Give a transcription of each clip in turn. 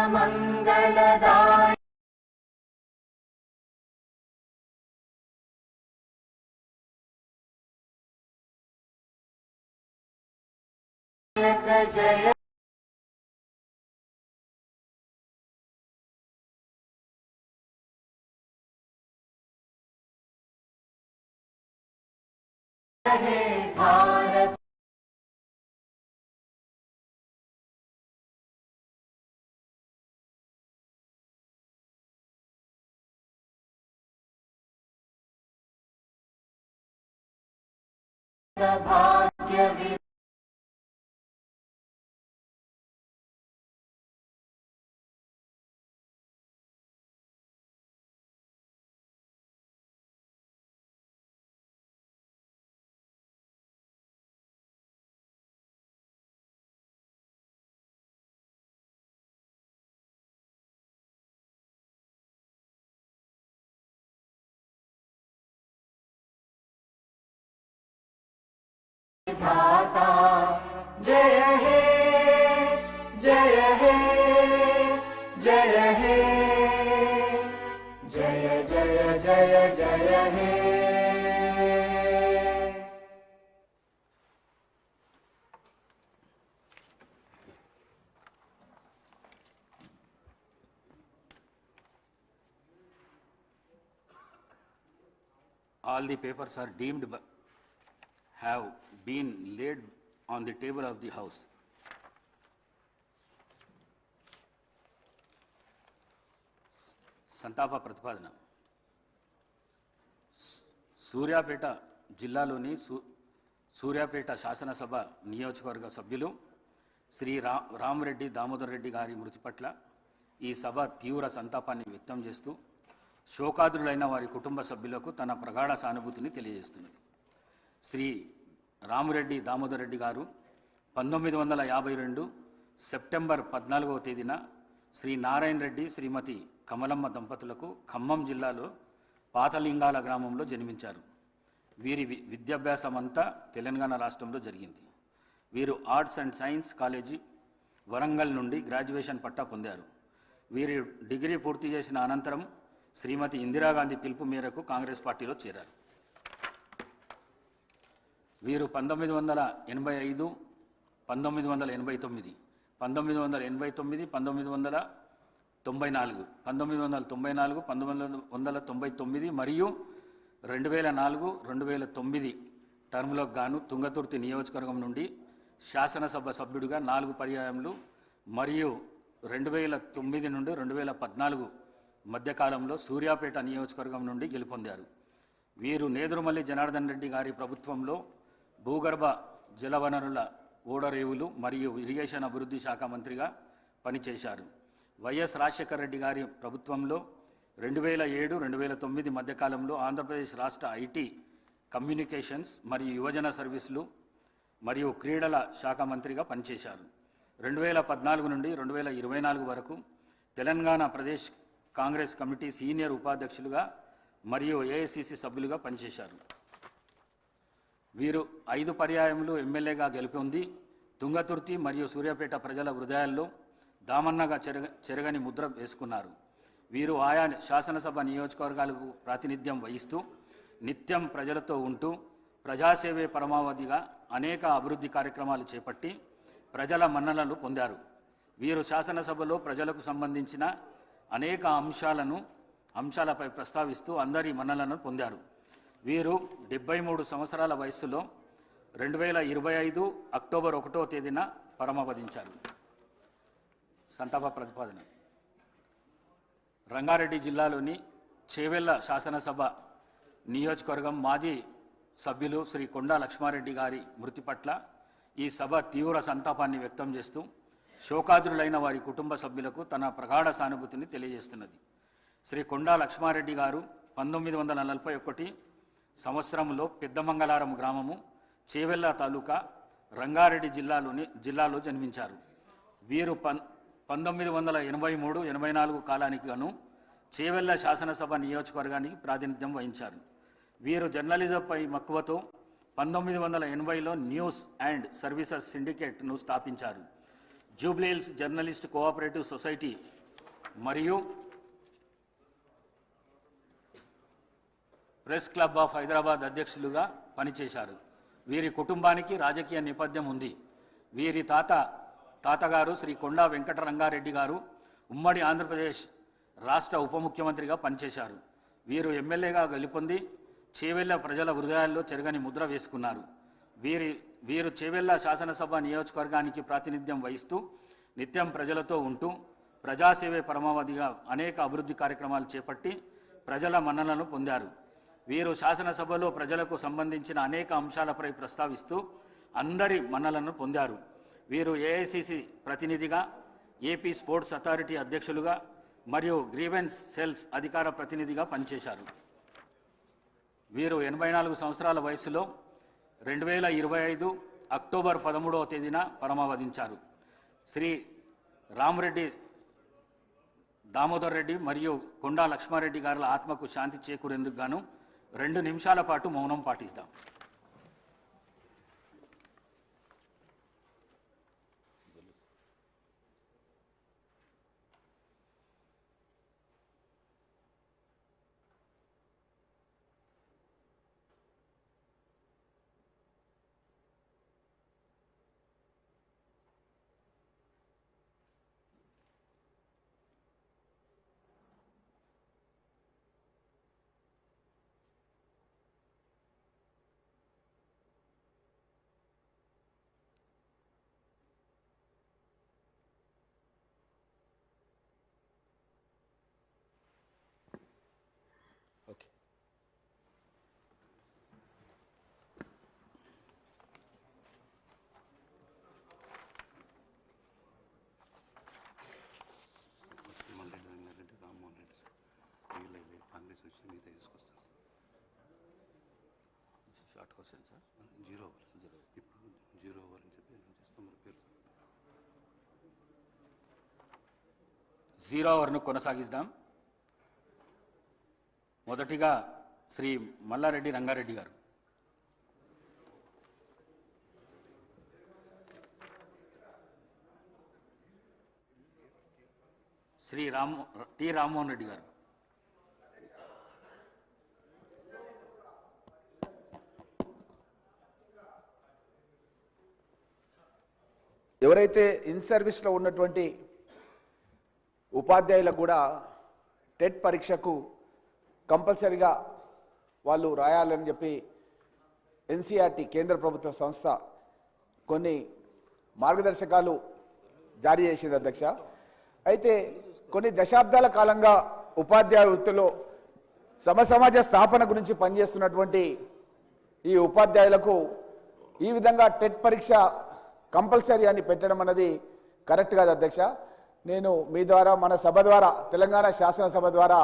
सर्वमङ्गलदाय जय हे भारत भाग्य विधाता जय हे जय हे जय हे जय जय जय जय हे। All the papers are deemed have been laid on the table of the House. సంతాప ప్రతిపాదన. సూర్యాపేట జిల్లాలోని సూర్యాపేట శాసనసభ నియోజకవర్గ సభ్యులు శ్రీ రామరెడ్డి దామోదర్ రెడ్డి గారి మృతి పట్ల ఈ సభ తీవ్ర సంతాపాన్ని వ్యక్తం చేస్తూ శోకాదులైన వారి కుటుంబ సభ్యులకు తన ప్రగాఢ సానుభూతిని తెలియజేస్తున్నది. శ్రీ రామరెడ్డి దామోదర్ రెడ్డి గారు 1952 సెప్టెంబర్ 14వ తేదీన శ్రీ నారాయణ రెడ్డి శ్రీమతి కమలమ్మ దంపతులకు ఖమ్మం జిల్లాలో పాతలింగాల గ్రామంలో జన్మించారు. వీరి విద్యాభ్యాసం అంతా తెలంగాణ రాష్ట్రంలో జరిగింది. వీరు arts and science college Warangal నుండి గ్రాడ్యుయేషన్ పట్టా పొందారు. వీరు డిగ్రీ పూర్తి చేసిన అనంతరం శ్రీమతి ఇందిరాగాంధీ పిలుపు మేరకు కాంగ్రెస్ పార్టీలో చేరారు. వీరు 1985, 1989, 1989, 1994, 1994, 1999 మరియు 2004, 2009 టర్మ్లకు గాను తుంగతుర్తి నియోజకవర్గం నుండి శాసనసభ సభ్యుడిగా 4 పర్యాయములు మరియు 2009 నుండి 2014 మధ్యకాలంలో సూర్యాపేట నియోజకవర్గం నుండి గెలుపొందారు. వీరు నేదురుమల్లి జనార్దన్ రెడ్డి గారి ప్రభుత్వంలో భూగర్భ జలవనరుల ఓడరేవులు మరియు ఇరిగేషన్ అభివృద్ధి శాఖ మంత్రిగా పనిచేశారు. వైఎస్ రాజశేఖర రెడ్డి గారి ప్రభుత్వంలో 2007, 2009 మధ్యకాలంలో ఆంధ్రప్రదేశ్ రాష్ట్ర ఐటీ, కమ్యూనికేషన్స్ మరియు యువజన సర్వీసులు మరియు క్రీడల శాఖ మంత్రిగా పనిచేశారు. 2014 నుండి 2024 వరకు తెలంగాణ ప్రదేశ్ కాంగ్రెస్ కమిటీ సీనియర్ ఉపాధ్యక్షులుగా మరియు ఏఐసిసి సభ్యులుగా పనిచేశారు. వీరు 5 పర్యాయములు ఎమ్మెల్యేగా గెలుపొంది తుంగతుర్తి మరియు సూర్యాపేట ప్రజల హృదయాల్లో దామన్నగా చెరగని ముద్ర వేసుకున్నారు. వీరు ఆయా శాసనసభ నియోజకవర్గాలకు ప్రాతినిధ్యం వహిస్తూ నిత్యం ప్రజలతో ఉంటూ ప్రజాసేవే పరమావధిగా అనేక అభివృద్ధి కార్యక్రమాలు చేపట్టి ప్రజల మన్ననలు పొందారు. వీరు శాసనసభలో ప్రజలకు సంబంధించిన అనేక అంశాలపై ప్రస్తావిస్తూ అందరి మన్ననలను పొందారు. వీరు 73 సంవత్సరాల వయస్సులో 2025 అక్టోబర్ 1వ తేదీన పరమపదించారు. సంతాప ప్రతిపాదన. రంగారెడ్డి జిల్లాలోని చేవెళ్ల శాసనసభ నియోజకవర్గం మాజీ సభ్యులు శ్రీ కొండా లక్ష్మారెడ్డి గారి మృతి పట్ల ఈ సభ తీవ్ర సంతాపాన్ని వ్యక్తం చేస్తూ శోకాదులైన వారి కుటుంబ సభ్యులకు తన ప్రగాఢ సానుభూతిని తెలియజేస్తున్నది. శ్రీ కొండా లక్ష్మారెడ్డి గారు 1941 సంవత్సరంలో పెద్దమంగళారం గ్రామము, చేవెళ్ల తాలూకా, రంగారెడ్డి జిల్లాలో జన్మించారు. వీరు 1983-84 కాలానికి గాను చేవెళ్ల శాసనసభ నియోజకవర్గానికి ప్రాతినిధ్యం వహించారు. వీరు జర్నలిజంపై మక్కువతో 1980లో న్యూస్ అండ్ సర్వీసెస్ సిండికేట్ను స్థాపించారు. జూబ్లీహిల్స్ జర్నలిస్ట్ కోఆపరేటివ్ సొసైటీ మరియు ప్రెస్ క్లబ్ ఆఫ్ హైదరాబాద్ అధ్యక్షులుగా పనిచేశారు. వీరి కుటుంబానికి రాజకీయ నేపథ్యం ఉంది. వీరి తాతగారు శ్రీ కొండా వెంకటరంగారెడ్డి గారు ఉమ్మడి ఆంధ్రప్రదేశ్ రాష్ట్ర ఉప ముఖ్యమంత్రిగా పనిచేశారు. వీరు ఎమ్మెల్యేగా గెలుపొంది చేవెళ్ల ప్రజల హృదయాల్లో చెరగని ముద్ర వేసుకున్నారు. వీరు చేవెళ్ల శాసనసభ నియోజకవర్గానికి ప్రాతినిధ్యం వహిస్తూ నిత్యం ప్రజలతో ఉంటూ ప్రజాసేవే పరమావధిగా అనేక అభివృద్ధి కార్యక్రమాలు చేపట్టి ప్రజల మన్ననలను పొందారు. వీరు శాసనసభలో ప్రజలకు సంబంధించిన అనేక అంశాలపై ప్రస్తావిస్తూ అందరి మన్ననలను పొందారు. వీరు ఏఐసిసి ప్రతినిధిగా, ఏపీ స్పోర్ట్స్ అథారిటీ అధ్యక్షులుగా మరియు గ్రీవెన్స్ సెల్స్ అధికార ప్రతినిధిగా పనిచేశారు. వీరు 84 సంవత్సరాల వయసులో 2025 అక్టోబర్ 13వ తేదీన పరమావధించారు. శ్రీ రామరెడ్డి దామోదర్ రెడ్డి మరియు కొండా లక్ష్మారెడ్డి గారుల ఆత్మకు శాంతి చేకూరేందుకు గాను 2 నిమిషాల పాటు మౌనం పాటిస్తాం. Okay. Short question sir. 0 over అని చెప్పి చేస్తాం. మన పేరు 0 ఓవర్ను కొనసాగిద్దాం. మొదటిగా శ్రీ మల్లారెడ్డి రంగారెడ్డి గారు. శ్రీ టి రామ్మోహన్ రెడ్డి గారు. ఎవరైతే ఇన్ సర్వీస్లో ఉన్నటువంటి ఉపాధ్యాయులకు కూడా టెట్ పరీక్షకు కంపల్సరిగా వాళ్ళు రాయాలని చెప్పి ఎన్సీఆర్టీ కేంద్ర ప్రభుత్వ సంస్థ కొన్ని మార్గదర్శకాలు జారీ చేసింది అధ్యక్ష. అయితే కొన్ని దశాబ్దాల కాలంగా ఉపాధ్యాయ వృత్తిలో సమసమాజ స్థాపన గురించి పనిచేస్తున్నటువంటి ఈ ఉపాధ్యాయులకు ఈ విధంగా టెట్ పరీక్ష కంపల్సరీ అని పెట్టడం అనేది కరెక్ట్ కాదు అధ్యక్ష. నేను మీ ద్వారా, మన సభ ద్వారా, తెలంగాణ శాసనసభ ద్వారా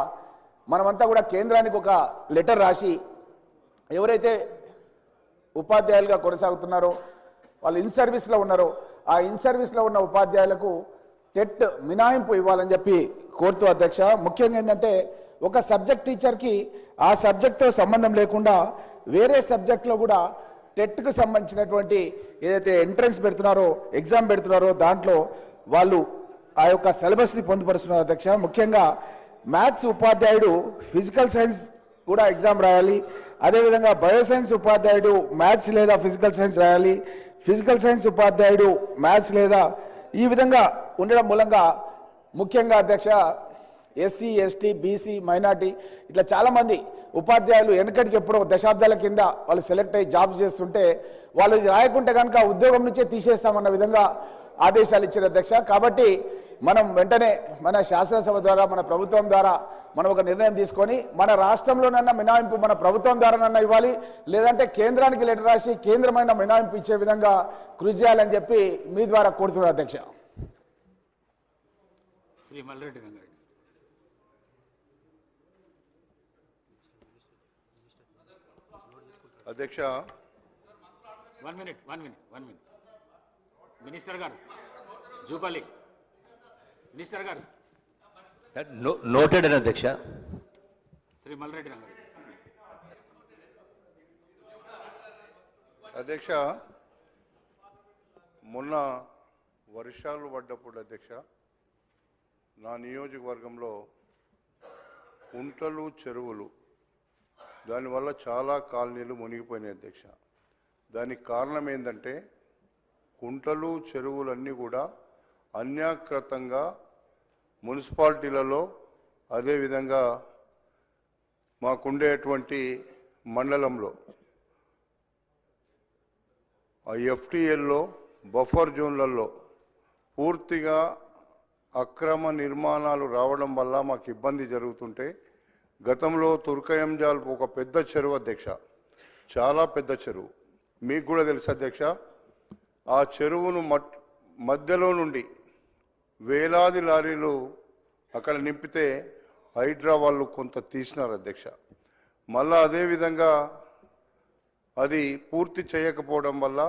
మనమంతా కూడా కేంద్రానికి ఒక లెటర్ రాసి ఎవరైతే ఉపాధ్యాయులుగా కొనసాగుతున్నారో, వాళ్ళు ఇన్ సర్వీస్లో ఉన్నారో, ఆ ఇన్ సర్వీస్లో ఉన్న ఉపాధ్యాయులకు టెట్ మినహాయింపు ఇవ్వాలని చెప్పి కోరుతూ అధ్యక్ష. ముఖ్యంగా ఏంటంటే ఒక సబ్జెక్ట్ టీచర్కి ఆ సబ్జెక్ట్తో సంబంధం లేకుండా వేరే సబ్జెక్ట్లో కూడా టెట్కు సంబంధించినటువంటి ఏదైతే ఎంట్రన్స్ పెడుతున్నారో, ఎగ్జామ్ పెడుతున్నారో దాంట్లో వాళ్ళు ఆ యొక్క సిలబస్ని పొందుపరుస్తున్నారు అధ్యక్ష. ముఖ్యంగా మ్యాథ్స్ ఉపాధ్యాయుడు ఫిజికల్ సైన్స్ కూడా ఎగ్జామ్ రాయాలి. అదేవిధంగా బయోసైన్స్ ఉపాధ్యాయుడు మ్యాథ్స్ లేదా ఫిజికల్ సైన్స్ రాయాలి. ఫిజికల్ సైన్స్ ఉపాధ్యాయుడు మ్యాథ్స్ లేదా ఈ విధంగా ఉండడం మూలంగా ముఖ్యంగా అధ్యక్ష ఎస్సీ, ఎస్టీ, బీసీ, మైనార్టీ ఇట్లా చాలామంది ఉపాధ్యాయులు వెనకటికి ఎప్పుడో దశాబ్దాల కింద వాళ్ళు సెలెక్ట్ అయ్యి జాబ్స్ చేస్తుంటే వాళ్ళు ఇది రాయకుంటే కనుక ఉద్యోగం నుంచే తీసేస్తామన్న విధంగా ఆదేశాలు ఇచ్చారు అధ్యక్ష. కాబట్టి మనం వెంటనే మన శాసనసభ ద్వారా, మన ప్రభుత్వం ద్వారా మనం ఒక నిర్ణయం తీసుకొని మన రాష్ట్రంలోనన్నా మినహాయింపు మన ప్రభుత్వం ద్వారానన్నా ఇవ్వాలి, లేదంటే కేంద్రానికి లెటర్ రాసి కేంద్రమైన మినహాయింపు ఇచ్చే విధంగా కృషి చేయాలని చెప్పి మీ ద్వారా కోరుతున్నారు అధ్యక్ష. శ్రీ మల్లారెడ్డి రంగారెడ్డి. అధ్యక్ష, 1 మినిట్. మినిస్టర్ గారు, జూపల్లి మినిస్టర్ గారు. నోటెడ్ అని అధ్యక్ష. శ్రీ మల్లారెడ్డి రంగారెడ్డి. అధ్యక్ష, మొన్న వర్షాలు పడ్డప్పుడు అధ్యక్ష నా నియోజకవర్గంలో కుంటలు చెరువులు దానివల్ల చాలా కాలనీలు మునిగిపోయినాయి అధ్యక్ష. దానికి కారణం ఏంటంటే కుంటలు చెరువులన్నీ కూడా అన్యాకృతంగా మున్సిపాలిటీలలో అదేవిధంగా మాకుండేటువంటి మండలంలో ఆ ఎఫ్టీఎల్లో బఫర్ జోన్లలో పూర్తిగా అక్రమ నిర్మాణాలు రావడం వల్ల మాకు ఇబ్బంది జరుగుతుంటే గతంలో తుర్కయంజాల్ ఒక పెద్ద చెరువు అధ్యక్ష, చాలా పెద్ద చెరువు, మీకు కూడా తెలుసు అధ్యక్ష. ఆ చెరువును మధ్యలో నుండి వేలాది లారీలు అక్కడ నింపితే హైడ్రా వాళ్ళు కొంత తీసినారు అధ్యక్ష. మళ్ళా అదేవిధంగా అది పూర్తి చేయకపోవడం వల్ల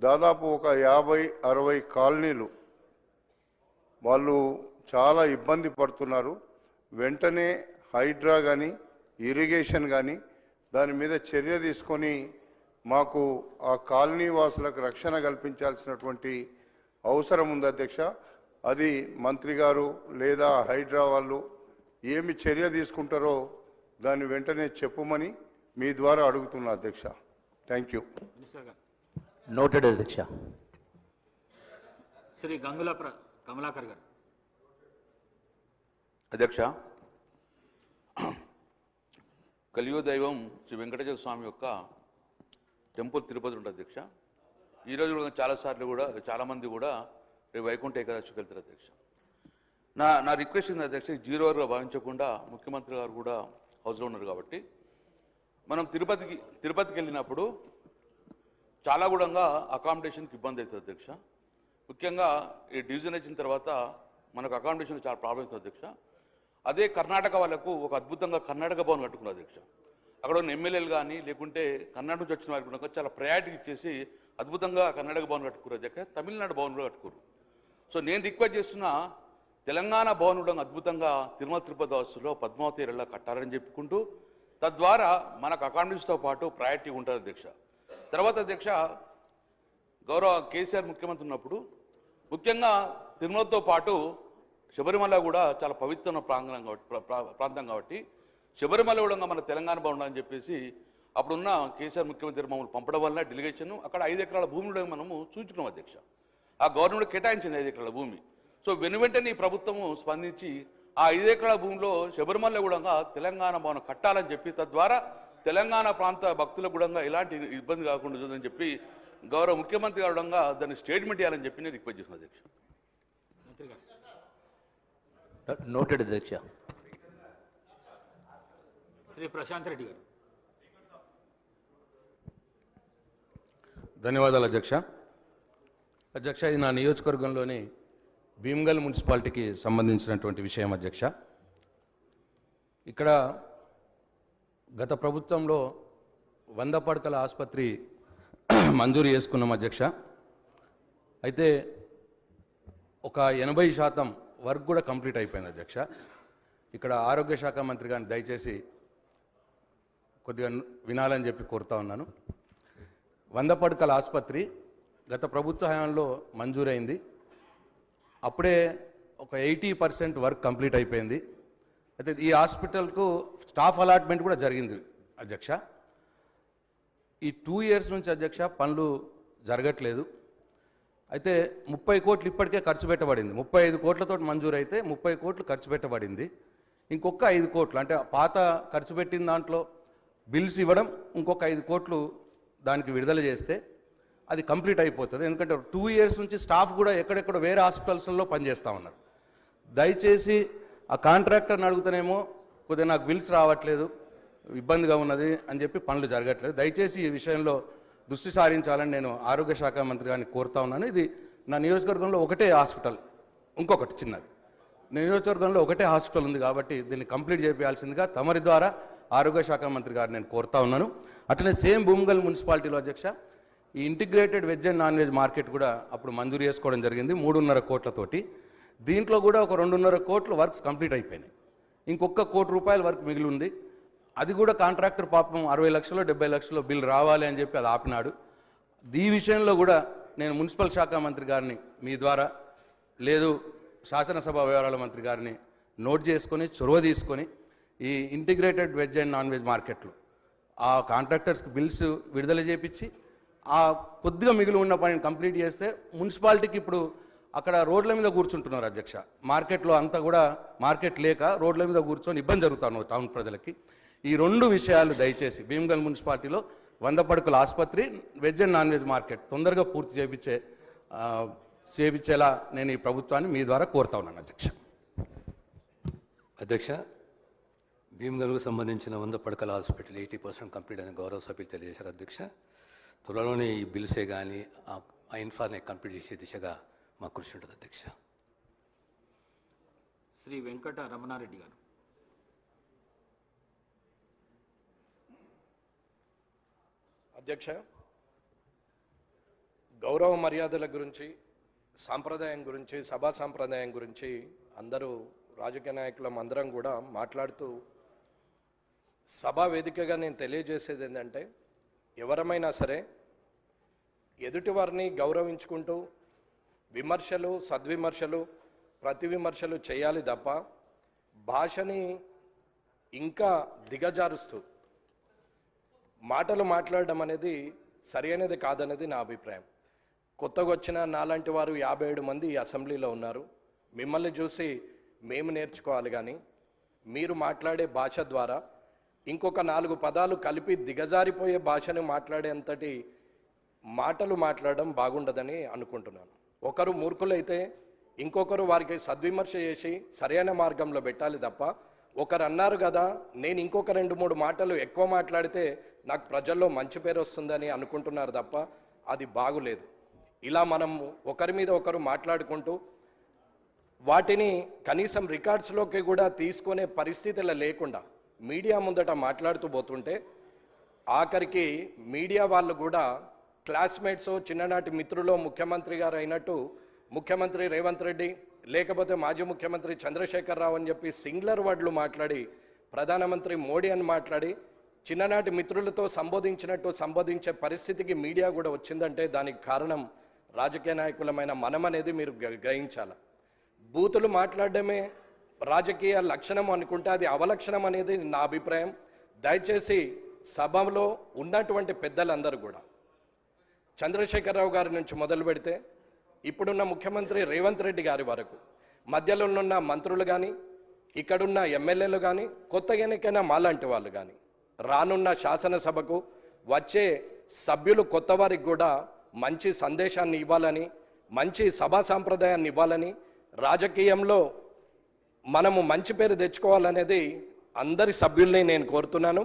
దాదాపు ఒక 50-60 కాలనీలు వాళ్ళు చాలా ఇబ్బంది పడుతున్నారు. వెంటనే హైడ్రా కానీ ఇరిగేషన్ కానీ దాని మీద చర్య తీసుకొని మాకు ఆ కాలనీ వాసులకు రక్షణ కల్పించాల్సినటువంటి అవసరం ఉంది అధ్యక్ష. అది మంత్రి గారు లేదా హైడ్రా వాళ్ళు ఏమి చర్య తీసుకుంటారో దాన్ని వెంటనే చెప్పమని మీ ద్వారా అడుగుతున్నా అధ్యక్ష. Thank you. మినిస్టర్ గారు. నోటెడ్ అధ్యక్ష. శ్రీ గంగుల కమలాకర్ గారు. అధ్యక్ష, కలియుగ దైవం శ్రీ వెంకటేశ్వర స్వామి యొక్క టెంపుల్ తిరుపతి ఉంటుంది అధ్యక్ష. ఈరోజు కూడా చాలాసార్లు కూడా చాలామంది కూడా రేపు వైకుంఠ ఏకాదశికి వెళ్తారు అధ్యక్ష. నా రిక్వెస్ట్ ఉంది అధ్యక్ష, 0 అవర్గా భావించకుండా ముఖ్యమంత్రి గారు కూడా హౌస్లో ఉన్నారు కాబట్టి మనం తిరుపతికి వెళ్ళినప్పుడు చాలా కూడా అకామిడేషన్కి ఇబ్బంది అవుతుంది అధ్యక్ష. ముఖ్యంగా ఈ డివిజన్ వచ్చిన తర్వాత మనకు అకామిడేషన్ చాలా ప్రాబ్లం అవుతుంది అధ్యక్ష. అదే కర్ణాటక వాళ్ళకు ఒక అద్భుతంగా కర్ణాటక భవన్ కట్టుకున్నారు అధ్యక్ష. అక్కడ ఉన్న ఎమ్మెల్యేలు కానీ లేకుంటే కర్ణాటక నుంచి వచ్చిన వారికి కూడా చాలా ప్రయారిటీ ఇచ్చేసి అద్భుతంగా కర్ణాటక భవన్ కట్టుకున్నారు అధ్యక్ష. తమిళనాడు భవన్ కూడా కట్టుకోరు. సో నేను రిక్వెస్ట్ చేస్తున్న తెలంగాణ భవన్ కూడా అద్భుతంగా తిరుపతి వాసులో పద్మావతి ఏరియాలో కట్టాలని చెప్పుకుంటూ తద్వారా మనకు అకామిడేషన్తో పాటు ప్రయారిటీ ఉంటుంది అధ్యక్ష. తర్వాత అధ్యక్ష, గౌరవ కేసీఆర్ ముఖ్యమంత్రి ఉన్నప్పుడు ముఖ్యంగా తిరుమలతో పాటు శబరిమల కూడా చాలా పవిత్రమైన ప్రాంతం కాబట్టి శబరిమల కూడా మన తెలంగాణ భవన్ అని చెప్పేసి అప్పుడున్న కేసీఆర్ ముఖ్యమంత్రి మమ్మల్ని పంపడం వల్ల డెలిగేషన్ అక్కడ 5 ఎకరాల భూమిని మనము చూచుకున్నాం అధ్యక్ష. ఆ గవర్నమెంట్ కేటాయించింది 5 ఎకరాల భూమి. సో వెనువెంటనే ఈ ప్రభుత్వము స్పందించి ఆ 5 ఎకరాల భూమిలో శబరిమల కూడా తెలంగాణ భవనం కట్టాలని చెప్పి తద్వారా తెలంగాణ ప్రాంత భక్తులకు కూడా ఎలాంటి ఇబ్బంది కాకుండా చూదని చెప్పి గౌరవ ముఖ్యమంత్రి గారు దాన్ని స్టేట్మెంట్ ఇవ్వాలని చెప్పి నేను రిక్వెస్ట్ చేసిన అధ్యక్ష. మంత్రి గారు. నోటెడ్ అధ్యక్ష. శ్రీ ప్రశాంత్ రెడ్డి గారు. ధన్యవాదాలు అధ్యక్ష. అధ్యక్ష, ఇది నా నియోజకవర్గంలోని భీమ్గల్ మున్సిపాలిటీకి సంబంధించినటువంటి విషయం అధ్యక్ష. ఇక్కడ గత ప్రభుత్వంలో 100 పడకల ఆసుపత్రి మంజూరు చేసుకున్నాం అధ్యక్ష. అయితే ఒక 80% వర్క్ కూడా కంప్లీట్ అయిపోయింది అధ్యక్ష. ఇక్కడ ఆరోగ్య శాఖ మంత్రి గారిని దయచేసి కొద్దిగా వినాలని చెప్పి కోరుతా ఉన్నాను. 100 పడకల ఆసుపత్రి గత ప్రభుత్వ హయాంలో మంజూరైంది. అప్పుడే ఒక 80% వర్క్ కంప్లీట్ అయిపోయింది. అయితే ఈ హాస్పిటల్కు స్టాఫ్ అలాట్మెంట్ కూడా జరిగింది అధ్యక్ష. ఈ 2 years నుంచి అధ్యక్ష పనులు జరగట్లేదు. అయితే 30 కోట్లు ఇప్పటికే ఖర్చు పెట్టబడింది. 35 కోట్లతో మంజూరు అయితే 30 కోట్లు ఖర్చు పెట్టబడింది. ఇంకొక 5 కోట్లు అంటే పాత ఖర్చు పెట్టిన దాంట్లో బిల్స్ ఇవ్వడం, ఇంకొక 5 కోట్లు దానికి విడుదల చేస్తే అది కంప్లీట్ అయిపోతుంది. ఎందుకంటే 2 years నుంచి స్టాఫ్ కూడా ఎక్కడెక్కడ వేరే హాస్పిటల్స్లో పనిచేస్తూ ఉన్నారు. దయచేసి ఆ కాంట్రాక్టర్ని అడుగుతానేమో కొద్దిగా నాకు బిల్స్ రావట్లేదు, ఇబ్బందిగా ఉన్నది అని చెప్పి పనులు జరగట్లేదు. దయచేసి ఈ విషయంలో దృష్టి సారించాలని నేను ఆరోగ్య శాఖ మంత్రి గారిని కోరుతా ఉన్నాను. ఇది నా నియోజకవర్గంలో ఒకటే హాస్పిటల్, ఇంకొకటి చిన్నది నియోజకవర్గంలో ఒకటే హాస్పిటల్ ఉంది కాబట్టి దీన్ని కంప్లీట్ చేయాల్సిందిగా తమరి ద్వారా ఆరోగ్య శాఖ మంత్రి గారు నేను కోరుతా ఉన్నాను. అట్లనే సేమ్ భూమ్గల్ మున్సిపాలిటీలో అధ్యక్ష ఈ integrated veg and non veg market కూడా అప్పుడు మంజూరు చేసుకోవడం జరిగింది 3.5 కోట్లతోటి. దీంట్లో కూడా ఒక 2.5 కోట్ల వర్క్స్ కంప్లీట్ అయిపోయినాయి. ఇంకొక ₹1 కోటి వర్క్ మిగిలి ఉంది. అది కూడా కాంట్రాక్టర్ పాపం 60 లక్షలు 70 లక్షలు బిల్ రావాలి అని చెప్పి అది ఆపినాడు. ఈ విషయంలో కూడా నేను మున్సిపల్ శాఖ మంత్రి గారిని మీ ద్వారా లేదు శాసనసభ వ్యవహారాల మంత్రి గారిని నోట్ చేసుకొని చొరవ తీసుకొని ఈ integrated veg and non veg మార్కెట్లు ఆ కాంట్రాక్టర్స్కి బిల్స్ విడుదల చేపించి ఆ కొద్దిగా మిగిలి ఉన్న పనిని కంప్లీట్ చేస్తే మున్సిపాలిటీకి ఇప్పుడు అక్కడ రోడ్ల మీద కూర్చుంటున్నారు అధ్యక్ష. మార్కెట్లో అంతా కూడా మార్కెట్ లేక రోడ్ల మీద కూర్చొని ఇబ్బంది జరుగుతున్నారు టౌన్ ప్రజలకి. ఈ రెండు విషయాలు దయచేసి భీమ్గల్ మున్సిపాలిటీలో 100 పడకల ఆసుపత్రి, veg and non veg market తొందరగా పూర్తి చేయించేలా నేను ఈ ప్రభుత్వాన్ని మీ ద్వారా కోరుతా ఉన్నాను అధ్యక్ష. అధ్యక్ష, భీమ్గల్కు సంబంధించిన 100 పడకల హాస్పిటల్ 80% కంప్లీట్ అని గౌరవ సభ్యులు తెలియజేశారు అధ్యక్ష. త్వరలోనే ఈ బిల్సే కానీ ఆ ఇన్ఫార్ని కంప్లీట్ చేసే దిశగా మా కృషి ఉంటుంది అధ్యక్ష. శ్రీ వెంకట రమణారెడ్డి గారు. అధ్యక్ష, గౌరవ మర్యాదల గురించి, సాంప్రదాయం గురించి, సభా సాంప్రదాయం గురించి అందరూ రాజకీయ నాయకులం అందరం కూడా మాట్లాడుతూ సభా వేదికగా నేను తెలియజేసేది ఏంటంటే, ఎవరమైనా సరే ఎదుటివారిని గౌరవించుకుంటూ విమర్శలు, సద్విమర్శలు, ప్రతి విమర్శలు చేయాలి తప్ప భాషని ఇంకా దిగజారుస్తూ మాటలు మాట్లాడడం అనేది సరైనది కాదనేది నా అభిప్రాయం. కొత్తగా వచ్చిన నాలాంటి వారు 57 మంది ఈ అసెంబ్లీలో ఉన్నారు. మిమ్మల్ని చూసి మేము నేర్చుకోవాలి, కానీ మీరు మాట్లాడే భాష ద్వారా ఇంకొక 4 పదాలు కలిపి దిగజారిపోయే భాషను మాట్లాడేంతటి మాటలు మాట్లాడడం బాగుండదని అనుకుంటున్నాను. ఒకరు మూర్ఖులైతే ఇంకొకరు వారికి సద్విమర్శ చేసి సరైన మార్గంలో పెట్టాలి తప్ప, ఒకరు అన్నారు కదా నేను ఇంకొక 2-3 మాటలు ఎక్కువ మాట్లాడితే నాకు ప్రజల్లో మంచి పేరు వస్తుందని అనుకుంటున్నారు తప్ప అది బాగులేదు. ఇలా మనం ఒకరి మీద ఒకరు మాట్లాడుకుంటూ వాటిని కనీసం రికార్డ్స్లోకి కూడా తీసుకునే పరిస్థితులు లేకుండా మీడియా ముందట మాట్లాడుతూ పోతుంటే ఆఖరికి మీడియా వాళ్ళు కూడా క్లాస్మేట్స్, చిన్ననాటి మిత్రులు ముఖ్యమంత్రి గారు అయినట్టు ముఖ్యమంత్రి రేవంత్ రెడ్డి లేకపోతే మాజీ ముఖ్యమంత్రి చంద్రశేఖరరావు అని చెప్పి సింగులర్ వర్డ్లు మాట్లాడి ప్రధానమంత్రి మోడీ అని మాట్లాడి చిన్ననాటి మిత్రులతో సంబోధించే పరిస్థితికి మీడియా కూడా వచ్చిందంటే దానికి కారణం రాజకీయ నాయకులమైన మనం అనేది మీరు గ్రహించాలి. బూతులు మాట్లాడడమే రాజకీయ లక్షణం అనుకుంటే అది అవలక్షణం అనేది నా అభిప్రాయం. దయచేసి సభలో ఉన్నటువంటి పెద్దలందరూ కూడా చంద్రశేఖరరావు గారి నుంచి మొదలు పెడితే ఇప్పుడున్న ముఖ్యమంత్రి రేవంత్ రెడ్డి గారి వరకు మధ్యలో ఉన్న మంత్రులు కానీ, ఇక్కడున్న ఎమ్మెల్యేలు కానీ, కొత్తగా ఎన్నికైన మాలాంటి వాళ్ళు కానీ, రానున్న శాసనసభకు వచ్చే సభ్యులు కొత్త వారికి కూడా మంచి సందేశాన్ని ఇవ్వాలని, మంచి సభా సాంప్రదాయాన్ని ఇవ్వాలని, రాజకీయంలో మనము మంచి పేరు తెచ్చుకోవాలనేది అందరి సభ్యుల్ని నేను కోరుతున్నాను.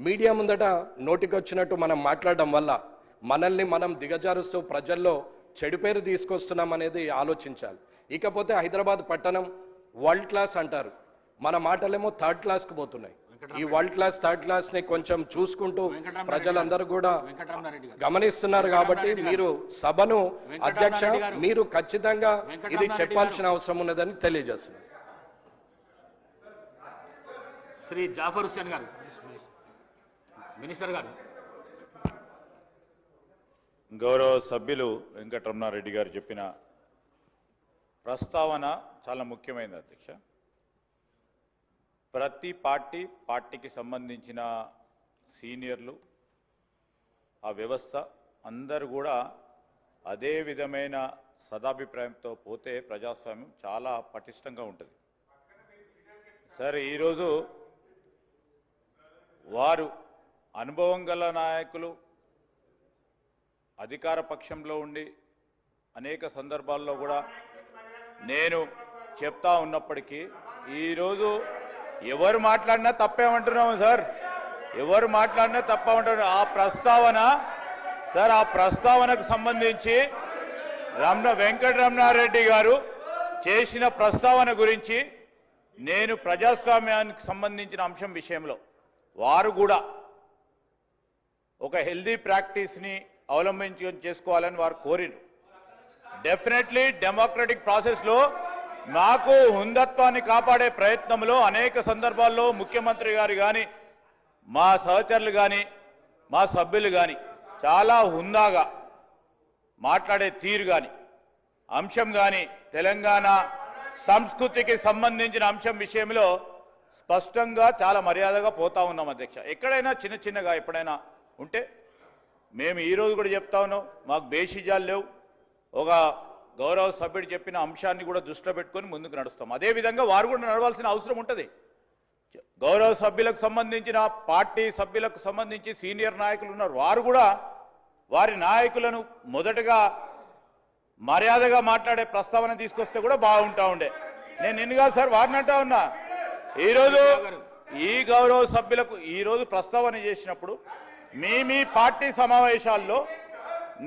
మీడియా ముందట నోటికొచ్చినట్టు మనం మాట్లాడడం వల్ల మనల్ని మనం దిగజారుస్తూ ప్రజల్లో చెడు పేరు తీసుకొస్తున్నాం అనేది ఆలోచించాలి. ఇకపోతే హైదరాబాద్ పట్టణం వరల్డ్ క్లాస్ అంటారు, మన మాటలేమో థర్డ్ క్లాస్కి పోతున్నాయి. ఈ వరల్డ్ క్లాస్, థర్డ్ క్లాస్ని కొంచెం చూసుకుంటూ ప్రజలందరూ కూడా గమనిస్తున్నారు. కాబట్టి మీరు సభను అధ్యక్ష మీరు ఖచ్చితంగా ఇది చెప్పాల్సిన అవసరం ఉన్నదని తెలియజేస్తున్నారు. శ్రీ జాఫర్ హుస్సేన్ గారు, మినిస్టర్ గారు. గౌరవ సభ్యులు వెంకటరమణారెడ్డి గారు చెప్పిన ప్రస్తావన చాలా ముఖ్యమైనది అధ్యక్ష. ప్రతి పార్టీకి సంబంధించిన సీనియర్లు, ఆ వ్యవస్థ అందరూ కూడా అదే విధమైన సదాభిప్రాయంతో పోతే ప్రజాస్వామ్యం చాలా పటిష్టంగా ఉంటుంది. సరే, ఈరోజు వారు అనుభవం గల నాయకులు అధికార పక్షంలో ఉండి అనేక సందర్భాల్లో కూడా నేను చెప్తా ఉన్నప్పటికీ ఈరోజు ఎవరు మాట్లాడినా తప్పేమంటున్నాము సార్, ఎవరు మాట్లాడినా తప్పేమంటున్నారు. ఆ ప్రస్తావన సార్, ఆ ప్రస్తావనకు సంబంధించి వెంకటరమణారెడ్డి గారు చేసిన ప్రస్తావన గురించి నేను ప్రజాస్వామ్యానికి సంబంధించిన అంశం విషయంలో వారు కూడా ఒక హెల్దీ ప్రాక్టీస్ని చేసుకోవాలని వారు కోరిరు. డెఫినెట్లీ డెమోక్రటిక్ ప్రాసెస్లో నాకు హుందత్వాన్ని కాపాడే ప్రయత్నంలో అనేక సందర్భాల్లో ముఖ్యమంత్రి గారు కానీ, మా సహచరులు కానీ, మా సభ్యులు కానీ చాలా హుందాగా మాట్లాడే తీరు కానీ అంశం కానీ తెలంగాణ సంస్కృతికి సంబంధించిన అంశం విషయంలో స్పష్టంగా చాలా మర్యాదగా పోతా ఉన్నాం అధ్యక్ష. ఎక్కడైనా చిన్న చిన్నగా ఎప్పుడైనా ఉంటే మేము ఈరోజు కూడా చెప్తా ఉన్నాం, మాకు బేషిజాలు లేవు. ఒక గౌరవ సభ్యుడు చెప్పిన అంశాన్ని కూడా దృష్టిలో పెట్టుకొని ముందుకు నడుస్తాం. అదేవిధంగా వారు కూడా నడవాల్సిన అవసరం ఉంటుంది. గౌరవ సభ్యులకు సంబంధించిన పార్టీ సభ్యులకు సంబంధించి సీనియర్ నాయకులు ఉన్నారు, వారు కూడా వారి నాయకులను మొదటగా మర్యాదగా మాట్లాడే ప్రస్తావన తీసుకొస్తే కూడా బాగుంటా ఉండే. నేను నిన్నగా సార్ వారిని అంటా ఉన్నా, ఈరోజు ఈ గౌరవ సభ్యులకు ఈరోజు ప్రస్తావన చేసినప్పుడు మీ పార్టీ సమావేశాల్లో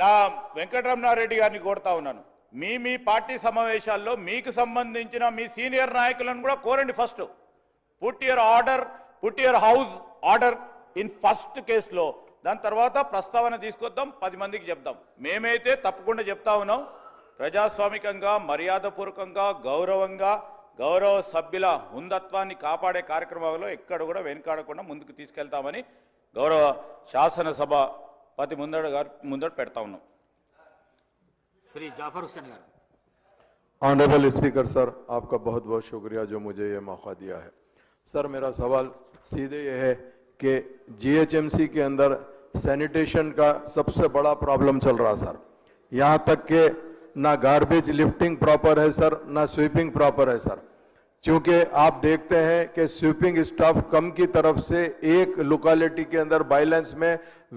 నా వెంకటరమణారెడ్డి గారిని కోరుతా ఉన్నాను, మీ పార్టీ సమావేశాల్లో మీకు సంబంధించిన మీ సీనియర్ నాయకులను కూడా కోరండి. First put your house order in first కేసులో, దాని తర్వాత ప్రస్తావన తీసుకొద్దాం, 10 మందికి చెప్దాం. మేమైతే తప్పకుండా చెప్తా ఉన్నాం, ప్రజాస్వామికంగా మర్యాదపూర్వకంగా గౌరవంగా గౌరవ సభ్యుల హుందత్వాన్ని కాపాడే కార్యక్రమంలో ఎక్కడ కూడా వెనుకాడకుండా ముందుకు తీసుకెళ్తామని గౌరవ శాసనసభాపతి ముందర పెడతా ఉన్నాం. శ్రీ జాఫర్ హుస్సేన్ గారు. ऑनरेबल स्पीकर सर, आपका बहुत बहुत शुक्रिया जो मुझे ये मौका दिया है। सर मेरा सवाल सीधे ये है कि जीएचएमसी के अंदर सैनिटेशन का सबसे बड़ा प्रॉब्लम चल रहा सर, यहाँ तक कि ना गार्बेज लिफ्टिंग प्रॉपर है सर, ना स्वीपिंग प्रॉपर है सर। क्योंकि आप देखते हैं कि स्वीपिंग स्टाफ कम की तरफ से एक लोकेलिटी के अंदर बाइलेंस में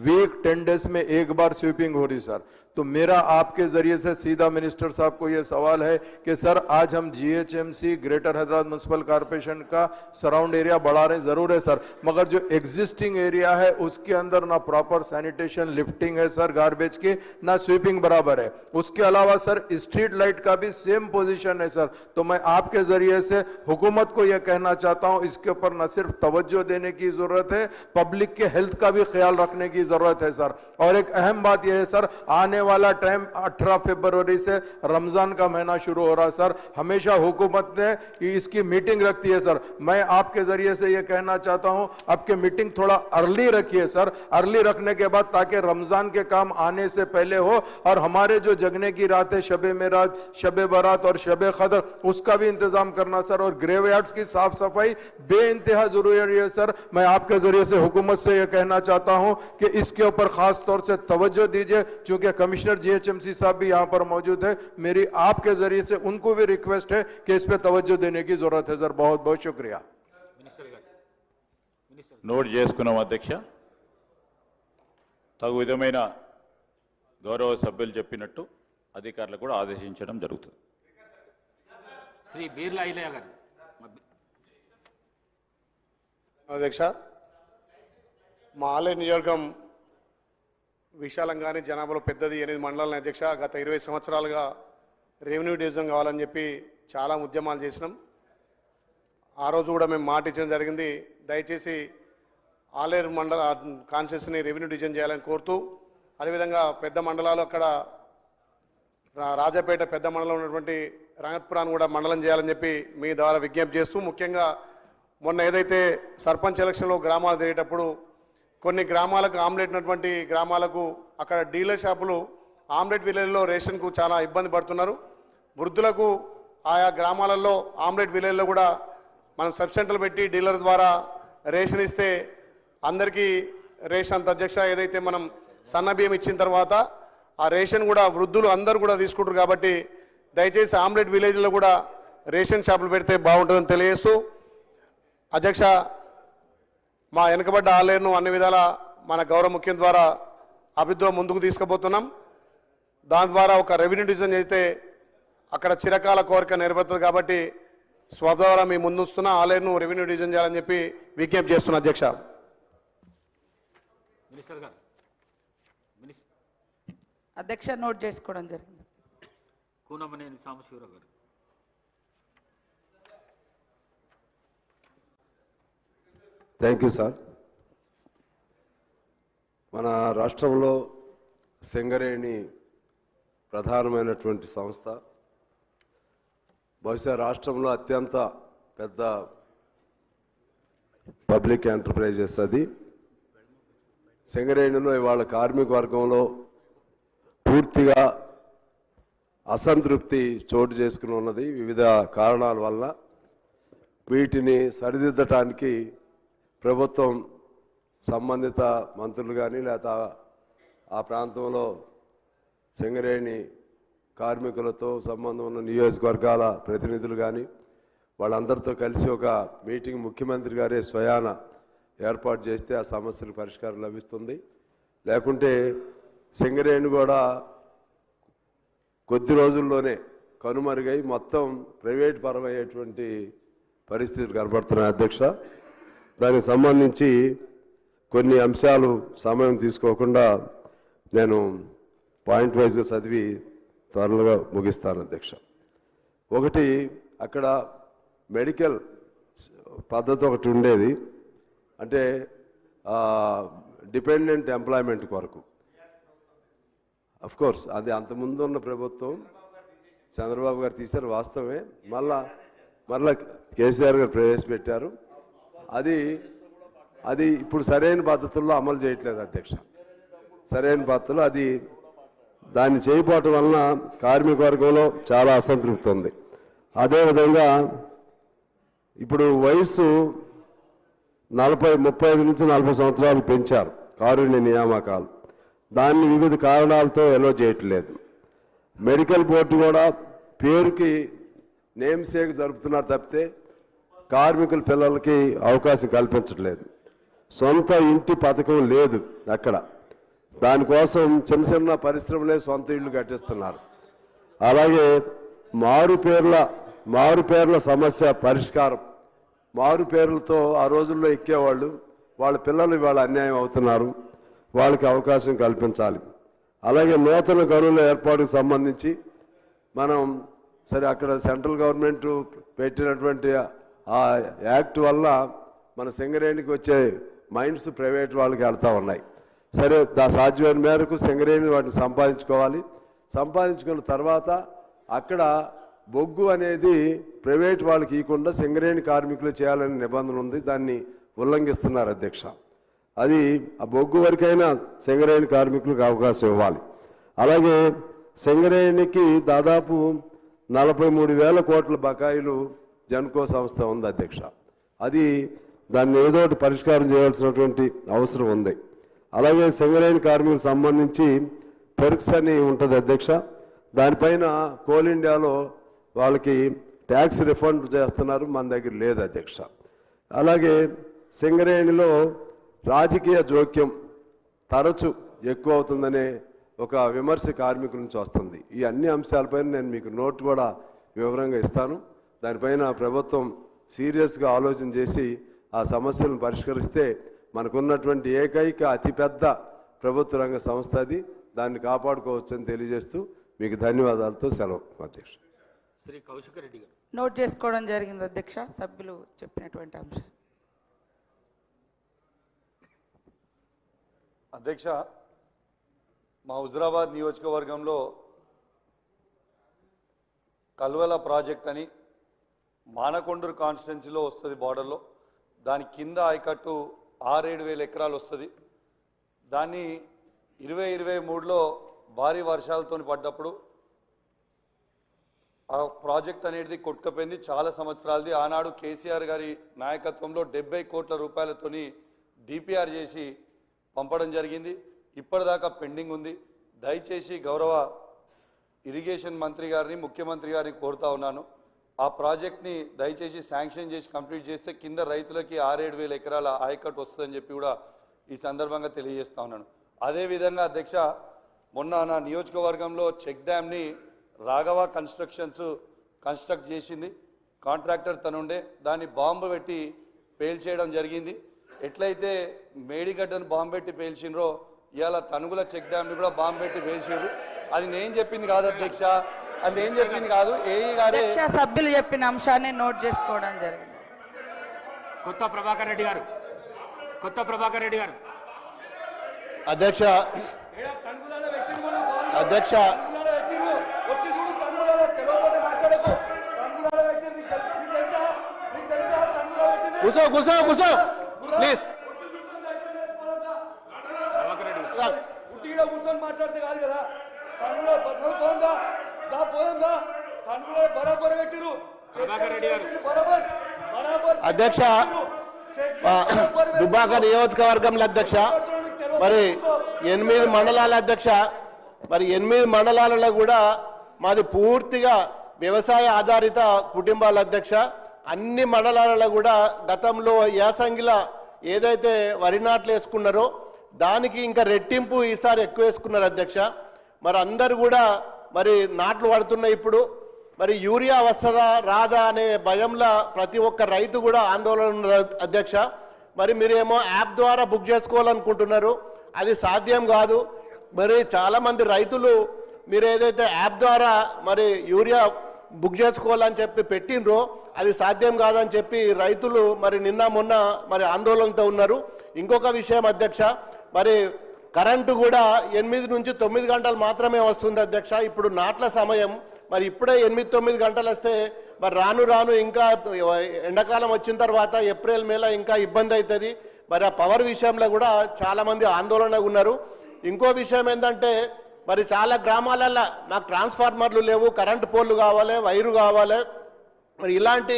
वीक 10 डेज में एक बार स्वीपिंग हो रही सर। तो मेरा आपके जरिए से सीधा मिनिस्टर साहब को यह सवाल है कि सर आज हम GHMC greater Hyderabad municipal corporation का सराउंड एरिया बढ़ा रहे हैं, जरूर है सर, मगर जो एग्जिस्टिंग एरिया है उसके अंदर ना प्रॉपर सैनिटेशन लिफ्टिंग है सर गार्बेज की, ना स्वीपिंग बराबर है। उसके अलावा सर स्ट्रीट लाइट का भी सेम पोजीशन है सर। तो मैं आपके जरिए से हुकूमत को यह कहना चाहता हूं, इसके ऊपर न सिर्फ तवज्जो देने की जरूरत है, पब्लिक के हेल्थ का भी ख्याल रखने की जरूरत है सर। और एक अहम बात यह है सर, आने वाला टाइम 18 फरवरी से रमजान का महीना शुरू हो रहा है सर, हमेशा हुकूमत ने इसकी मीटिंग रखती है सर। मैं आपके जरिए से यह कहना चाहता हूं, आपके मीटिंग थोड़ा अर्ली रखिए सर, अर्ली रखने के बाद ताकि रमजान के काम आने से पहले हो और हमारे जो जगने की रात है, शबे मेराज, शबे बारात और शबे कदर, उसका भी इंतजाम करना सर। और ग्रेवयार्ड्स की साफ सफाई बेइंतहा जरूरी है सर। मैं आपके जरिए से हुकूमत से यह कहना चाहता हूं कि इसके ऊपर खास तौर से तवज्जो दीजिए, क्योंकि कमिश्नर जीएचएमसी साहब भी यहां पर मौजूद है। मेरी आपके जरिए से उनको भी रिक्वेस्ट है कि इस पे तवज्जो देने की जरूरत है सर। बहुत बहुत शुक्रिया। నోట్ చేసుకున్నాం అధ్యక్ష. తగు విధమైన గౌరవ సభ్యులు చెప్పినట్టు అధికారులు కూడా ఆదేశించడం జరుగుతుంది. శ్రీ బీర్లా ఐలయ్య గారు. అధ్యక్ష, మా ఆలయ నియోజకవర్గం విశాలంగానే జనాభాలో పెద్దది 8 మండలాల అధ్యక్ష. గత 20 సంవత్సరాలుగా రెవెన్యూ డివిజన్ కావాలని చెప్పి చాలా ఉద్యమాలు చేసినాం. ఆ రోజు కూడా మేము మాట ఇచ్చడం జరిగింది, దయచేసి ఆలేరు మండల కాన్స్టిట్యూన్సీని రెవెన్యూ డివిజన్ చేయాలని కోరుతూ, అదేవిధంగా పెద్ద మండలాలు అక్కడ రాజాపేట పెద్ద మండలం ఉన్నటువంటి రంగత్పురాన్ని కూడా మండలం చేయాలని చెప్పి మీ ద్వారా విజ్ఞప్తి చేస్తూ, ముఖ్యంగా మొన్న ఏదైతే సర్పంచ్ ఎలక్షన్లో గ్రామాలు తిరిగేటప్పుడు కొన్ని గ్రామాలకు ఆమ్లెట్ ఉన్నటువంటి గ్రామాలకు అక్కడ డీలర్ షాపులు ఆమ్లెట్ విలేజ్లో రేషన్కు చాలా ఇబ్బంది పడుతున్నారు. వృద్ధులకు ఆయా గ్రామాలలో ఆమ్లెట్ విలేజ్లో కూడా మనం సబ్ సెంటర్లు పెట్టి డీలర్ ద్వారా రేషన్ ఇస్తే అందరికీ రేషన్ అంత అధ్యక్ష, ఏదైతే మనం సన్న బియ్యం ఇచ్చిన తర్వాత ఆ రేషన్ కూడా వృద్ధులు అందరూ కూడా తీసుకుంటారు. కాబట్టి దయచేసి ఆమ్లెట్ విలేజ్లో కూడా రేషన్ షాపులు పెడితే బాగుంటుందని తెలియజేస్తూ, అధ్యక్ష మా వెనుకబడ్డ ఆలయను అన్ని విధాల మన గౌరవ ముఖ్యం ద్వారా అభివృద్ధిలో ముందుకు తీసుకుపోతున్నాం. దాని ద్వారా ఒక రెవెన్యూ డివిజన్ చేస్తే అక్కడ చిరకాల కోరిక నెరవేరుతుంది. కాబట్టి స్వద్వారా మీ ముందుస్తున్న ఆలయను రెవెన్యూ డివిజన్ చేయాలని చెప్పి విజ్ఞప్తి చేస్తున్నా అధ్యక్ష. అధ్యక్ష నోట్ చేసుకోవడం జరిగింది. కూనమనేని సాంబశివరావు గారు. Thank you sir. మన రాష్ట్రంలో సింగరేణి ప్రధానమైనటువంటి సంస్థ, బహుశా రాష్ట్రంలో అత్యంత పెద్ద పబ్లిక్ ఎంటర్ప్రైజెస్ అది. సింగరేణిలో ఇవాళ కార్మిక వర్గంలో పూర్తిగా అసంతృప్తి చోటు చేసుకుని ఉన్నది వివిధ కారణాల వల్ల. వీటిని సరిదిద్దటానికి ప్రభుత్వం సంబంధిత మంత్రులు కానీ లేదా ఆ ప్రాంతంలో సింగరేణి కార్మికులతో సంబంధం ఉన్న నియోజకవర్గాల ప్రతినిధులు కానీ వాళ్ళందరితో కలిసి ఒక మీటింగ్ ముఖ్యమంత్రి గారే స్వయాన ఏర్పాటు చేస్తే ఆ సమస్యలకు పరిష్కారం లభిస్తుంది. లేకుంటే సింగరేణి కూడా కొద్ది రోజుల్లోనే కనుమరుగై మొత్తం ప్రైవేట్ పరమయ్యేటువంటి పరిస్థితులు కనబడుతున్నాయి అధ్యక్ష. దానికి సంబంధించి కొన్ని అంశాలు సమయం తీసుకోకుండా నేను పాయింట్ వైజ్గా చదివి త్వరగా ముగిస్తాను అధ్యక్ష. ఒకటి, అక్కడ మెడికల్ పద్ధతి ఒకటి ఉండేది, అంటే డిపెండెంట్ ఎంప్లాయ్మెంట్ కొరకు. కోర్స్ అది అంతకుముందు ఉన్న ప్రభుత్వం చంద్రబాబు గారు తీశారు, వాస్తవమే. మళ్ళా కేసీఆర్ గారు ప్రవేశపెట్టారు. అది ఇప్పుడు సరైన పద్ధతుల్లో అమలు చేయట్లేదు అధ్యక్ష. సరైన పద్ధతులు దాన్ని చేయకపోవటం వలన కార్మిక వర్గంలో చాలా అసంతృప్తి ఉంది. అదేవిధంగా ఇప్పుడు వయసు 35 నుంచి 40 సంవత్సరాలు పెంచారు కారుణ్య నియామకాలు. దాన్ని వివిధ కారణాలతో ఎలో చేయట్లేదు. మెడికల్ బోర్డు కూడా పేరుకి నేమ్ సేక్ జరుపుతున్నారు తప్పితే కార్మికుల పిల్లలకి అవకాశం కల్పించట్లేదు. సొంత ఇంటి పథకం లేదు అక్కడ. దానికోసం చిన్న చిన్న పరిశ్రమలే సొంత ఇళ్ళు కట్టిస్తున్నారు. అలాగే మారు పేర్ల సమస్య పరిష్కారం. మారు పేర్లతో ఆ రోజుల్లో ఎక్కేవాళ్ళు, వాళ్ళ పిల్లలు ఇవాళ అన్యాయం అవుతున్నారు. వాళ్ళకి అవకాశం కల్పించాలి. అలాగే నూతన గనుల ఏర్పాటుకు సంబంధించి మనం అక్కడ సెంట్రల్ గవర్నమెంట్ పెట్టినటువంటి ఆ యాక్ట్ వల్ల మన సింగరేణికి వచ్చే మైన్స్ ప్రైవేట్ వాళ్ళకి వెళ్తూ ఉన్నాయి. సాధ్యమైన మేరకు సింగరేణి వాటిని సంపాదించుకోవాలి. సంపాదించుకున్న తర్వాత అక్కడ బొగ్గు అనేది ప్రైవేట్ వాళ్ళకి ఇవ్వకుండా సింగరేణి కార్మికులు చేయాలనే నిబంధన ఉంది. దాన్ని ఉల్లంఘిస్తున్నారు అధ్యక్ష. అది ఆ బొగ్గు వరకైనా సింగరేణి కార్మికులకు అవకాశం ఇవ్వాలి. అలాగే సింగరేణికి దాదాపు 43,000 కోట్ల బకాయిలు జన్కో సంస్థ ఉంది అధ్యక్ష. దాన్ని ఏదో ఒకటి పరిష్కారం చేయాల్సినటువంటి అవసరం ఉంది. అలాగే సింగరేణి కార్మికులకు సంబంధించి పెర్క్స్ అని ఉంటుంది అధ్యక్ష. దానిపైన కోల్ ఇండియాలో వాళ్ళకి ట్యాక్స్ రిఫండ్ చేస్తున్నారు, మన దగ్గర లేదు అధ్యక్ష. అలాగే సింగరేణిలో రాజకీయ జోక్యం తరచు ఎక్కువ అవుతుందనే ఒక విమర్శ కార్మికుల నుంచి వస్తుంది. ఈ అన్ని అంశాలపైన నేను మీకు నోట్ కూడా వివరంగా ఇస్తాను. దానిపైన ప్రభుత్వం సీరియస్గా ఆలోచన చేసి ఆ సమస్యలను పరిష్కరిస్తే మనకున్నటువంటి ఏకైక అతిపెద్ద ప్రభుత్వ రంగ సంస్థ అది. దాన్ని కాపాడుకోవచ్చని తెలియజేస్తూ మీకు ధన్యవాదాలతో సెలవు అధ్యక్ష. శ్రీ కౌశిక్ రెడ్డి గారు నోట్ చేసుకోవడం జరిగింది అధ్యక్ష, సభ్యులు చెప్పినటువంటి అంశం. అధ్యక్ష, మా హుజరాబాద్ నియోజకవర్గంలో కల్వల ప్రాజెక్ట్ అని మానకొండూరు కాన్స్టిట్యున్సీలో వస్తుంది బార్డర్లో. దాని కింద ఆయకట్టు 6-7 వేల ఎకరాలు వస్తుంది. దాన్ని 2023లో భారీ వర్షాలతో పడ్డప్పుడు ఆ ప్రాజెక్ట్ అనేది కొట్టుకుపోయింది. చాలా సంవత్సరాలది. ఆనాడు కేసీఆర్ గారి నాయకత్వంలో 70 కోట్ల రూపాయలతోని డిపిఆర్ చేసి పంపడం జరిగింది. ఇప్పటిదాకా పెండింగ్ ఉంది. దయచేసి గౌరవ ఇరిగేషన్ మంత్రి గారిని, ముఖ్యమంత్రి గారిని కోరుతా ఉన్నాను, ఆ ప్రాజెక్ట్ని దయచేసి శాంక్షన్ చేసి కంప్లీట్ చేస్తే కింద రైతులకి 6-7 వేల ఎకరాల ఆయకట్టు వస్తుందని చెప్పి కూడా ఈ సందర్భంగా తెలియజేస్తా ఉన్నాను. అదేవిధంగా అధ్యక్ష, మొన్న నా నియోజకవర్గంలో చెక్ డ్యామ్ని రాఘవ కన్స్ట్రక్ట్ చేసింది. కాంట్రాక్టర్ తనుండే దాన్ని బాంబు పెట్టి పేల్చేయడం జరిగింది. ఎట్లయితే మేడిగడ్డను బాంబు పెట్టి పేల్చిండ్రో ఇవాళ తనుగుల చెక్ డ్యామ్ని కూడా బాంబు పెట్టి పేల్చిండ్రు. అది నేను చెప్పింది కాదు అధ్యక్ష, అది నేను చెప్పింది కాదు, ఏఈ గారే. సభ్యులు చెప్పిన అంశాన్ని నోట్ చేసుకోవడం జరిగింది. కొత్త ప్రభాకర్ రెడ్డి గారు అధ్యక్ష కూర్చో ప్లీజ్. కూర్చొని మాట్లాడితే కాదు కదా. అధ్యక్ష దుబ్బాక నియోజకవర్గంలో అధ్యక్ష మరి 8 మండలాల అధ్యక్ష మరి 8 మండలాలలో కూడా మాది పూర్తిగా వ్యవసాయ ఆధారిత కుటుంబాల అధ్యక్ష. అన్ని మండలాలలో కూడా గతంలో యాసంగిలో ఏదైతే వరి నాట్లు వేసుకున్నారో దానికి ఇంకా రెట్టింపు ఈసారి ఎక్కువ వేసుకున్నారు అధ్యక్ష. మరి అందరు కూడా మరి నాట్లు పడుతున్నాయి. ఇప్పుడు మరి యూరియా వస్తుందా రాదా అనే భయంలో ప్రతి ఒక్క రైతు కూడా ఆందోళన ఉన్నారు అధ్యక్ష. మరి మీరేమో యాప్ ద్వారా బుక్ చేసుకోవాలనుకుంటున్నారు, అది సాధ్యం కాదు. మరి చాలామంది రైతులు మీరు ఏదైతే యాప్ ద్వారా మరి యూరియా బుక్ చేసుకోవాలని చెప్పి పెట్టినరో అది సాధ్యం కాదని చెప్పి రైతులు మరి నిన్న మొన్న మరి ఆందోళనతో ఉన్నారు. ఇంకొక విషయం అధ్యక్ష, మరి కరెంటు కూడా 8 నుంచి 9 గంటలు మాత్రమే వస్తుంది అధ్యక్ష. ఇప్పుడు నాట్ల సమయం, మరి ఇప్పుడే 8-9 గంటలు వస్తే మరి రాను రాను ఇంకా ఎండాకాలం వచ్చిన తర్వాత ఏప్రిల్ మేలో ఇంకా ఇబ్బంది అవుతుంది. మరి ఆ పవర్ విషయంలో కూడా చాలామంది ఆందోళనగా ఉన్నారు. ఇంకో విషయం ఏంటంటే మరి చాలా గ్రామాలలో నాకు ట్రాన్స్ఫార్మర్లు లేవు, కరెంటు పోల్లు కావాలి, వైరు కావాలి. మరి ఇలాంటి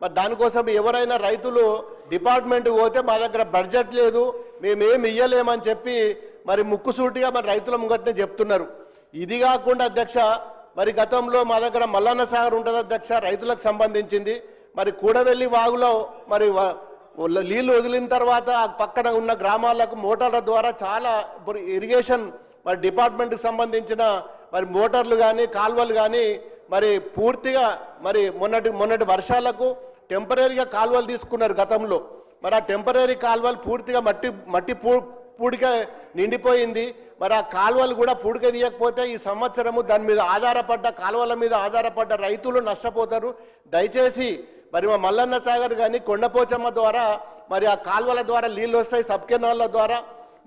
మరి దానికోసం ఎవరైనా రైతులు డిపార్ట్మెంట్కి పోతే మా దగ్గర బడ్జెట్ లేదు, మేమేమి ఇయ్యలేమని చెప్పి మరి ముక్కుసూటిగా మరి రైతుల ముంగట్నే చెప్తున్నారు. ఇది కాకుండా అధ్యక్ష మరి గతంలో మా దగ్గర మల్లన్న సాగర్ ఉంటుంది అధ్యక్ష, రైతులకు సంబంధించింది. మరి కూడవెల్లి వాగులో మరి నీళ్లు వదిలిన తర్వాత పక్కన ఉన్న గ్రామాలకు మోటార్ల ద్వారా చాలా ఇరిగేషన్ మరి డిపార్ట్మెంట్కి సంబంధించిన మరి మోటార్లు కానీ కాల్వలు కానీ మరి పూర్తిగా మరి మొన్నటి వర్షాలకు టెంపరీగా కాల్వలు తీసుకున్నారు గతంలో. మరి ఆ టెంపరీ కాల్వలు పూర్తిగా మట్టి పూడిక నిండిపోయింది. మరి ఆ కాల్వలు కూడా పూడిక తీయకపోతే ఈ సంవత్సరము దాని మీద ఆధారపడ్డ కాల్వల మీద ఆధారపడ్డ రైతులు నష్టపోతారు. దయచేసి మరి మా మల్లన్న సాగర్ కానీ కొండపోచమ్మ ద్వారా మరి ఆ కాల్వల ద్వారా నీళ్ళు వస్తాయి, సబ్ కెనాల్ల ద్వారా.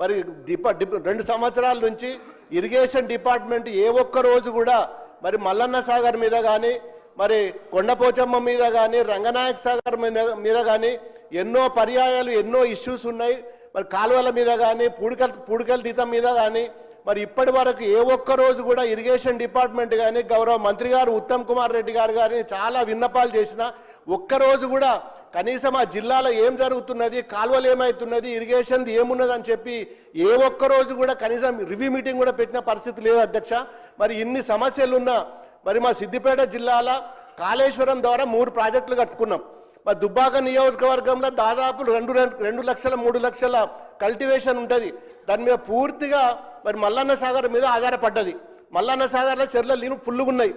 మరి 2 సంవత్సరాల నుంచి ఇరిగేషన్ డిపార్ట్మెంట్ ఏ ఒక్క రోజు కూడా మరి మల్లన్న సాగర్ మీద కానీ మరి కొండపోచమ్మ మీద కానీ రంగనాయక సాగర్ మీద కానీ ఎన్నో పర్యాయాలు ఎన్నో ఇష్యూస్ ఉన్నాయి. మరి కాలువల మీద కానీ పూడికల తీతం మీద కానీ మరి ఇప్పటి వరకు ఏ ఒక్క రోజు కూడా ఇరిగేషన్ డిపార్ట్మెంట్ కానీ గౌరవ మంత్రి గారు ఉత్తమ్ కుమార్ రెడ్డి గారు కానీ చాలా విన్నపాలు చేసినా ఒక్కరోజు కూడా కనీసం ఆ జిల్లాలో ఏం జరుగుతున్నది, కాలువలు ఏమవుతున్నది, ఇరిగేషన్ ఏమున్నది అని చెప్పి ఏ ఒక్క రోజు కూడా కనీసం రివ్యూ మీటింగ్ కూడా పెట్టిన పరిస్థితి లేదు అధ్యక్ష. మరి ఇన్ని సమస్యలున్నా మరి మా సిద్దిపేట జిల్లాలో కాళేశ్వరం ద్వారా 3 ప్రాజెక్టులు కట్టుకున్నాం. మరి దుబ్బాక నియోజకవర్గంలో దాదాపు 2 లక్షల 3 లక్షల కల్టివేషన్ ఉంటుంది. దాని మీద పూర్తిగా మరి మల్లన్న సాగర్ మీద ఆధారపడ్డది. మల్లన్న సాగర్లో చెర్ల నీళ్ళు ఫుల్లుగున్నాయి.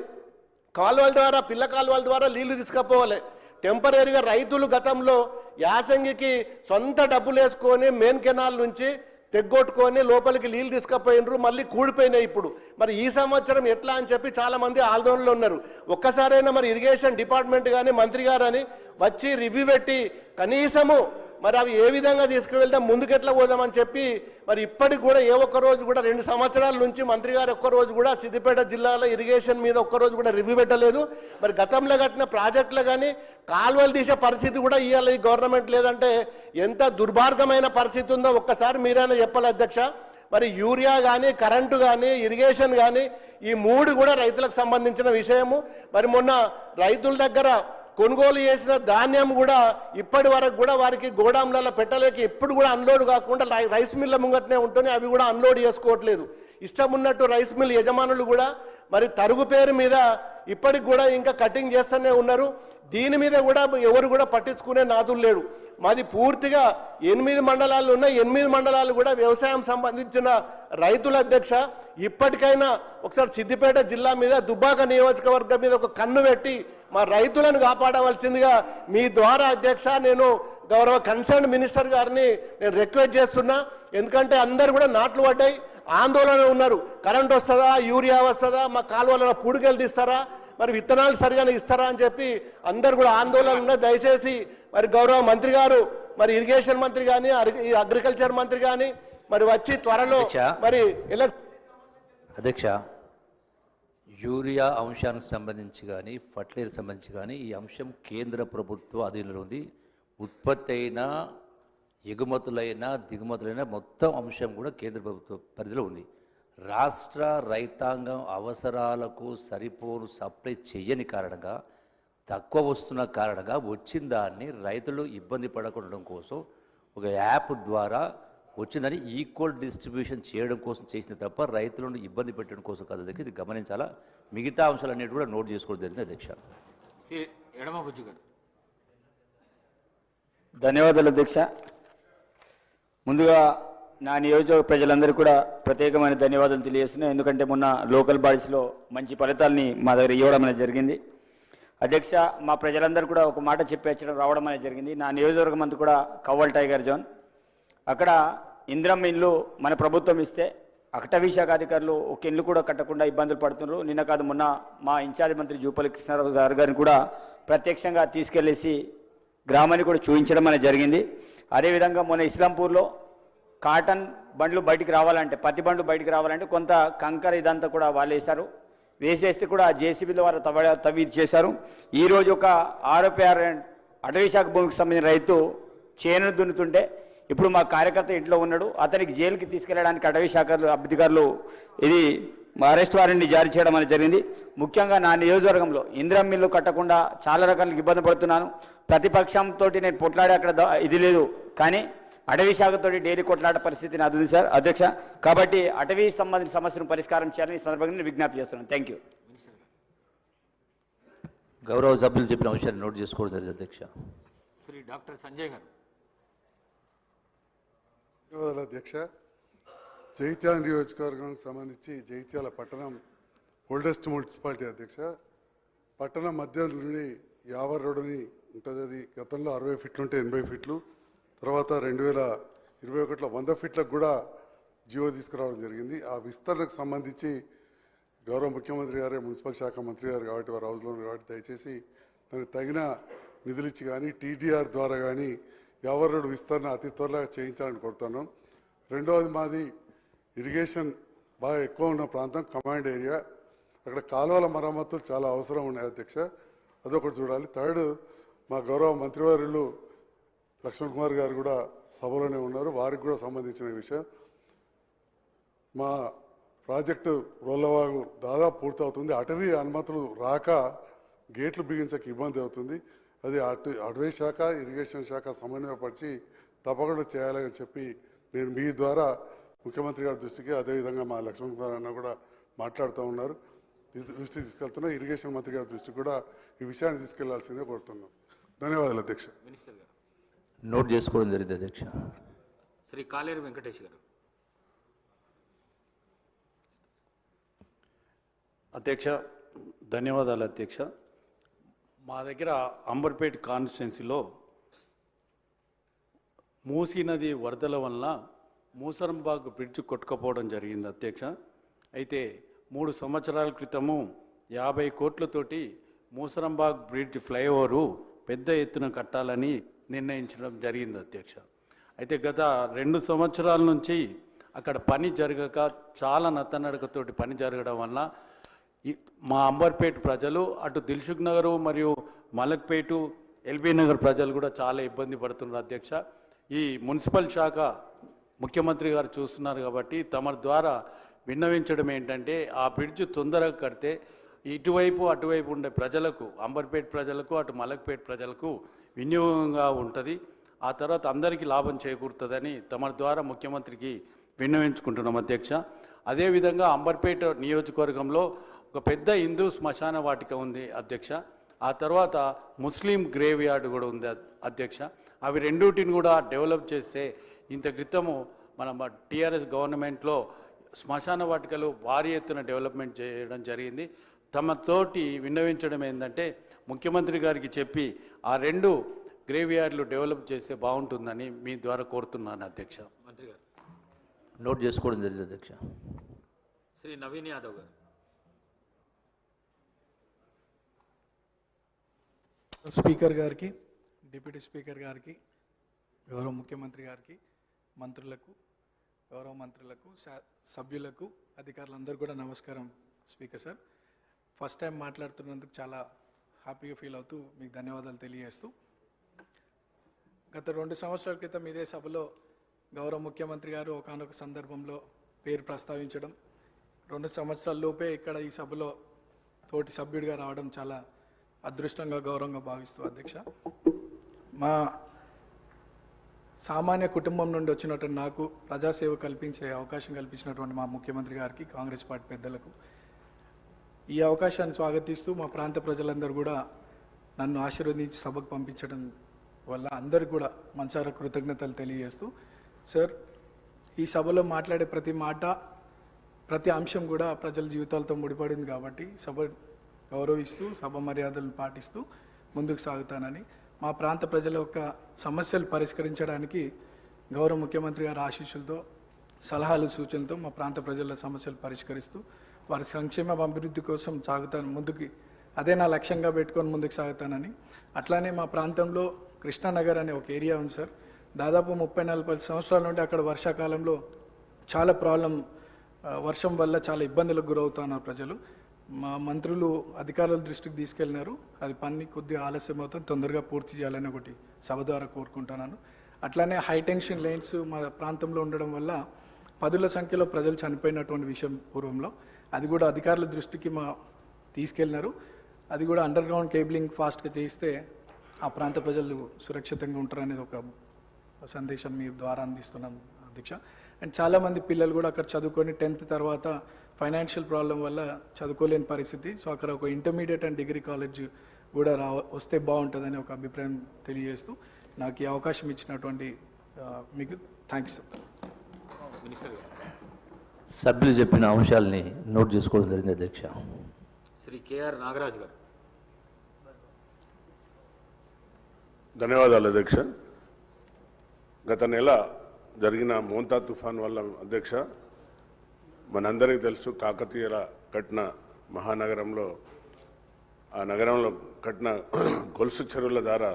కాలువల ద్వారా పిల్ల కాలువల ద్వారా నీళ్లు తీసుకుపోవాలి. టెంపరీగా రైతులు గతంలో యాసంగికి సొంత డబ్బులు వేసుకొని మెయిన్ కెనాల్ నుంచి తెగ్గొట్టుకొని లోపలికి నీళ్ళు తీసుకుపోయినరు, మళ్ళీ కూడిపోయినాయి ఇప్పుడు. మరి ఈ సంవత్సరం ఎట్లా అని చెప్పి చాలామంది ఆందోళనలో ఉన్నారు. ఒక్కసారైనా మరి ఇరిగేషన్ డిపార్ట్మెంట్ కానీ మంత్రి గారు అని వచ్చి రివ్యూ పెట్టి కనీసము మరి అవి ఏ విధంగా తీసుకువెళ్తాం ముందుకెట్లా పోదామని చెప్పి మరి ఇప్పటికి కూడా ఏ ఒక్క రోజు కూడా 2 సంవత్సరాల నుంచి మంత్రి గారు ఒక్కరోజు కూడా సిద్దిపేట జిల్లాలో ఇరిగేషన్ మీద ఒక్కరోజు కూడా రివ్యూ పెట్టలేదు. మరి గతంలో కట్టిన ప్రాజెక్టులు కానీ కాలువలు తీసే పరిస్థితి కూడా ఇవాళ ఈ గవర్నమెంట్ లేదంటే ఎంత దుర్మార్గమైన పరిస్థితి ఉందో ఒక్కసారి మీరైనా చెప్పాలి అధ్యక్ష. మరి యూరియా కానీ కరెంటు కానీ ఇరిగేషన్ కానీ ఈ 3 కూడా రైతులకు సంబంధించిన విషయము. మరి మొన్న రైతుల దగ్గర కొనుగోలు చేసిన ధాన్యం కూడా ఇప్పటి వరకు కూడా వారికి గోడాంలలో పెట్టలేక ఎప్పుడు కూడా అన్లోడ్ కాకుండా రైస్ మిల్ల ముంగట్నే ఉంటుంది, అవి కూడా అన్లోడ్ చేసుకోవట్లేదు. ఇష్టం ఉన్నట్టు రైస్ మిల్ యజమానులు కూడా మరి తరుగు పేరు మీద ఇప్పటికి కూడా ఇంకా కటింగ్ చేస్తూనే ఉన్నారు. దీని మీద కూడా ఎవరు కూడా పట్టించుకునే నాదులు లేడు. మాది పూర్తిగా 8 మండలాలు ఉన్నాయి. 8 మండలాలు కూడా వ్యవసాయం సంబంధించిన రైతుల అధ్యక్ష. ఇప్పటికైనా ఒకసారి సిద్దిపేట జిల్లా మీద దుబ్బాక నియోజకవర్గం మీద ఒక కన్ను పెట్టి మా రైతులను కాపాడవలసిందిగా మీ ద్వారా అధ్యక్ష నేను గౌరవ కన్సర్న్ మినిస్టర్ గారిని నేను రిక్వెస్ట్ చేస్తున్నా. ఎందుకంటే అందరు కూడా నాట్లు పడ్డాయి, ఆందోళన ఉన్నారు. కరెంట్ వస్తుందా, యూరియా వస్తుందా, మా కాలువలలో పూడికలు తీస్తారా, మరి విత్తనాలు సరిగానే ఇస్తారా అని చెప్పి అందరు కూడా ఆందోళన ఉన్నారు. దయచేసి మరి గౌరవ మంత్రి గారు మరి ఇరిగేషన్ మంత్రి కానీ అగ్రికల్చర్ మంత్రి కానీ మరి వచ్చి త్వరలో మరి అధ్యక్ష యూరియా అంశానికి సంబంధించి కానీ ఫర్టిలైజర్ సంబంధించి కానీ ఈ అంశం కేంద్ర ప్రభుత్వ అధీనంలో ఉంది. ఉత్పత్తి అయినా ఎగుమతులైనా దిగుమతులైనా మొత్తం అంశం కూడా కేంద్ర ప్రభుత్వ పరిధిలో ఉంది. రాష్ట్ర రైతాంగం అవసరాలకు సరిపోను సప్లై చేయని కారణంగా, తక్కువ వస్తున్న కారణంగా వచ్చిన దాన్ని రైతులు ఇబ్బంది పడకుండా కోసం ఒక యాప్ ద్వారా వచ్చిందని ఈక్వల్ డిస్ట్రిబ్యూషన్ చేయడం కోసం చేసిన తప్ప రైతులను ఇబ్బంది పెట్టడం కోసం కాదు అధ్యక్ష. ఇది గమనించాలా. మిగతా అంశాలన్నిటి కూడా నోట్ చేసుకోవడం జరిగింది అధ్యక్ష. శ్రీ ఎడమ బుజ్జు గారు. ధన్యవాదాలు అధ్యక్ష. ముందుగా నా నియోజకవర్గ ప్రజలందరికీ కూడా ప్రత్యేకమైన ధన్యవాదాలు తెలియజేస్తున్నాను. ఎందుకంటే మొన్న లోకల్ బాడీస్లో మంచి ఫలితాలని మా దగ్గర ఇవ్వడం అనేది జరిగింది అధ్యక్ష. మా ప్రజలందరూ కూడా ఒక మాట చెప్పేచ్చడం రావడం అనేది జరిగింది. నా నియోజకవర్గం అంతా కూడా కవ్వల్ టైగర్ జోన్. అక్కడ ఇందిరమ్మ ఇల్లు మన ప్రభుత్వం ఇస్తే అటవీ శాఖ అధికారులు ఒక ఇల్లు కూడా కట్టకుండా ఇబ్బందులు పడుతున్నారు. నిన్న కాదు మొన్న మా ఇన్ఛార్జ్ మంత్రి జూపల్లి కృష్ణారావు గారిని కూడా ప్రత్యక్షంగా తీసుకెళ్లేసి గ్రామాన్ని కూడా చూపించడం అనేది జరిగింది. అదేవిధంగా మొన్న ఇస్లాంపూర్లో కాటన్ బండ్లు బయటికి రావాలంటే, పత్తి బండ్లు బయటికి రావాలంటే కొంత కంకర ఇదంతా కూడా వాళ్ళు వేశారు. వేసేస్తే కూడా జేసీబీలో వారు తవ్వి చేశారు. ఈరోజు ఒక ఆరోపి అటవీ శాఖ భూమికి సంబంధించిన రైతు చేను దున్నుతుంటే ఇప్పుడు మా కార్యకర్త ఇంట్లో ఉన్నాడు, అతనికి జైలుకి తీసుకెళ్లడానికి అటవీ శాఖ అధికారులు ఇది అరెస్ట్ వారెంట్ని జారీ చేయడం అనేది జరిగింది. ముఖ్యంగా నా నియోజకవర్గంలో ఇందిరమ్మ మిల్లు కట్టకుండా చాలా రకాల ఇబ్బంది పడుతున్నాను. ప్రతిపక్షంతో నేను పొట్లాడే అక్కడ ఇది లేదు, కానీ అటవీ శాఖతో డైలీ కొట్లాడే పరిస్థితి నాది ఉంది సార్ అధ్యక్ష. కాబట్టి అటవీ సంబంధించిన సమస్యను పరిష్కారం చేయాలని ఈ సందర్భంగా నేను విజ్ఞప్తి చేస్తున్నాను. Thank you. గౌరవ సభ్యులు చెప్పిన అంశాన్ని నోట్ చేసుకోవడం జరిగింది అధ్యక్ష. శ్రీ డాక్టర్ సంజయ్ గారు. ధన్యవాదాలు అధ్యక్ష. జగిత్యాల నియోజకవర్గానికి సంబంధించి జగిత్యాల పట్టణం ఓల్డెస్ట్ మున్సిపాలిటీ అధ్యక్ష. పట్టణం మధ్య నుండి యావర్ రోడ్డుని ఉంటుంది. అది గతంలో 60 ఫీట్లు ఉంటే 80 ఫీట్లు, తర్వాత 2021లో 100 ఫీట్లకు కూడా జియో తీసుకురావడం జరిగింది. ఆ విస్తరణకు సంబంధించి గౌరవ ముఖ్యమంత్రి గారే మున్సిపల్ శాఖ మంత్రి గారు కాబట్టి వారు హౌస్లో కాబట్టి దయచేసి దానికి తగిన నిధులు ఇచ్చి కానీ టీడీఆర్ ద్వారా కానీ యావర్ రోడ్డు విస్తరణ అతి త్వరగా చేయించాలని కోరుతున్నాం. రెండవది మాది ఇరిగేషన్ బాగా ఎక్కువ ఉన్న ప్రాంతం కమాండ్ ఏరియా. అక్కడ కాలువల మరమ్మతులు చాలా అవసరం ఉన్నాయి అధ్యక్ష, అదొకటి చూడాలి. థర్డ్, మా గౌరవ మంత్రివర్యులు లక్ష్మణ్ కుమార్ గారు కూడా సభలోనే ఉన్నారు, వారికి కూడా సంబంధించిన విషయం. మా ప్రాజెక్టు రోల్లవాగు దాదాపు పూర్తవుతుంది. అటవీ అనుమతులు రాక గేట్లు బిగించక ఇబ్బంది అవుతుంది. అది అటవీ శాఖ ఇరిగేషన్ శాఖ సమన్వయపరిచి తప్పకుండా చేయాలని చెప్పి నేను మీ ద్వారా ముఖ్యమంత్రి గారి దృష్టికి, అదేవిధంగా మా లక్ష్మణ్ కుమార్ అన్న కూడా మాట్లాడుతూ ఉన్నారు, దృష్టికి తీసుకెళ్తున్నా. ఇరిగేషన్ మంత్రి గారి దృష్టికి కూడా ఈ విషయాన్ని తీసుకెళ్లాల్సిందే కోరుతున్నాం. ధన్యవాదాలు అధ్యక్ష. మినిస్టర్ గారు నోట్ చేసుకోవడం జరిగింది అధ్యక్ష. శ్రీ కాలేరు వెంకటేష్ గారు. అధ్యక్ష ధన్యవాదాలు అధ్యక్ష. మా దగ్గర అంబర్పేట్ కాన్స్టిట్యున్సీలో మూసీ నది వరదల వల్ల మూసరంబాగ్ బ్రిడ్జ్ కొట్టుకుపోవడం జరిగింది అధ్యక్ష. అయితే 3 సంవత్సరాల క్రితము 50 కోట్లతోటి మూసరంబాగ్ బ్రిడ్జ్ ఫ్లైఓవరు పెద్ద ఎత్తున కట్టాలని నిర్ణయించడం జరిగింది అధ్యక్ష. అయితే గత 2 సంవత్సరాల నుంచి అక్కడ పని జరగక చాలా నత్తనడకతోటి పని జరగడం వల్ల మా అంబర్పేట్ ప్రజలు, అటు దిల్సుఖ్ నగరు మరియు మలక్పేటు ఎల్బీ నగర్ ప్రజలు కూడా చాలా ఇబ్బంది పడుతున్నారు అధ్యక్ష. ఈ మున్సిపల్ శాఖ ముఖ్యమంత్రి గారు చూస్తున్నారు కాబట్టి తమ ద్వారా విన్నవించడం ఏంటంటే ఆ బ్రిడ్జ్ తొందరగా కడితే ఇటువైపు అటువైపు ఉండే ప్రజలకు, అంబర్పేట్ ప్రజలకు అటు మలక్పేట్ ప్రజలకు వినియోగంగా ఉంటుంది. ఆ తర్వాత అందరికీ లాభం చేకూరుతుందని తమ ద్వారా ముఖ్యమంత్రికి విన్నవించుకుంటున్నాం అధ్యక్ష. అదేవిధంగా అంబర్పేట నియోజకవర్గంలో ఒక పెద్ద హిందూ శ్మశాన వాటిక ఉంది అధ్యక్ష. ఆ తర్వాత ముస్లిం గ్రేవ్ యార్డ్ కూడా ఉంది అధ్యక్ష. అవి రెండింటిని కూడా డెవలప్ చేస్తే, ఇంత క్రితము మన టీఆర్ఎస్ గవర్నమెంట్లో శ్మశాన వాటికలు భారీ ఎత్తున డెవలప్మెంట్ చేయడం జరిగింది. తమతోటి విన్నవించడం ఏంటంటే ముఖ్యమంత్రి గారికి చెప్పి ఆ 2 గ్రేవ్ యార్డ్లు డెవలప్ చేస్తే బాగుంటుందని మీ ద్వారా కోరుతున్నాను అధ్యక్ష. మంత్రి గారు నోట్ చేసుకోవడం జరిగింది అధ్యక్ష. శ్రీ నవీన్ యాదవ్ గారు. స్పీకర్ గారికి, డిప్యూటీ స్పీకర్ గారికి, గౌరవ ముఖ్యమంత్రి గారికి, మంత్రులకు, గౌరవ మంత్రులకు, సభ్యులకు, అధికారులందరూ కూడా నమస్కారం స్పీకర్ సార్. ఫస్ట్ టైం మాట్లాడుతున్నందుకు చాలా హ్యాపీగా ఫీల్ అవుతూ మీకు ధన్యవాదాలు తెలియజేస్తూ, గత 2 సంవత్సరాల క్రితం ఇదే సభలో గౌరవ ముఖ్యమంత్రి గారు ఒకానొక సందర్భంలో పేరు ప్రస్తావించడం, 2 సంవత్సరాల లోపే ఇక్కడ ఈ సభలో తోటి సభ్యుడిగా రావడం చాలా అదృష్టంగా గౌరవంగా భావిస్తూ అధ్యక్ష. మా సామాన్య కుటుంబం నుండి వచ్చినటువంటి నాకు ప్రజాసేవ కల్పించే అవకాశం కల్పించినటువంటి మా ముఖ్యమంత్రి గారికి, కాంగ్రెస్ పార్టీ పెద్దలకు ఈ అవకాశాన్ని స్వాగతిస్తూ మా ప్రాంత ప్రజలందరూ కూడా నన్ను ఆశీర్వదించి సభకు పంపించడం వల్ల అందరికి కూడా మనసారా కృతజ్ఞతలు తెలియజేస్తూ, సార్ ఈ సభలో మాట్లాడే ప్రతి మాట, ప్రతి అంశం కూడా ప్రజల జీవితాలతో ముడిపడింది కాబట్టి సభ గౌరవిస్తూ సభ మర్యాదలను పాటిస్తూ ముందుకు సాగుతానని, మా ప్రాంత ప్రజల యొక్క సమస్యలు పరిష్కరించడానికి గౌరవ ముఖ్యమంత్రి గారి ఆశీస్సులతో, సలహాలు, సూచనలతో మా ప్రాంత ప్రజల సమస్యలు పరిష్కరిస్తూ వారి సంక్షేమ అభివృద్ధి కోసం సాగుతాను ముందుకి. అదే నా లక్ష్యంగా పెట్టుకొని ముందుకు సాగుతానని. అట్లానే మా ప్రాంతంలో కృష్ణానగర్ అనే ఒక ఏరియా ఉంది సార్. దాదాపు 30-40 సంవత్సరాల నుండి అక్కడ వర్షాకాలంలో చాలా వర్షం వల్ల చాలా ఇబ్బందులకు గురవుతున్నారు ప్రజలు. మా మంత్రులు అధికారుల దృష్టికి తీసుకెళ్ళినారు. అది పని కొద్దిగా ఆలస్యం అవుతుంది, తొందరగా పూర్తి చేయాలని ఒకటి సభ ద్వారా కోరుకుంటున్నాను. అట్లానే హైటెన్షన్ లైన్స్ మా ప్రాంతంలో ఉండడం వల్ల పదుల సంఖ్యలో ప్రజలు చనిపోయినటువంటి విషయం పూర్వంలో, అది కూడా అధికారుల దృష్టికి తీసుకెళ్ళినారు. అది కూడా అండర్ గ్రౌండ్ కేబులింగ్ ఫాస్ట్గా చేయిస్తే ఆ ప్రాంత ప్రజలు సురక్షితంగా ఉంటారనేది ఒక సందేశం మీ ద్వారా అందిస్తున్నాను అధ్యక్ష. అండ్ చాలామంది పిల్లలు కూడా అక్కడ చదువుకొని 10th తర్వాత ఫైనాన్షియల్ ప్రాబ్లం వల్ల చదువుకోలేని పరిస్థితి. సో అక్కడ ఒక ఇంటర్మీడియట్ అండ్ డిగ్రీ కాలేజ్ కూడా వస్తే బాగుంటుందని ఒక అభిప్రాయం తెలియజేస్తూ నాకు ఈ అవకాశం ఇచ్చినటువంటి మీకు థ్యాంక్స్. సభ్యులు చెప్పిన అంశాలని నోట్ చేసుకోవడం జరిగింది అధ్యక్ష. శ్రీ కేఆర్ నాగరాజు గారు. ధన్యవాదాలు అధ్యక్ష. గత నెల జరిగిన మోంతా తుఫాన్ వల్ల అధ్యక్ష మనందరికీ తెలుసు, కాకతీయుల కట్టిన మహానగరంలో, ఆ నగరంలో కట్టిన గొలుసు చెరువుల ద్వారా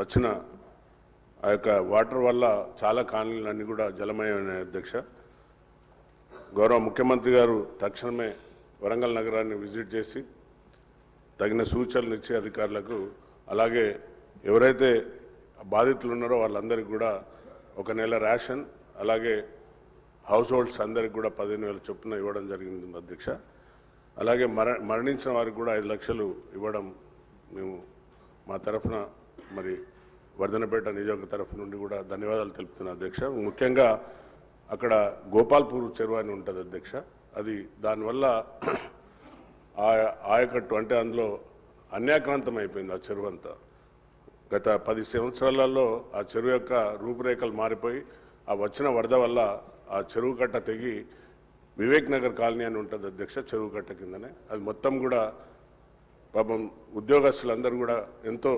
వచ్చిన ఆ యొక్క వాటర్ వల్ల చాలా కాలనీలన్నీ కూడా జలమయమైన అధ్యక్ష. గౌరవ ముఖ్యమంత్రి గారు తక్షణమే వరంగల్ నగరాన్ని విజిట్ చేసి తగిన సూచనలు ఇచ్చే అధికారులకు, అలాగే ఎవరైతే బాధితులు ఉన్నారో వాళ్ళందరికీ కూడా 1 నెల రేషన్, అలాగే హౌస్ హోల్డ్స్ అందరికి కూడా 15,000 చొప్పున ఇవ్వడం జరిగింది అధ్యక్ష. అలాగే మరణించిన వారికి కూడా 5 లక్షలు ఇవ్వడం మేము మా తరఫున, మరి వర్ధనపేట నియోజక తరఫు నుండి కూడా ధన్యవాదాలు తెలుపుతున్నాను అధ్యక్ష. ముఖ్యంగా అక్కడ గోపాల్పూర్ చెరువు అని ఉంటుంది అధ్యక్ష. అది దానివల్ల ఆయకట్టు అంటే అందులో అన్యాక్రాంతం అయిపోయింది ఆ చెరువు అంతా. గత 10 సంవత్సరాలలో ఆ చెరువు యొక్క రూపురేఖలు మారిపోయి ఆ వచ్చిన వరద వల్ల ఆ చెరువు కట్ట తెగి వివేక్ నగర్ కాలనీ అని ఉంటుంది అధ్యక్ష, చెరువు కట్ట కిందనే. అది మొత్తం కూడా పాపం ఉద్యోగస్తులందరూ కూడా ఎంతో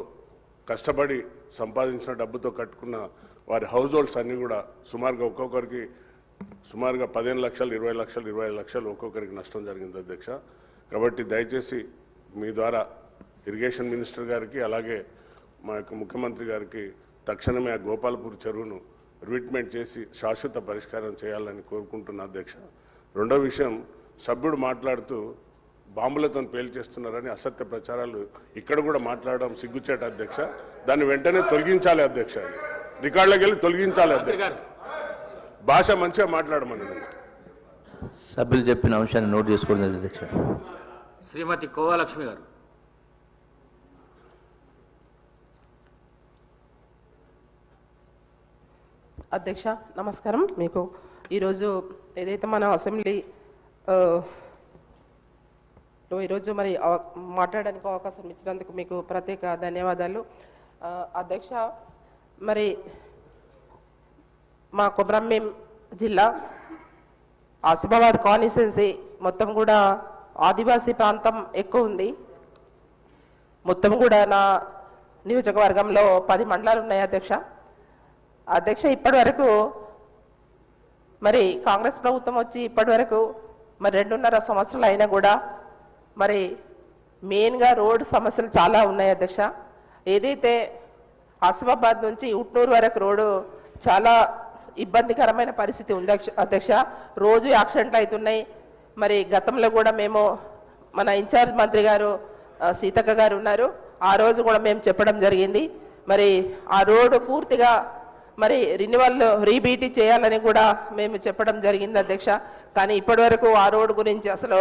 కష్టపడి సంపాదించిన డబ్బుతో కట్టుకున్న వారి హౌస్ హోల్డ్స్ అన్నీ కూడా సుమారుగా ఒక్కొక్కరికి 15 లక్షలు, 20 లక్షలు, 25 లక్షలు ఒక్కొక్కరికి నష్టం జరిగింది అధ్యక్ష. కాబట్టి దయచేసి మీ ద్వారా ఇరిగేషన్ మినిస్టర్ గారికి, అలాగే మా యొక్క ముఖ్యమంత్రి గారికి తక్షణమే ఆ గోపాల్పూర్ చెరువును రిట్మెంట్ చేసి శాశ్వత పరిష్కారం చేయాలని కోరుకుంటున్నా అధ్యక్ష. రెండో విషయం, సభ్యుడు మాట్లాడుతూ బాంబులతో పేల్చేస్తున్నారని అసత్య ప్రచారాలు ఇక్కడ కూడా మాట్లాడడం సిగ్గుచేట అధ్యక్ష. దాన్ని వెంటనే తొలగించాలి అధ్యక్ష, రికార్డులోకి వెళ్ళి తొలగించాలి అధ్యక్ష. భాష మంచిగా మాట్లాడమని సభ్యులు చెప్పిన అంశాన్ని నోట్ చేసుకోవడం అధ్యక్ష. శ్రీమతి కోవాలక్ష్మి గారు. అధ్యక్ష నమస్కారం. మీకు ఈరోజు ఏదైతే మన అసెంబ్లీ ఈరోజు మరి మాట్లాడడానికి అవకాశం ఇచ్చినందుకు మీకు ప్రత్యేక ధన్యవాదాలు అధ్యక్ష. మరి మా కొమరంభీం జిల్లా ఆసిఫాబాద్ కాన్స్టిట్యుయెన్సీ మొత్తం కూడా ఆదివాసీ ప్రాంతం ఎక్కువ ఉంది. మొత్తం కూడా నా నియోజకవర్గంలో 10 మండలాలు ఉన్నాయి అధ్యక్ష. ఇప్పటి వరకు మరి కాంగ్రెస్ ప్రభుత్వం వచ్చి ఇప్పటి వరకు మరి 2.5 సంవత్సరాలు అయినా కూడా మరి మెయిన్గా రోడ్ సమస్యలు చాలా ఉన్నాయి అధ్యక్ష. ఏదైతే ఆసిఫాబాద్ నుంచి ఉట్నూరు వరకు రోడ్డు చాలా ఇబ్బందికరమైన పరిస్థితి ఉంది అధ్యక్ష. రోజు యాక్సిడెంట్లు అవుతున్నాయి. మరి గతంలో కూడా మేము మన ఇన్ఛార్జ్ మంత్రి గారు సీతక్క గారు ఉన్నారు, ఆ రోజు కూడా మేము చెప్పడం జరిగింది. మరి ఆ రోడ్డు పూర్తిగా మరి రినివల్ రీబీటీ చేయాలని కూడా మేము చెప్పడం జరిగింది అధ్యక్ష. కానీ ఇప్పటి వరకు ఆ రోడ్డు గురించి అసలు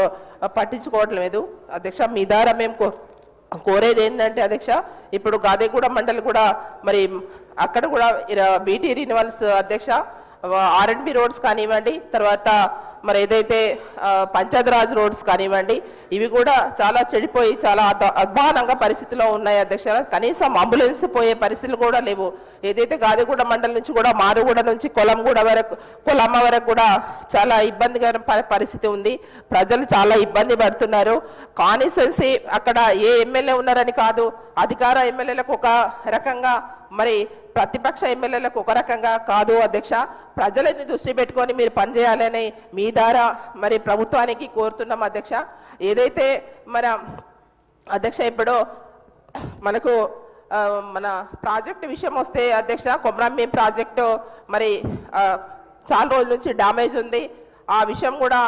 పట్టించుకోవట్లేదు లేదు అధ్యక్ష. మీ ద్వారా మేము కోరేది ఏంటంటే అధ్యక్ష, ఇప్పుడు గాదేగూడ మండలి కూడా మరి అక్కడ కూడా బీటీ రినివల్స్ అధ్యక్ష, R&B రోడ్స్ కానివ్వండి, తర్వాత మరి ఏదైతే పంచాయతీరాజ్ రోడ్స్ కానివ్వండి, ఇవి కూడా చాలా చెడిపోయి చాలా అధ్వానంగా పరిస్థితిలో ఉన్నాయి అధ్యక్ష. కనీసం అంబులెన్స్ పోయే పరిస్థితులు కూడా లేవు. ఏదైతే గాదిగూడ మండలి నుంచి కూడా మారుగూడ నుంచి కొలమ్మ వరకు కూడా చాలా ఇబ్బందికర పరిస్థితి ఉంది. ప్రజలు చాలా ఇబ్బంది పడుతున్నారు. కాన్స్టిట్యుయెన్సీ అక్కడ ఏ ఎమ్మెల్యే ఉన్నారని కాదు, అధికార ఎమ్మెల్యేలకు ఒక రకంగా, మరి ప్రతిపక్ష ఎమ్మెల్యేలకు ఒక రకంగా కాదు అధ్యక్ష. ప్రజలని దృష్టి పెట్టుకొని మీరు పనిచేయాలని మీ ద్వారా మరి ప్రభుత్వానికి కోరుతున్నాం అధ్యక్ష. ఏదైతే మన అధ్యక్ష ఇప్పుడు మనకు మన ప్రాజెక్టు విషయం వస్తే అధ్యక్ష, కొమరంభీం ప్రాజెక్టు మరి చాలా రోజుల నుంచి డ్యామేజ్ ఉంది. ఆ విషయం కూడా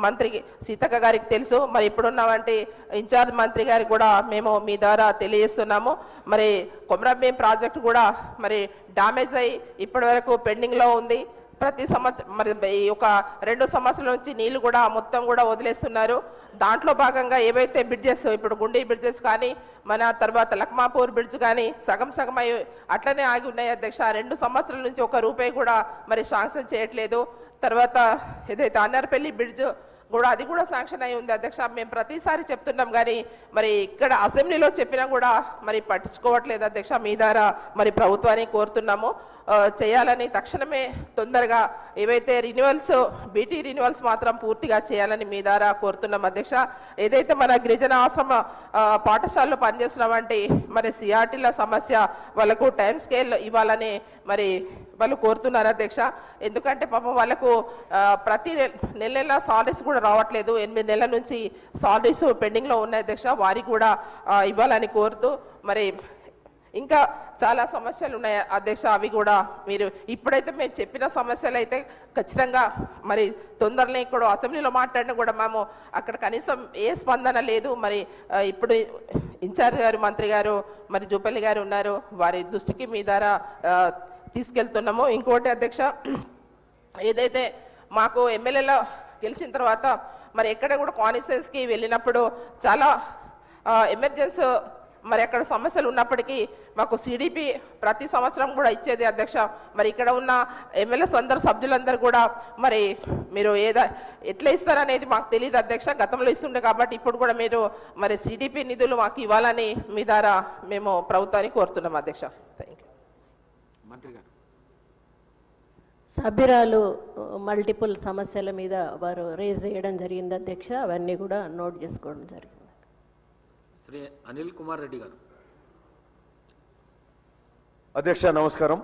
మంత్రి సీతక్క గారికి తెలుసు. మరి ఇప్పుడున్నవంటి ఇన్ఛార్జ్ మంత్రి గారికి కూడా మేము మీ ద్వారా తెలియజేస్తున్నాము. మరి కొమరంభీం ప్రాజెక్టు కూడా మరి డ్యామేజ్ అయ్యి ఇప్పటి వరకు పెండింగ్లో ఉంది. ప్రతి సంవత్సరం మరి ఈ ఒక 2 సంవత్సరాల నుంచి నీళ్లు కూడా మొత్తం కూడా వదిలేస్తున్నారు. దాంట్లో భాగంగా ఏవైతే బ్రిడ్జెస్, ఇప్పుడు గుండీ బ్రిడ్జెస్ కానీ, మన తర్వాత లక్మాపూర్ బ్రిడ్జ్ కానీ సగం అయి అట్లనే ఆగి ఉన్నాయి అధ్యక్ష. 2 సంవత్సరాల నుంచి ఒక రూపాయి కూడా మరి శాంక్షన్ చేయట్లేదు. తర్వాత ఏదైతే అన్నారపల్లి బ్రిడ్జ్ కూడా అది కూడా శాంక్షన్ అయి ఉంది అధ్యక్ష. మేము ప్రతిసారి చెప్తున్నాం కానీ మరి ఇక్కడ అసెంబ్లీలో చెప్పినా కూడా మరి పట్టించుకోవట్లేదు అధ్యక్ష. మీ ద్వారా మరి ప్రభుత్వాన్ని కోరుతున్నాము చేయాలని, తక్షణమే తొందరగా ఏవైతే రిన్యూవల్స్ బీటీ రిన్యూవల్స్ మాత్రం పూర్తిగా చేయాలని మీ ద్వారా కోరుతున్నాం అధ్యక్ష. ఏదైతే మన గిరిజన ఆశ్రమ పాఠశాలలో పనిచేస్తున్నామంటే మరి సిఆర్టీల సమస్య వాళ్ళకు టైం స్కేల్ ఇవ్వాలని మరి వాళ్ళు కోరుతున్నారు అధ్యక్ష. ఎందుకంటే పాపం వాళ్ళకు ప్రతి నెల సాలరీస్ కూడా రావట్లేదు. 8 నెలల నుంచి సాలరీస్ పెండింగ్లో ఉన్నాయి అధ్యక్ష. వారికి కూడా ఇవ్వాలని కోరుతూ మరి ఇంకా చాలా సమస్యలు ఉన్నాయి అధ్యక్ష. అవి కూడా మీరు ఇప్పుడైతే మేము చెప్పిన సమస్యలు అయితే ఖచ్చితంగా మరి తొందరనే ఇక్కడ అసెంబ్లీలో మాట్లాడినా కూడా మేము అక్కడ కనీసం ఏ స్పందన లేదు. మరి ఇప్పుడు ఇన్ఛార్జ్ గారు మంత్రి గారు మరి జూపల్లి గారు ఉన్నారు, వారి దృష్టికి మీ ద్వారా తీసుకెళ్తున్నాము. ఇంకోటి అధ్యక్ష, ఏదైతే మాకు ఎమ్మెల్యేలో గెలిచిన తర్వాత మరి ఎక్కడ కూడా కాన్స్టిట్యుయెన్సీకి వెళ్ళినప్పుడు చాలా ఎమర్జెన్సీ మరి అక్కడ సమస్యలు ఉన్నప్పటికీ మాకు సిడిపి ప్రతి సంవత్సరం కూడా ఇచ్చేది అధ్యక్ష. మరి ఇక్కడ ఉన్న ఎమ్మెల్యేస్ అందరు సభ్యులందరూ కూడా మరి మీరు ఎట్లా ఇస్తారనేది మాకు తెలియదు అధ్యక్ష. గతంలో ఇస్తుండే కాబట్టి ఇప్పుడు కూడా మీరు మరి సిడిపి నిధులు మాకు ఇవ్వాలని మీ ద్వారా మేము ప్రభుత్వాన్ని కోరుతున్నాం అధ్యక్ష. Thank you. మంత్రి గారు. సభ్యురాలు మల్టిపుల్ సమస్యల మీద వారు రేజ్ చేయడం జరిగింది అధ్యక్ష. అవన్నీ కూడా నోట్ చేసుకోవడం జరిగింది. శ్రీ అనిల్ కుమార్ రెడ్డి గారు. అధ్యక్ష నమస్కారం.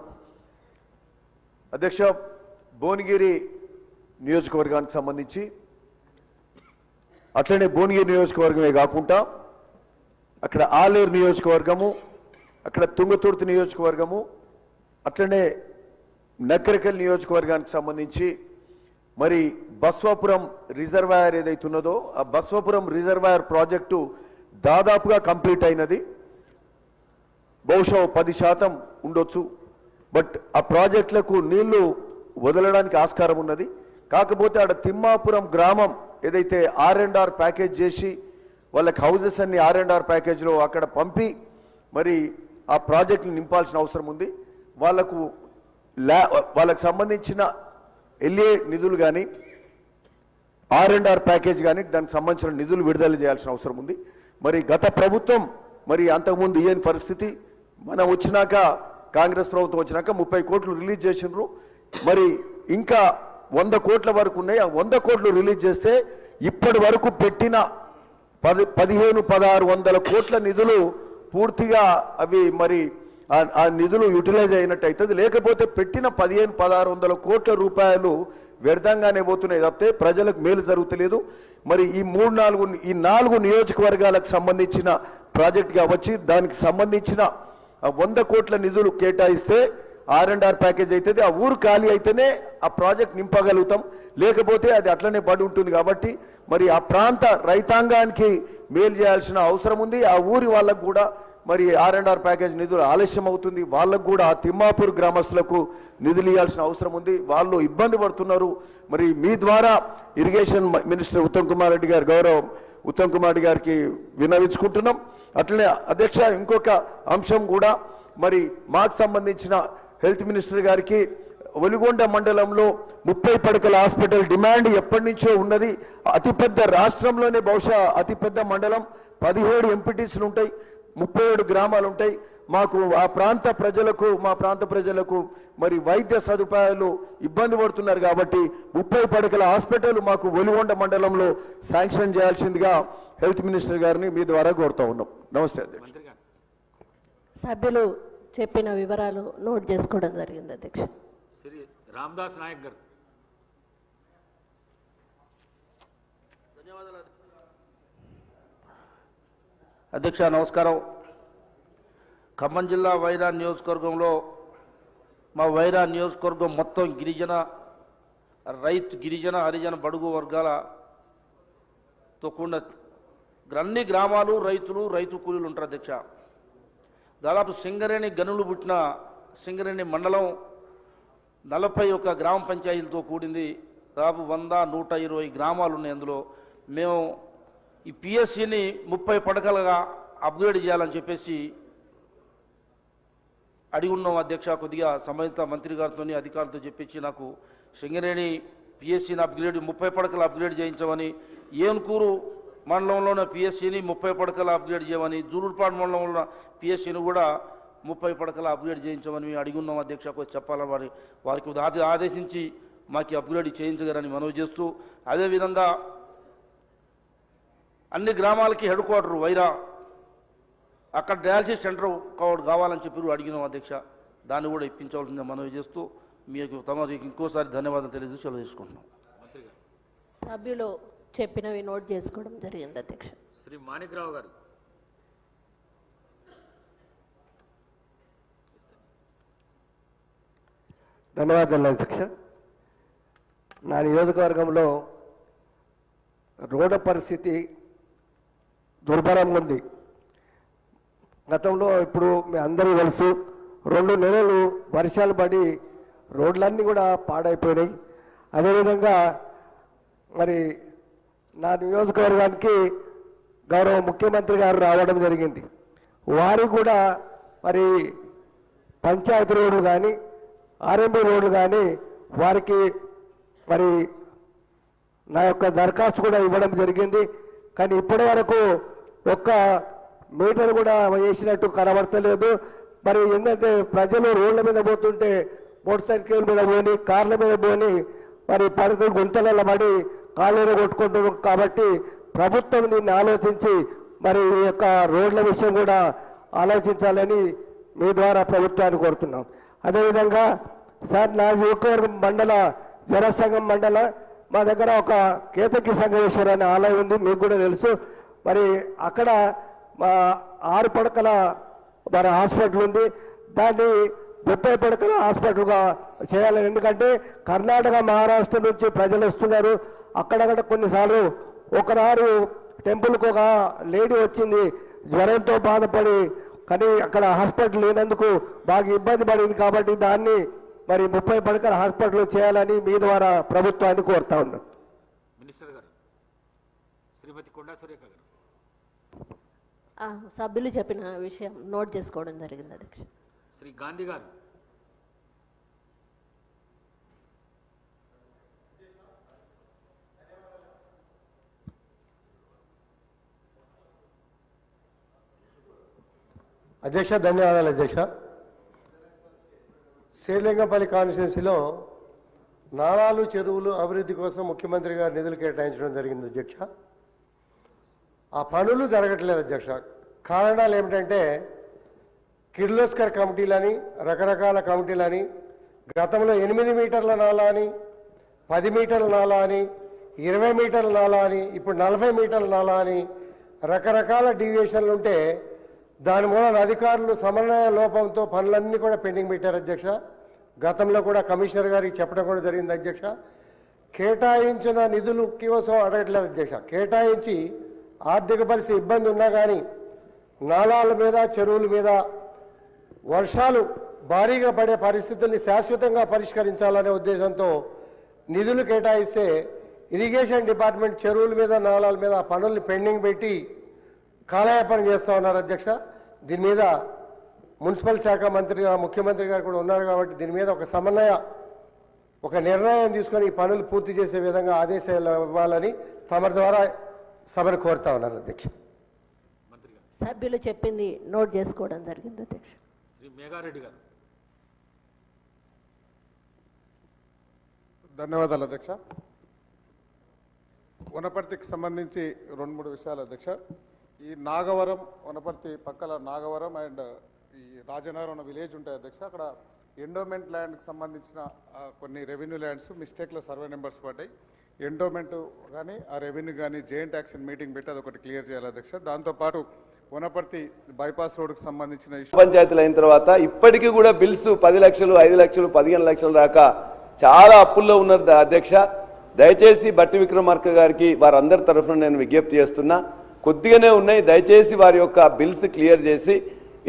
అధ్యక్ష, భువనగిరి నియోజకవర్గానికి సంబంధించి అట్లనే భువనగిరి నియోజకవర్గమే కాకుండా అక్కడ ఆలేరు నియోజకవర్గము, అక్కడ తుంగతుర్తి నియోజకవర్గము, అట్లనే నకరికల్ నియోజకవర్గానికి సంబంధించి మరి బస్వాపురం రిజర్వాయర్ ఏదైతే ఉన్నదో ఆ బస్వాపురం రిజర్వాయర్ ప్రాజెక్టు దాదాపుగా కంప్లీట్ అయినది. బహుశా 10% ఉండొచ్చు. బట్ ఆ ప్రాజెక్టులకు నీళ్లు వదలడానికి ఆస్కారం ఉన్నది. కాకపోతే ఆడ తిమ్మాపురం గ్రామం ఏదైతే R&R ప్యాకేజ్ చేసి వాళ్ళకి హౌజెస్ అన్ని R&R ప్యాకేజ్లో అక్కడ పంపి మరి ఆ ప్రాజెక్టుని నింపాల్సిన అవసరం ఉంది. వాళ్ళకు సంబంధించిన LA నిధులు కానీ R&R ప్యాకేజ్ కానీ దానికి సంబంధించిన నిధులు విడుదల చేయాల్సిన అవసరం ఉంది. మరి గత ప్రభుత్వం మరి అంతకుముందు ఇయ్యని పరిస్థితి, మనం వచ్చినాక కాంగ్రెస్ ప్రభుత్వం వచ్చినాక 30 కోట్లు రిలీజ్ చేసినారు. మరి ఇంకా 100 కోట్ల వరకు ఉన్నాయి. ఆ 100 కోట్లు రిలీజ్ చేస్తే ఇప్పటి వరకు పెట్టిన 1500-1600 కోట్ల నిధులు పూర్తిగా అవి మరి ఆ నిధులు యూటిలైజ్ అయినట్టు అవుతుంది. లేకపోతే పెట్టిన 1500-1600 కోట్ల రూపాయలు వ్యర్థంగానే పోతున్నాయి తప్పితే ప్రజలకు మేలు జరుగుతలేదు. మరి ఈ 4 నియోజకవర్గాలకు సంబంధించిన ప్రాజెక్ట్ కావచ్చు, దానికి సంబంధించిన 100 కోట్ల నిధులు కేటాయిస్తే R&R ప్యాకేజ్ అవుతుంది. ఆ ఊరు ఖాళీ అయితేనే ఆ ప్రాజెక్ట్ నింపగలుగుతాం, లేకపోతే అది అట్లనే పడి ఉంటుంది. కాబట్టి మరి ఆ ప్రాంత రైతాంగానికి మేలు చేయాల్సిన అవసరం ఉంది. ఆ ఊరి వాళ్ళకు కూడా మరి R&R ప్యాకేజ్ నిధులు ఆలస్యం అవుతుంది. వాళ్ళకు కూడా తిమ్మాపూర్ గ్రామస్తులకు నిధులు ఇవ్వాల్సిన అవసరం ఉంది. వాళ్ళు ఇబ్బంది పడుతున్నారు. మరి మీ ద్వారా ఇరిగేషన్ మినిస్టర్ ఉత్తమ్ కుమార్ రెడ్డి గారు గౌరవం ఉత్తమ్ కుమార్ రెడ్డి గారికి విన్నవించుకుంటున్నాం. అట్లనే అధ్యక్ష ఇంకొక అంశం కూడా మరి మాకు సంబంధించిన హెల్త్ మినిస్టర్ గారికి ఒలిగొండ మండలంలో 30 పడకల హాస్పిటల్ డిమాండ్ ఎప్పటి నుంచో ఉన్నది. అతిపెద్ద రాష్ట్రంలోనే బహుశా అతిపెద్ద మండలం, 17 ఎంపీటీసీలు ఉంటాయి, 37 గ్రామాలు ఉంటాయి. మాకు ఆ ప్రాంత ప్రజలకు మా ప్రాంత ప్రజలకు మరి వైద్య సదుపాయాలు ఇబ్బంది పడుతున్నారు కాబట్టి 30 పడకల హాస్పిటల్ మాకు ఒలిగొండ మండలంలో శాంక్షన్ చేయాల్సిందిగా హెల్త్ మినిస్టర్ గారిని మీ ద్వారా కోరుతా ఉన్నాం. నమస్తే అధ్యక్ష. సభ్యులు చెప్పిన వివరాలు నోట్ చేసుకోవడం జరిగింది అధ్యక్ష. శ్రీ రామదాస్ నాయక్ గారు. అధ్యక్ష నమస్కారం. ఖమ్మం జిల్లా వైరా నియోజకవర్గంలో మా వైరా నియోజకవర్గం మొత్తం గిరిజన హరిజన బడుగు వర్గాలతో కూడిన అన్ని గ్రామాలు రైతు కూలీలు ఉంటారు అధ్యక్ష. దాదాపు సింగరేణి గనులు పుట్టిన సింగరేణి మండలం 41 గ్రామ పంచాయతీలతో కూడింది. దాదాపు 100-120 గ్రామాలు ఉన్నాయి. అందులో మేము ఈ పిఎస్సిని 30 పడకలుగా అప్గ్రేడ్ చేయాలని చెప్పేసి అడిగి ఉన్నాం అధ్యక్ష. కొద్దిగా సంబంధిత మంత్రి గారితో అధికారులతో చెప్పించి నాకు సింగరేణి పిఎస్సిని 30 పడకలు అప్గ్రేడ్ చేయించమని, ఏనుకూరు మండలంలోని పిఎస్సిని 30 పడకలు అప్గ్రేడ్ చేయమని, జూలూరుపాడు మండలంలో పిఎస్సిని కూడా 30 పడకలు అప్గ్రేడ్ చేయించమని మేము అడిగి ఉన్నాం అధ్యక్ష. కొద్ది చెప్పాలని వారికి ఆదేశించి మాకు అప్గ్రేడ్ చేయించగలని మనవి చేస్తూ, అదేవిధంగా అన్ని గ్రామాలకి హెడ్ క్వార్టర్ వైరా, అక్కడ డయాలసిస్ సెంటర్ కావాలని చెప్పి అడిగినాం అధ్యక్ష. దాన్ని కూడా ఇప్పించవలసిందే మనవి చేస్తూ మీకు తమరికి ఇంకోసారి ధన్యవాదాలు తెలియజేసి సెలవు తీసుకుంటున్నాం. సభ్యులు చెప్పినవి నోట్ చేసుకోవడం జరిగింది అధ్యక్ష. శ్రీ మాణిక్రావు గారు. ధన్యవాదాలు అధ్యక్ష. నా నియోజకవర్గంలో రోడ్డు పరిస్థితి దుర్భరంగా ఉంది. గతంలో ఇప్పుడు మీ అందరూ తెలుసు 2 నెలలు వర్షాలు పడి రోడ్లన్నీ కూడా పాడైపోయినాయి. అదేవిధంగా మరి నా నియోజకవర్గానికి గౌరవ ముఖ్యమంత్రి గారు రావడం జరిగింది. వారికి కూడా మరి పంచాయతీ రోడ్లు కానీ ఆర్ఎంబీ రోడ్లు కానీ వారికి మరి నా యొక్క దరఖాస్తు కూడా ఇవ్వడం జరిగింది. కానీ ఇప్పటి వరకు ఒక్క మీటర్ కూడా వేసినట్టు కనబడతలేదు. మరి ఏంటంటే ప్రజలు రోడ్ల మీద పోతుంటే మోటార్ సైకిల్ మీద పోని కార్ల మీద పోని మరి పడుతూ గుంతలలో పడి కాళ్ళలో కొట్టుకుంటున్నారు. కాబట్టి ప్రభుత్వం దీన్ని ఆలోచించి మరి ఈ యొక్క రోడ్ల విషయం కూడా ఆలోచించాలని మీ ద్వారా ప్రభుత్వాన్ని కోరుతున్నాం. అదేవిధంగా సార్ నా నియోజకవర్గం మండల జనసంఘం మండల మా దగ్గర ఒక కేతకి సంగమేశ్వర అనే ఆలయం ఉంది, మీకు కూడా తెలుసు. మరి అక్కడ మా 6 పడకల మరి హాస్పిటల్ ఉంది. దాన్ని 30 పడకల హాస్పిటల్గా చేయాలని, ఎందుకంటే కర్ణాటక మహారాష్ట్ర నుంచి ప్రజలు వస్తున్నారు. అక్కడక్కడ కొన్నిసార్లు ఒకనాడు టెంపుల్కి ఒక లేడీ వచ్చింది జ్వరంతో బాధపడి, కానీ అక్కడ హాస్పిటల్ లేనందుకు బాగా ఇబ్బంది పడింది. కాబట్టి దాన్ని మరి 30 పడకల హాస్పిటల్ చేయాలని మీ ద్వారా ప్రభుత్వాన్ని కోరుతా ఉన్నాం. మినిస్టర్ గారు శ్రీమతి కొండా సురేఖ గారు. సభ్యులు చెప్పిన విషయం నోట్ చేసుకోవడం జరిగింది అధ్యక్ష. శ్రీ గాంధీ గారు. అధ్యక్ష ధన్యవాదాలు అధ్యక్ష. శ్రీలింగంపల్లి కాన్స్టిట్యున్సీలో నాలాలు చెరువులు అభివృద్ధి కోసం ముఖ్యమంత్రి గారు నిధులు కేటాయించడం జరిగింది అధ్యక్ష. ఆ పనులు జరగట్లేదు అధ్యక్ష. కారణాలు ఏమిటంటే కిర్లోస్కర్ కమిటీలని రకరకాల కమిటీలని గతంలో 8 మీటర్ల నాలా అని 10 మీటర్ల నాలా అని 20 మీటర్ల నాలా అని ఇప్పుడు 40 మీటర్ల నాలా అని రకరకాల డీవియేషన్లు ఉంటే దాని మూలన అధికారులు సమన్వయ లోపంతో పనులన్నీ కూడా పెండింగ్ పెట్టారు అధ్యక్ష. గతంలో కూడా కమిషనర్ గారికి చెప్పడం కూడా జరిగింది అధ్యక్ష. కేటాయించిన నిధులు కోసం అడగట్లేదు అధ్యక్ష. కేటాయించి ఆర్థిక పరిస్థితి ఇబ్బంది ఉన్నా కానీ నాలాల మీద చెరువుల మీద వర్షాలు భారీగా పడే పరిస్థితుల్ని శాశ్వతంగా పరిష్కరించాలనే ఉద్దేశంతో నిధులు కేటాయిస్తే ఇరిగేషన్ డిపార్ట్మెంట్ చెరువుల మీద నాలాల మీద ఆ పనుల్ని పెండింగ్ పెట్టి కాలయాపన చేస్తూ ఉన్నారు అధ్యక్ష. దీని మీద మున్సిపల్ శాఖ మంత్రిగా ముఖ్యమంత్రి గారు కూడా ఉన్నారు కాబట్టి దీని మీద ఒక నిర్ణయం తీసుకొని ఈ పనులు పూర్తి చేసే విధంగా ఆదేశాలు ఇవ్వాలని తమ ద్వారా సభను కోరుతా ఉన్నారు అధ్యక్ష. సభ్యులు చెప్పింది నోట్ చేసుకోవడం జరిగింది అధ్యక్ష. శ్రీ మేఘారెడ్డి గారు. ధన్యవాదాలు అధ్యక్ష. వనపర్తికి సంబంధించి 2-3 విషయాలు అధ్యక్ష. ఈ నాగవరం వనపర్తి పక్కల నాగవరం అండ్ ఈ రాజనగరం ఉన్న విలేజ్ ఉంటాయి అధ్యక్ష. అక్కడ ఎండోమెంట్ ల్యాండ్కి సంబంధించిన కొన్ని రెవెన్యూ ల్యాండ్స్ మిస్టేక్లో సర్వే నెంబర్స్ పడ్డాయి. ఎండోమెంట్ కానీ ఆ రెవెన్యూ కానీ జాయింట్ యాక్షన్ మీటింగ్ పెట్టి అదొకటి క్లియర్ చేయాలి అధ్యక్ష. దాంతోపాటు వనపర్తి బైపాస్ రోడ్డుకు సంబంధించిన పంచాయతీలు అయిన తర్వాత ఇప్పటికీ కూడా బిల్స్ 10 లక్షలు 5 లక్షలు 15 లక్షల దాకా చాలా అప్పుల్లో ఉన్నారు అధ్యక్ష. దయచేసి బట్టి విక్రమార్క గారికి వారందరి తరఫున నేను విజ్ఞప్తి చేస్తున్నా, కొద్దిగానే ఉన్నాయి, దయచేసి వారి యొక్క బిల్స్ క్లియర్ చేసి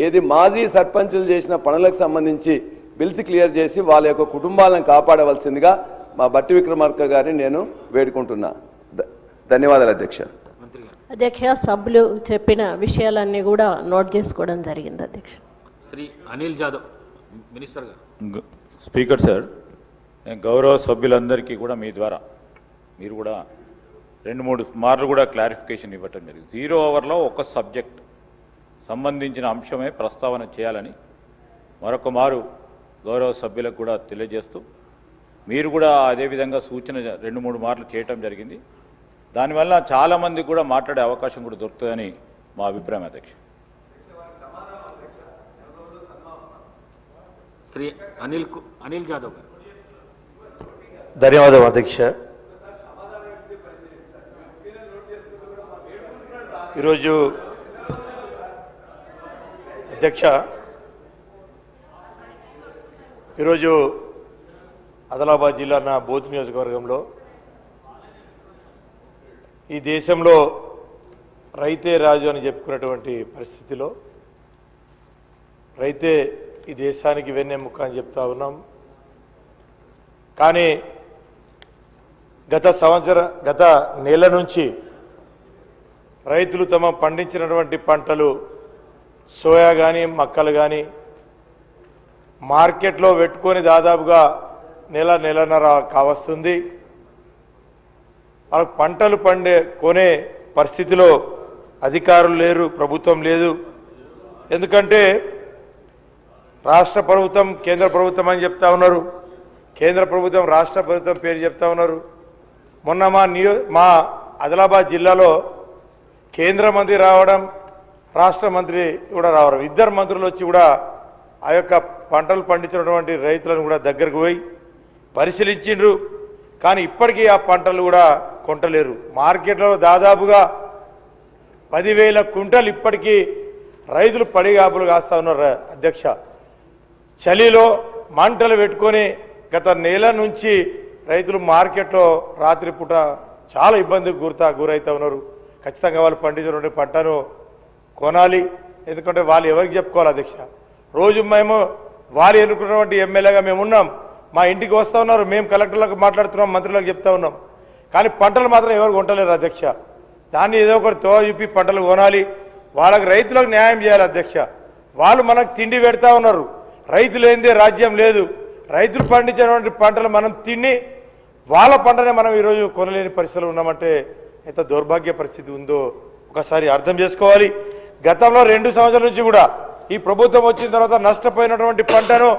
ఏది మాజీ సర్పంచులు చేసిన పనులకు సంబంధించి బిల్స్ క్లియర్ చేసి వాళ్ళ యొక్క కుటుంబాలను కాపాడవలసిందిగా మా బట్టి విక్రమార్క గారిని నేను వేడుకుంటున్నా. ధన్యవాదాలు అధ్యక్ష. అధ్యక్ష, సభ్యులు చెప్పిన విషయాలన్నీ కూడా నోట్ చేసుకోవడం జరిగింది అధ్యక్ష. శ్రీ అనిల్ జాదవ్ మినిస్టర్ గారు. స్పీకర్ సార్, నేను గౌరవ సభ్యులందరికీ కూడా మీ ద్వారా మీరు కూడా 2-3 మార్లు కూడా క్లారిఫికేషన్ ఇవ్వటం జరిగింది. 0 అవర్లో ఒక సబ్జెక్ట్ సంబంధించిన అంశమే ప్రస్తావన చేయాలని మరొక మారు గౌరవ సభ్యులకు కూడా తెలియజేస్తూ మీరు కూడా అదేవిధంగా సూచన 2-3 మార్లు చేయటం జరిగింది. దానివల్ల చాలామంది కూడా మాట్లాడే అవకాశం కూడా దొరుకుతుందని మా అభిప్రాయం అధ్యక్ష. శ్రీ అనిల్ జాదవ్ గారు. ధన్యవాదాలు అధ్యక్ష. ఈరోజు అధ్యక్ష ఆదిలాబాద్ జిల్లా నా బోధ్ నియోజకవర్గంలో ఈ దేశంలో రైతే రాజు అని చెప్పుకున్నటువంటి పరిస్థితిలో రైతే ఈ దేశానికి వెన్నెముక అని చెప్తా ఉన్నాం. కానీ గత నెల నుంచి రైతులు తమ పండించినటువంటి పంటలు సోయా కానీ మక్కలు కానీ మార్కెట్లో పెట్టుకొని దాదాపుగా నెలన్నర కావస్తుంది. వాళ్ళకు పంటలు కొనే పరిస్థితిలో అధికారులు లేరు, ప్రభుత్వం లేదు. ఎందుకంటే రాష్ట్ర ప్రభుత్వం కేంద్ర ప్రభుత్వం అని చెప్తా ఉన్నారు, కేంద్ర ప్రభుత్వం రాష్ట్ర ప్రభుత్వం పేరు చెప్తా ఉన్నారు. మొన్న మా ఆదిలాబాద్ జిల్లాలో కేంద్ర మంత్రి రావడం, రాష్ట్ర మంత్రి కూడా రావడం, 2 మంత్రులు వచ్చి కూడా ఆ యొక్క పంటలు పండించినటువంటి రైతులను కూడా దగ్గరకు పోయి పరిశీలించిండ్రు. కానీ ఇప్పటికీ ఆ పంటలు కూడా కొంటలేరు. మార్కెట్లో దాదాపుగా 10,000 క్వింటల్ ఇప్పటికీ రైతులు పడిగాపులు కాస్తా ఉన్నారు అధ్యక్ష. చలిలో మంటలు పెట్టుకొని గత నెల నుంచి రైతులు మార్కెట్లో రాత్రిపూట చాలా ఇబ్బందికి గురవుతా ఉన్నారు. ఖచ్చితంగా వాళ్ళు పండించినటువంటి పంటను కొనాలి. ఎందుకంటే వాళ్ళు ఎవరికి చెప్పుకోవాలి అధ్యక్ష. రోజు మేము వాళ్ళు ఎన్నుకున్నటువంటి ఎమ్మెల్యేగా మేము ఉన్నాం, మా ఇంటికి వస్తూ ఉన్నారు, మేము కలెక్టర్లకు మాట్లాడుతున్నాం, మంత్రులకు చెప్తా ఉన్నాం. కానీ పంటలు మాత్రం ఎవరు కొంటలేరు అధ్యక్ష. దాన్ని ఏదో ఒకటి తో చూపి పంటలు కొనాలి, వాళ్ళకి రైతులకు న్యాయం చేయాలి అధ్యక్ష. వాళ్ళు మనకు తిండి పెడతా ఉన్నారు, రైతులు ఏందే రాజ్యం లేదు. రైతులు పండించినటువంటి పంటలు మనం తిని వాళ్ళ పంటనే మనం ఈరోజు కొనలేని పరిస్థితులు ఉన్నామంటే ఎంత దౌర్భాగ్య పరిస్థితి ఉందో ఒకసారి అర్థం చేసుకోవాలి. గతంలో 2 సంవత్సరాల నుంచి కూడా ఈ ప్రభుత్వం వచ్చిన తర్వాత నష్టపోయినటువంటి పంటను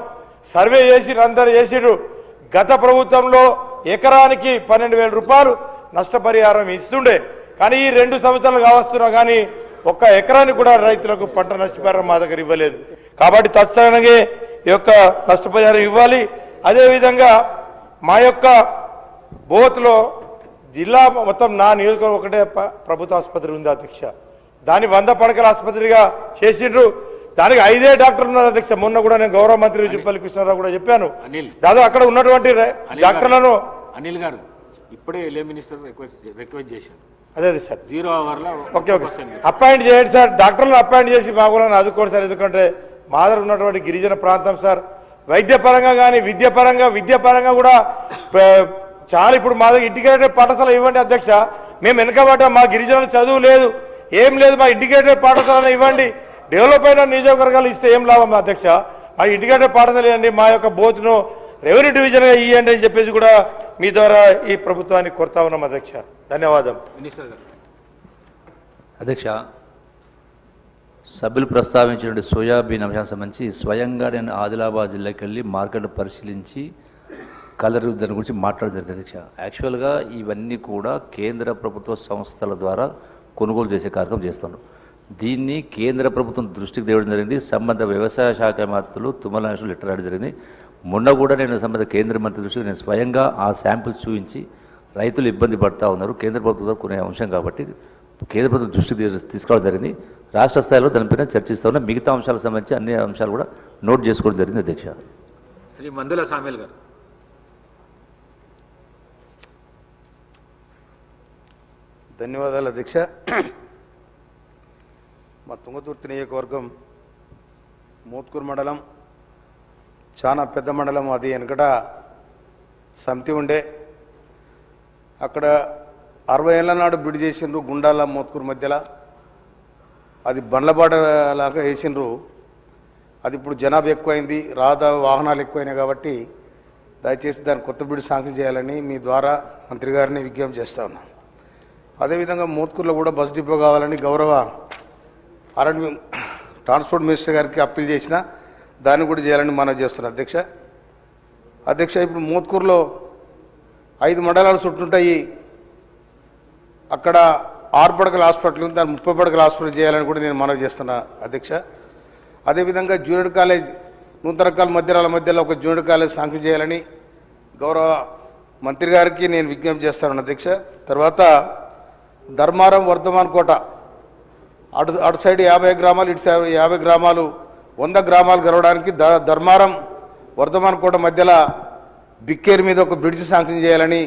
సర్వే చేసి అందరూ చేసిరు. గత ప్రభుత్వంలో ఎకరానికి 12,000 రూపాయలు నష్టపరిహారం ఇస్తుండే. కానీ ఈ 2 సంవత్సరాలు కావస్తున్నా కానీ ఒక్క ఎకరానికి కూడా రైతులకు పంట నష్టపరిహారం మా దగ్గర ఇవ్వలేదు. కాబట్టి తక్షణంగా ఈ యొక్క నష్టపరిహారం ఇవ్వాలి. అదేవిధంగా మా యొక్క బోత్లో జిల్లా మొత్తం నా నియోజకవర్గం ఒకటే ప్రభుత్వ ఆసుపత్రి ఉంది అధ్యక్ష. దాన్ని 100 పడకల ఆసుపత్రిగా చేసిండ్రు. దానికి 5 డాక్టర్లు ఉన్నారు అధ్యక్ష. మొన్న కూడా నేను గౌరవ మంత్రి జుప్పల్లి కృష్ణారావు కూడా చెప్పాను. దాదాపు అక్కడ ఉన్నటువంటి డాక్టర్లను అనిల్ గారు ఇప్పుడే ఎల్ఏ మినిస్టర్ రిక్వెస్ట్ చేశారు. అదే సార్ 0 అవర్లో ఓకే అపాయింట్ చేయండి సార్, డాక్టర్లను అపాయింట్ చేసి మా కూడా ఆదుకోండి సార్. ఎందుకంటే మా దగ్గర ఉన్నటువంటి గిరిజన ప్రాంతం సార్, వైద్యపరంగా కానీ విద్యాపరంగా కూడా చాలా ఇప్పుడు మా దగ్గర ఇంటిగ్రేటెడ్ పాఠశాల ఇవ్వండి అధ్యక్ష. మేము వెనకబడ్డాం, మా గిరిజనులు చదువు లేదు, ఏం లేదు, మా ఇంటిగ్రేటెడ్ పాఠశాలను ఇవ్వండి. డెవలప్ అయిన నియోజకవర్గాలు ఇస్తే ఏం లాభం అధ్యక్ష? మా ఇంటిగ్రేటెడ్ పాఠశాల ఇవ్వండి, మా యొక్క బోత్ను రెవెన్యూ డివిజన్గా ఇవ్వండి అని చెప్పేసి కూడా మీ ద్వారా ఈ ప్రభుత్వాన్ని కోరుతా ఉన్నాం అధ్యక్ష. ధన్యవాదం. అధ్యక్ష, సభ్యులు ప్రస్తావించిన సోయాబీన్ అంశానికి సంబంధించి స్వయంగా నేను ఆదిలాబాద్ జిల్లాకి వెళ్ళి మార్కెట్ పరిశీలించి కలర్ దాని గురించి మాట్లాడడం జరిగింది అధ్యక్ష. యాక్చువల్గా ఇవన్నీ కూడా కేంద్ర ప్రభుత్వ సంస్థల ద్వారా కొనుగోలు చేసే కార్యక్రమం చేస్తున్నాం. దీన్ని కేంద్ర ప్రభుత్వం దృష్టికి తేవడం జరిగింది. సంబంధ వ్యవసాయ శాఖ మంత్రులు తుమ్మల నాగేశ్వరరావు లెటర్ రాయడం జరిగింది. మొన్న కూడా నేను సంబంధ కేంద్ర మంత్రి దృష్టికి నేను స్వయంగా ఆ శాంపిల్స్ చూపించి రైతులు ఇబ్బంది పడుతూ ఉన్నారు, కేంద్ర ప్రభుత్వం కొనే అంశం కాబట్టి కేంద్ర ప్రభుత్వం దృష్టికి తీసుకురావడం జరిగింది. రాష్ట్ర స్థాయిలో దానిపైన చర్చిస్తూ ఉన్న మిగతా అంశాలకు సంబంధించి అన్ని అంశాలు కూడా నోట్ చేసుకోవడం జరిగింది అధ్యక్ష. శ్రీ మందుల సామేల్ గారు. ధన్యవాదాలు అధ్యక్ష. మా తుంగతుర్తి నియోజకవర్గం మోత్కూరు మండలం చాలా పెద్ద మండలం. అది వెనకట సమితి ఉండే, అక్కడ 60 ఏళ్ల నాడు బిడి చేసిండ్రు గుండాల మోత్కూరు మధ్యలో. అది బండ్లబాట లాగా వేసిండ్రు. అది ఇప్పుడు జనాభా ఎక్కువైంది, వాహనాలు ఎక్కువైనాయి కాబట్టి దయచేసి దాన్ని కొత్త బిడి శాంక్షన్ చేయాలని మీ ద్వారా మంత్రి గారిని విజ్ఞప్తి చేస్తా ఉన్నాను. అదేవిధంగా మోత్కూరులో కూడా బస్ డిపో కావాలని గౌరవ ట్రాన్స్పోర్ట్ మినిస్టర్ గారికి అప్పీల్ చేసిన దాన్ని కూడా చేయాలని మనవి చేస్తున్నాను అధ్యక్ష. ఇప్పుడు మోత్కూరులో 5 మండలాలు చుట్టుంటాయి. అక్కడ 6 పడకల హాస్పిటల్ ఉంది, దాన్ని 30 పడకల హాస్పిటల్ చేయాలని కూడా నేను మనవి చేస్తున్నా అధ్యక్ష. అదేవిధంగా జూనియర్ కాలేజ్ నూతనకాల మధ్యలో ఒక జూనియర్ కాలేజ్ శాంక్షన్ చేయాలని గౌరవ మంత్రి గారికి నేను విజ్ఞప్తి చేస్తాను అధ్యక్ష. తర్వాత ధర్మారం వర్ధమాన్ కోట అటు సైడ్ 50 గ్రామాలు, ఇటు సైడ్ 50 గ్రామాలు, 100 గ్రామాలు గడవడానికి ధర్మారం వర్ధమాన్ కోట మధ్యలో బిక్కేరు మీద ఒక బ్రిడ్జ్ శాంక్షన్ చేయాలని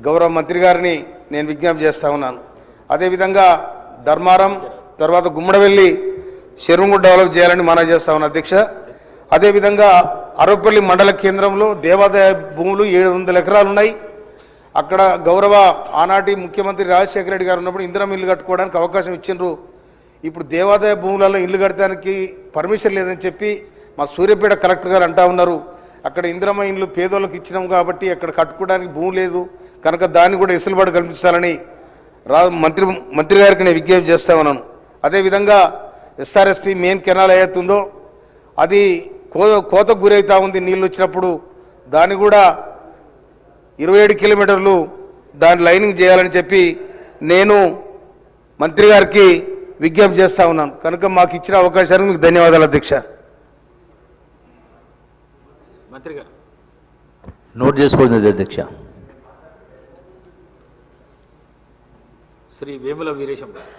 గౌరవ మంత్రి గారిని నేను విజ్ఞప్తి చేస్తా ఉన్నాను. అదేవిధంగా ధర్మారం తర్వాత గుమ్మడవెల్లి చెరువు డెవలప్ చేయాలని మనవి చేస్తా ఉన్నాను అధ్యక్ష. అదేవిధంగా అరవపల్లి మండల కేంద్రంలో దేవాదాయ భూములు 700 ఎకరాలు ఉన్నాయి. అక్కడ గౌరవ ఆనాటి ముఖ్యమంత్రి రాజశేఖర రెడ్డి గారు ఉన్నప్పుడు ఇందిరం ఇల్లు కట్టుకోవడానికి అవకాశం ఇచ్చిండ్రు. ఇప్పుడు దేవాదాయ భూములలో ఇల్లు కట్టడానికి పర్మిషన్ లేదని చెప్పి మా సూర్యాపేట కలెక్టర్ గారు అంటా ఉన్నారు. అక్కడ ఇందిరమ్మ ఇల్లు పేదోళ్ళకి ఇచ్చినాం కాబట్టి అక్కడ కట్టుకోవడానికి భూమి లేదు కనుక దాన్ని కూడా వెసులుబాటు కల్పించాలని మంత్రి గారికి నేను విజ్ఞప్తి చేస్తా ఉన్నాను. అదేవిధంగా ఎస్ఆర్ఎస్పి మెయిన్ కెనాల్ ఏదైతుందో అది కోతకు గురవుతా ఉంది. నీళ్ళు వచ్చినప్పుడు దాన్ని కూడా 27 కిలోమీటర్లు దాని లైనింగ్ చేయాలని చెప్పి నేను మంత్రి గారికి విజ్ఞప్తి చేస్తా ఉన్నాను. కనుక మాకు ఇచ్చిన అవకాశానికి మీకు ధన్యవాదాలు అధ్యక్ష. మంత్రి గారు నోట్ చేసుకోండి అధ్యక్ష. శ్రీ వేముల వీరేశం గారు.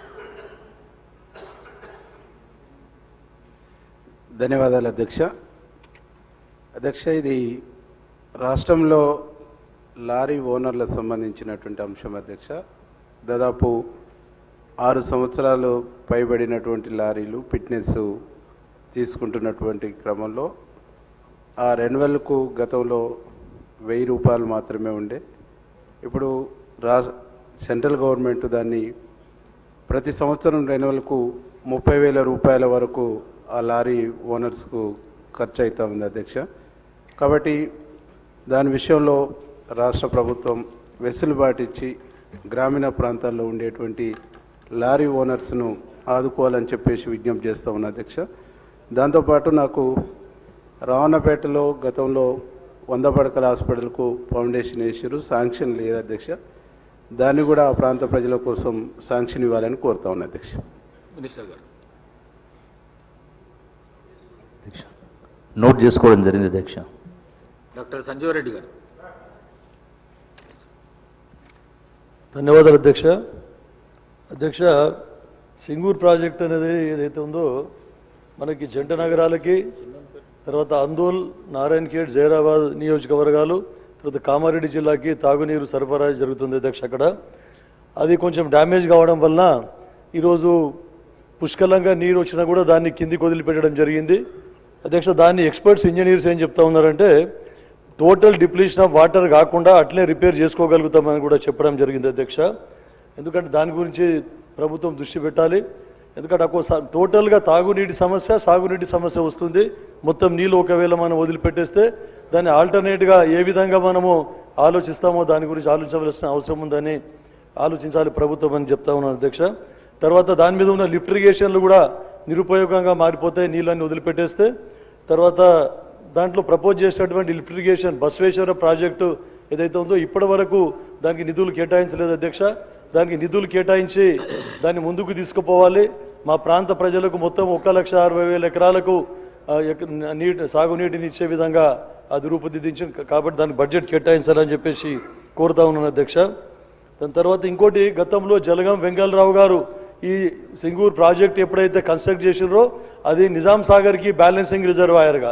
ధన్యవాదాలు అధ్యక్ష. ఇది రాష్ట్రంలో లారీ ఓనర్లకు సంబంధించినటువంటి అంశం అధ్యక్ష. దాదాపు 6 సంవత్సరాలు పైబడినటువంటి లారీలు ఫిట్నెస్ తీసుకుంటున్నటువంటి క్రమంలో ఆ రెన్యువల్కు గతంలో 1000 రూపాయలు మాత్రమే ఉండే. ఇప్పుడు సెంట్రల్ గవర్నమెంట్ దాన్ని ప్రతి సంవత్సరం రెన్యువల్కు 30,000 రూపాయల వరకు ఆ లారీ ఓనర్స్కు ఖర్చు అవుతూ ఉంది అధ్యక్ష. కాబట్టి దాని విషయంలో రాష్ట్ర ప్రభుత్వం వెసులుబాటు ఇచ్చి గ్రామీణ ప్రాంతాల్లో ఉండేటువంటి లారీ ఓనర్స్ను ఆదుకోవాలని చెప్పేసి విజ్ఞప్తి చేస్తూ ఉన్నా అధ్యక్ష. దాంతోపాటు నాకు రావణపేటలో గతంలో 100 పడకల హాస్పిటల్కు ఫౌండేషన్ వేసారు, శాంక్షన్ లేదు అధ్యక్ష. దాన్ని కూడా ఆ ప్రాంత ప్రజల కోసం శాంక్షన్ ఇవ్వాలని కోరుతా ఉన్నా అధ్యక్ష. మినిస్టర్ గారు నోట్ చేసుకోవడం జరిగింది అధ్యక్ష. డాక్టర్ సంజీవ్ రెడ్డి గారు. ధన్యవాదాలు అధ్యక్ష. సింగూర్ ప్రాజెక్ట్ అనేది ఏదైతే ఉందో మనకి జంట నగరాలకి, తర్వాత అందోల్, నారాయణఖేడ్, జైరాబాద్ నియోజకవర్గాలు, తర్వాత కామారెడ్డి జిల్లాకి తాగునీరు సరఫరా జరుగుతుంది అధ్యక్ష. అక్కడ అది కొంచెం డ్యామేజ్ కావడం వలన ఈరోజు పుష్కలంగా నీరు వచ్చినా కూడా దాన్ని కిందికి వదిలిపెట్టడం జరిగింది. అధ్యక్ష, దాన్ని ఎక్స్పర్ట్స్ ఇంజనీర్స్ ఏం చెప్తా ఉన్నారంటే టోటల్ డిప్లీషన్ ఆఫ్ వాటర్ కాకుండా అట్లే రిపేర్ చేసుకోగలుగుతామని కూడా చెప్పడం జరిగింది అధ్యక్ష. ఎందుకంటే దాని గురించి ప్రభుత్వం దృష్టి పెట్టాలి. ఎందుకంటే టోటల్గా తాగునీటి సమస్య, సాగునీటి సమస్య వస్తుంది. మొత్తం నీళ్ళు ఒకవేళ మనం వదిలిపెట్టేస్తే దాన్ని ఆల్టర్నేట్గా ఏ విధంగా మనము ఆలోచిస్తామో దాని గురించి ఆలోచించవలసిన అవసరం ఉందని ఆలోచించాలి ప్రభుత్వం అని చెప్తా ఉన్నాను అధ్యక్ష. తర్వాత దాని మీద ఉన్న లిఫ్ట్ ఇరిగేషన్లు కూడా నిరుపయోగంగా మారిపోతాయి నీళ్ళని వదిలిపెట్టేస్తే. తర్వాత దాంట్లో ప్రపోజ్ చేసినటువంటి లిఫ్ట్ ఇరిగేషన్ బసవేశ్వర ప్రాజెక్టు ఏదైతే ఉందో ఇప్పటి వరకు దానికి నిధులు కేటాయించలేదు అధ్యక్ష. దానికి నిధులు కేటాయించి దాన్ని ముందుకు తీసుకుపోవాలి. మా ప్రాంత ప్రజలకు మొత్తం 1,60,000 ఎకరాలకు సాగునీటిని ఇచ్చే విధంగా అది రూపుదిద్దించింది కాబట్టి దానికి బడ్జెట్ కేటాయించాలని చెప్పేసి కోరుతా ఉన్నాను అధ్యక్ష. దాని తర్వాత ఇంకోటి, గతంలో జలగం వెంకటరావు గారు ఈ సింగూర్ ప్రాజెక్ట్ ఎప్పుడైతే కన్స్ట్రక్ట్ చేసినారో అది నిజాం సాగర్కి బ్యాలెన్సింగ్ రిజర్వాయర్గా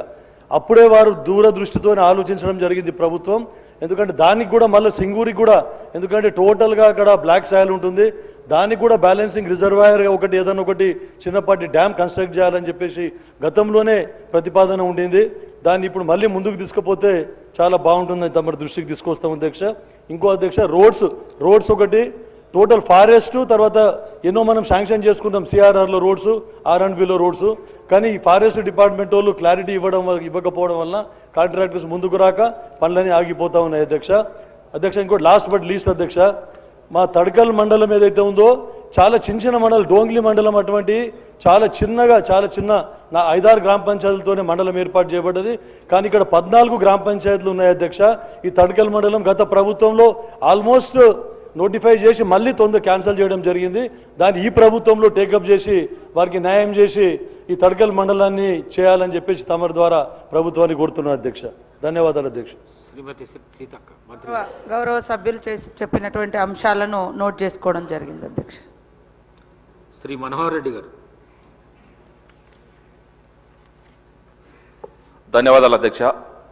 అప్పుడే వారు దూరదృష్టితో ఆలోచించడం జరిగింది ప్రభుత్వం. ఎందుకంటే దానికి కూడా మళ్ళీ సింగూరికి కూడా, ఎందుకంటే టోటల్గా అక్కడ బ్లాక్ సాయిల్ ఉంటుంది, దానికి కూడా బ్యాలెన్సింగ్ రిజర్వాయర్గా ఒకటి ఏదైనా ఒకటి చిన్నపాటి డ్యామ్ కన్స్ట్రక్ట్ చేయాలని చెప్పేసి గతంలోనే ప్రతిపాదన ఉండింది. దాన్ని ఇప్పుడు మళ్ళీ ముందుకు తీసుకుపోతే చాలా బాగుంటుందని తమ దృష్టికి తీసుకొస్తాం అధ్యక్ష. ఇంకో అధ్యక్ష, రోడ్స్ ఒకటి టోటల్ ఫారెస్ట్, తర్వాత ఎన్నో మనం శాంక్షన్ చేసుకుంటాం సిఆర్ఆర్లో రోడ్స్, R&Bలో రోడ్స్, కానీ ఈ ఫారెస్ట్ డిపార్ట్మెంట్ వాళ్ళు క్లారిటీ ఇవ్వకపోవడం వల్ల కాంట్రాక్టర్స్ ముందుకు రాక పనులన్నీ ఆగిపోతూ ఉన్నాయి అధ్యక్ష. ఇంకోటి లాస్ట్ బట్ లీస్ట్ అధ్యక్ష, మా తడకల్ మండలం ఏదైతే ఉందో చాలా చిన్న మండలం, డోంగ్లీ మండలం అటువంటి చాలా చిన్న 5-6 గ్రామ పంచాయతీలతోనే మండలం ఏర్పాటు చేయబడ్డది. కానీ ఇక్కడ 14 గ్రామ పంచాయతీలు ఉన్నాయి అధ్యక్ష. ఈ తడకల్ మండలం గత ప్రభుత్వంలో ఆల్మోస్ట్ నోటిఫై చేసి మళ్ళీ క్యాన్సిల్ చేయడం జరిగింది. దాన్ని ఈ ప్రభుత్వంలో టేకప్ చేసి వారికి న్యాయం చేసి ఈ తడకల్ మండలాన్ని చేయాలని చెప్పేసి తమరి ద్వారా ప్రభుత్వాన్ని కోరుతున్నాను అధ్యక్ష. ధన్యవాదాలు అధ్యక్ష. శ్రీమతి సీతక్క, గౌరవ సభ్యులు చెప్పినటువంటి అంశాలను నోట్ చేసుకోవడం జరిగింది అధ్యక్ష. శ్రీ మనోహర్ రెడ్డి గారు. ధన్యవాదాలు అధ్యక్ష.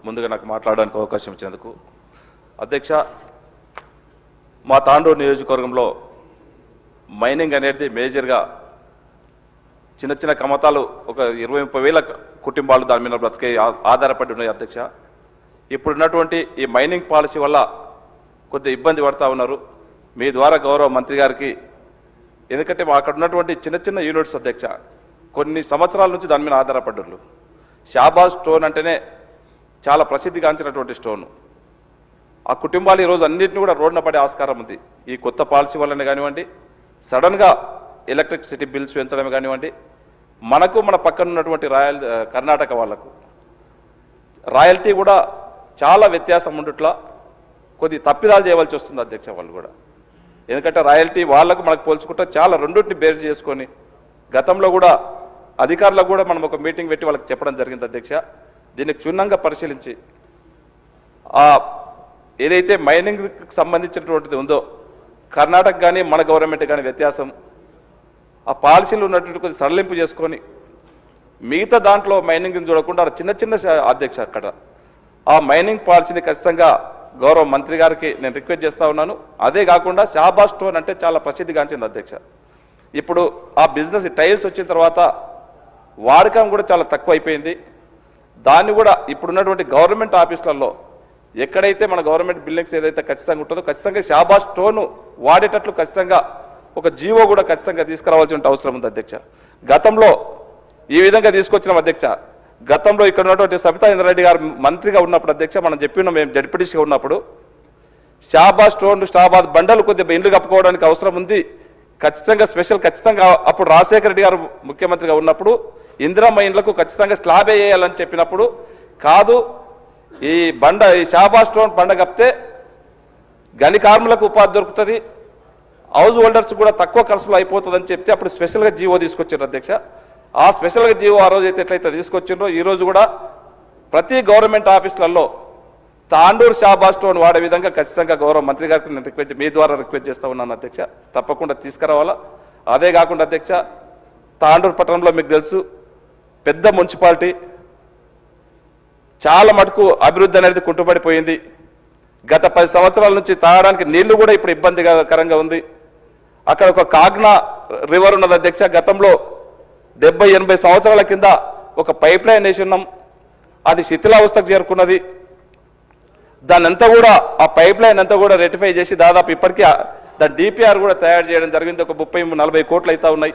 ముందుగా నాకు మాట్లాడడానికి అవకాశం ఇచ్చినందుకు. అధ్యక్ష, మా తాండూరు నియోజకవర్గంలో మైనింగ్ అనేది మేజర్గా చిన్న కమతాలు ఒక 20-30 వేల కుటుంబాలు దాని మీద బ్రతికే ఆధారపడి ఉన్నాయి అధ్యక్ష. ఇప్పుడున్నటువంటి ఈ మైనింగ్ పాలసీ వల్ల కొద్దిగా ఇబ్బంది పడుతూ ఉన్నారు. మీ ద్వారా గౌరవ మంత్రి గారికి, ఎందుకంటే మా అక్కడ ఉన్నటువంటి చిన్న యూనిట్స్ అధ్యక్ష కొన్ని సంవత్సరాల నుంచి దాని మీద ఆధారపడ్డారు. షాబాజ్ స్టోన్ అంటేనే చాలా ప్రసిద్ధిగాంచినటువంటి స్టోను. ఆ కుటుంబాలు ఈరోజు అన్నింటినీ కూడా రోడ్డున పడే ఆస్కారం ఉంది. ఈ కొత్త పాలసీ వల్లనే కానివ్వండి, సడన్గా ఎలక్ట్రిసిటీ బిల్స్ పెంచడమే కానివ్వండి, మనకు మన పక్కన ఉన్నటువంటి కర్ణాటక వాళ్లకు రాయల్టీ కూడా చాలా వ్యత్యాసం ఉండుట్లా కొద్ది తప్పిదాలు చేయవలసి వస్తుంది అధ్యక్ష. వాళ్ళు కూడా ఎందుకంటే రాయల్టీ వాళ్ళకు మనకు పోల్చుకుంటే చాలా రెండింటిని బేర్ చేసుకొని గతంలో కూడా అధికారులకు కూడా మనం ఒక మీటింగ్ పెట్టి వాళ్ళకి చెప్పడం జరిగింది అధ్యక్ష. దీన్ని క్షుణ్ణంగా పరిశీలించి ఏదైతే మైనింగ్కి సంబంధించినటువంటిది ఉందో కర్ణాటక కానీ మన గవర్నమెంట్ కానీ వ్యత్యాసం ఆ పాలసీలు ఉన్నటువంటి కొద్ది సడలింపు చేసుకొని మిగతా దాంట్లో మైనింగ్ని చూడకుండా చిన్న అధ్యక్ష అక్కడ ఆ మైనింగ్ పాలసీని ఖచ్చితంగా గౌరవ మంత్రి గారికి నేను రిక్వెస్ట్ చేస్తూ ఉన్నాను. అదే కాకుండా షాబాజ్ స్టోన్ అంటే చాలా ప్రసిద్ధిగాంచింది అధ్యక్ష. ఇప్పుడు ఆ బిజినెస్ టైల్స్ వచ్చిన తర్వాత వాడకం కూడా చాలా తక్కువ అయిపోయింది. దాన్ని కూడా ఇప్పుడున్నటువంటి గవర్నమెంట్ ఆఫీసులలో ఎక్కడైతే మన గవర్నమెంట్ బిల్డింగ్స్ ఏదైతే ఖచ్చితంగా ఉంటుందో ఖచ్చితంగా షాబాజ్ స్టోన్ వాడేటట్లు ఖచ్చితంగా ఒక జీవో కూడా ఖచ్చితంగా తీసుకురావాల్సిన అవసరం ఉంది అధ్యక్ష. గతంలో ఈ విధంగా తీసుకొచ్చినాం అధ్యక్ష. గతంలో ఇక్కడ ఉన్నటువంటి సబితా ఇంద్రారెడ్డి గారు మంత్రిగా ఉన్నప్పుడు అధ్యక్ష మనం చెప్పినాం, మేము జడ్పీటీసీగా ఉన్నప్పుడు షాబాజ్ స్టోన్ షాబాజ్ బండలు కొద్దిగా ఇండ్లు కప్పుకోవడానికి అవసరం ఉంది ఖచ్చితంగా ఖచ్చితంగా అప్పుడు రాజశేఖర రెడ్డి గారు ముఖ్యమంత్రిగా ఉన్నప్పుడు ఇందిరమ్మ ఇండ్లకు ఖచ్చితంగా స్లాబే వేయాలని చెప్పినప్పుడు కాదు ఈ షాబాజ్ స్టోన్ బండ కప్పితే గని కార్మికులకు ఉపాధి దొరుకుతుంది, హౌస్ హోల్డర్స్ కూడా తక్కువ ఖర్చులు అయిపోతుందని చెప్తే అప్పుడు స్పెషల్గా జీవో తీసుకొచ్చారు అధ్యక్ష. ఆ స్పెషల్గా జీవో ఆ రోజు ఎట్లయితే తీసుకొచ్చిండ్రో ఈ రోజు కూడా ప్రతి గవర్నమెంట్ ఆఫీసులలో తాండూరు షాబాజ్ స్టోన్ వాడే విధంగా ఖచ్చితంగా గౌరవ మంత్రి గారికి నేను మీ ద్వారా రిక్వెస్ట్ చేస్తూ ఉన్నాను అధ్యక్ష. తప్పకుండా తీసుకురావాలా. అదే కాకుండా అధ్యక్ష తాండూరు పట్టణంలో మీకు తెలుసు పెద్ద మున్సిపాలిటీ, చాలా మటుకు అభివృద్ధి అనేది కుంటుపడిపోయింది. గత 10 సంవత్సరాల నుంచి తాగడానికి నీళ్లు కూడా ఇప్పుడు ఇబ్బందికరంగా ఉంది. అక్కడ ఒక కాగ్నా రివర్ ఉన్నది అధ్యక్ష. గతంలో 70-80 సంవత్సరాల కింద ఒక పైప్ లైన్ వేసి ఉన్నాం, అది శిథిలావస్థకు చేరుకున్నది. దాన్ని అంతా కూడా ఆ పైప్ లైన్ అంతా కూడా రెటిఫై చేసి దాదాపు ఇప్పటికీ దాని డిపిఆర్ కూడా తయారు చేయడం జరిగింది. ఒక 30-40 కోట్లు అవుతా ఉన్నాయి.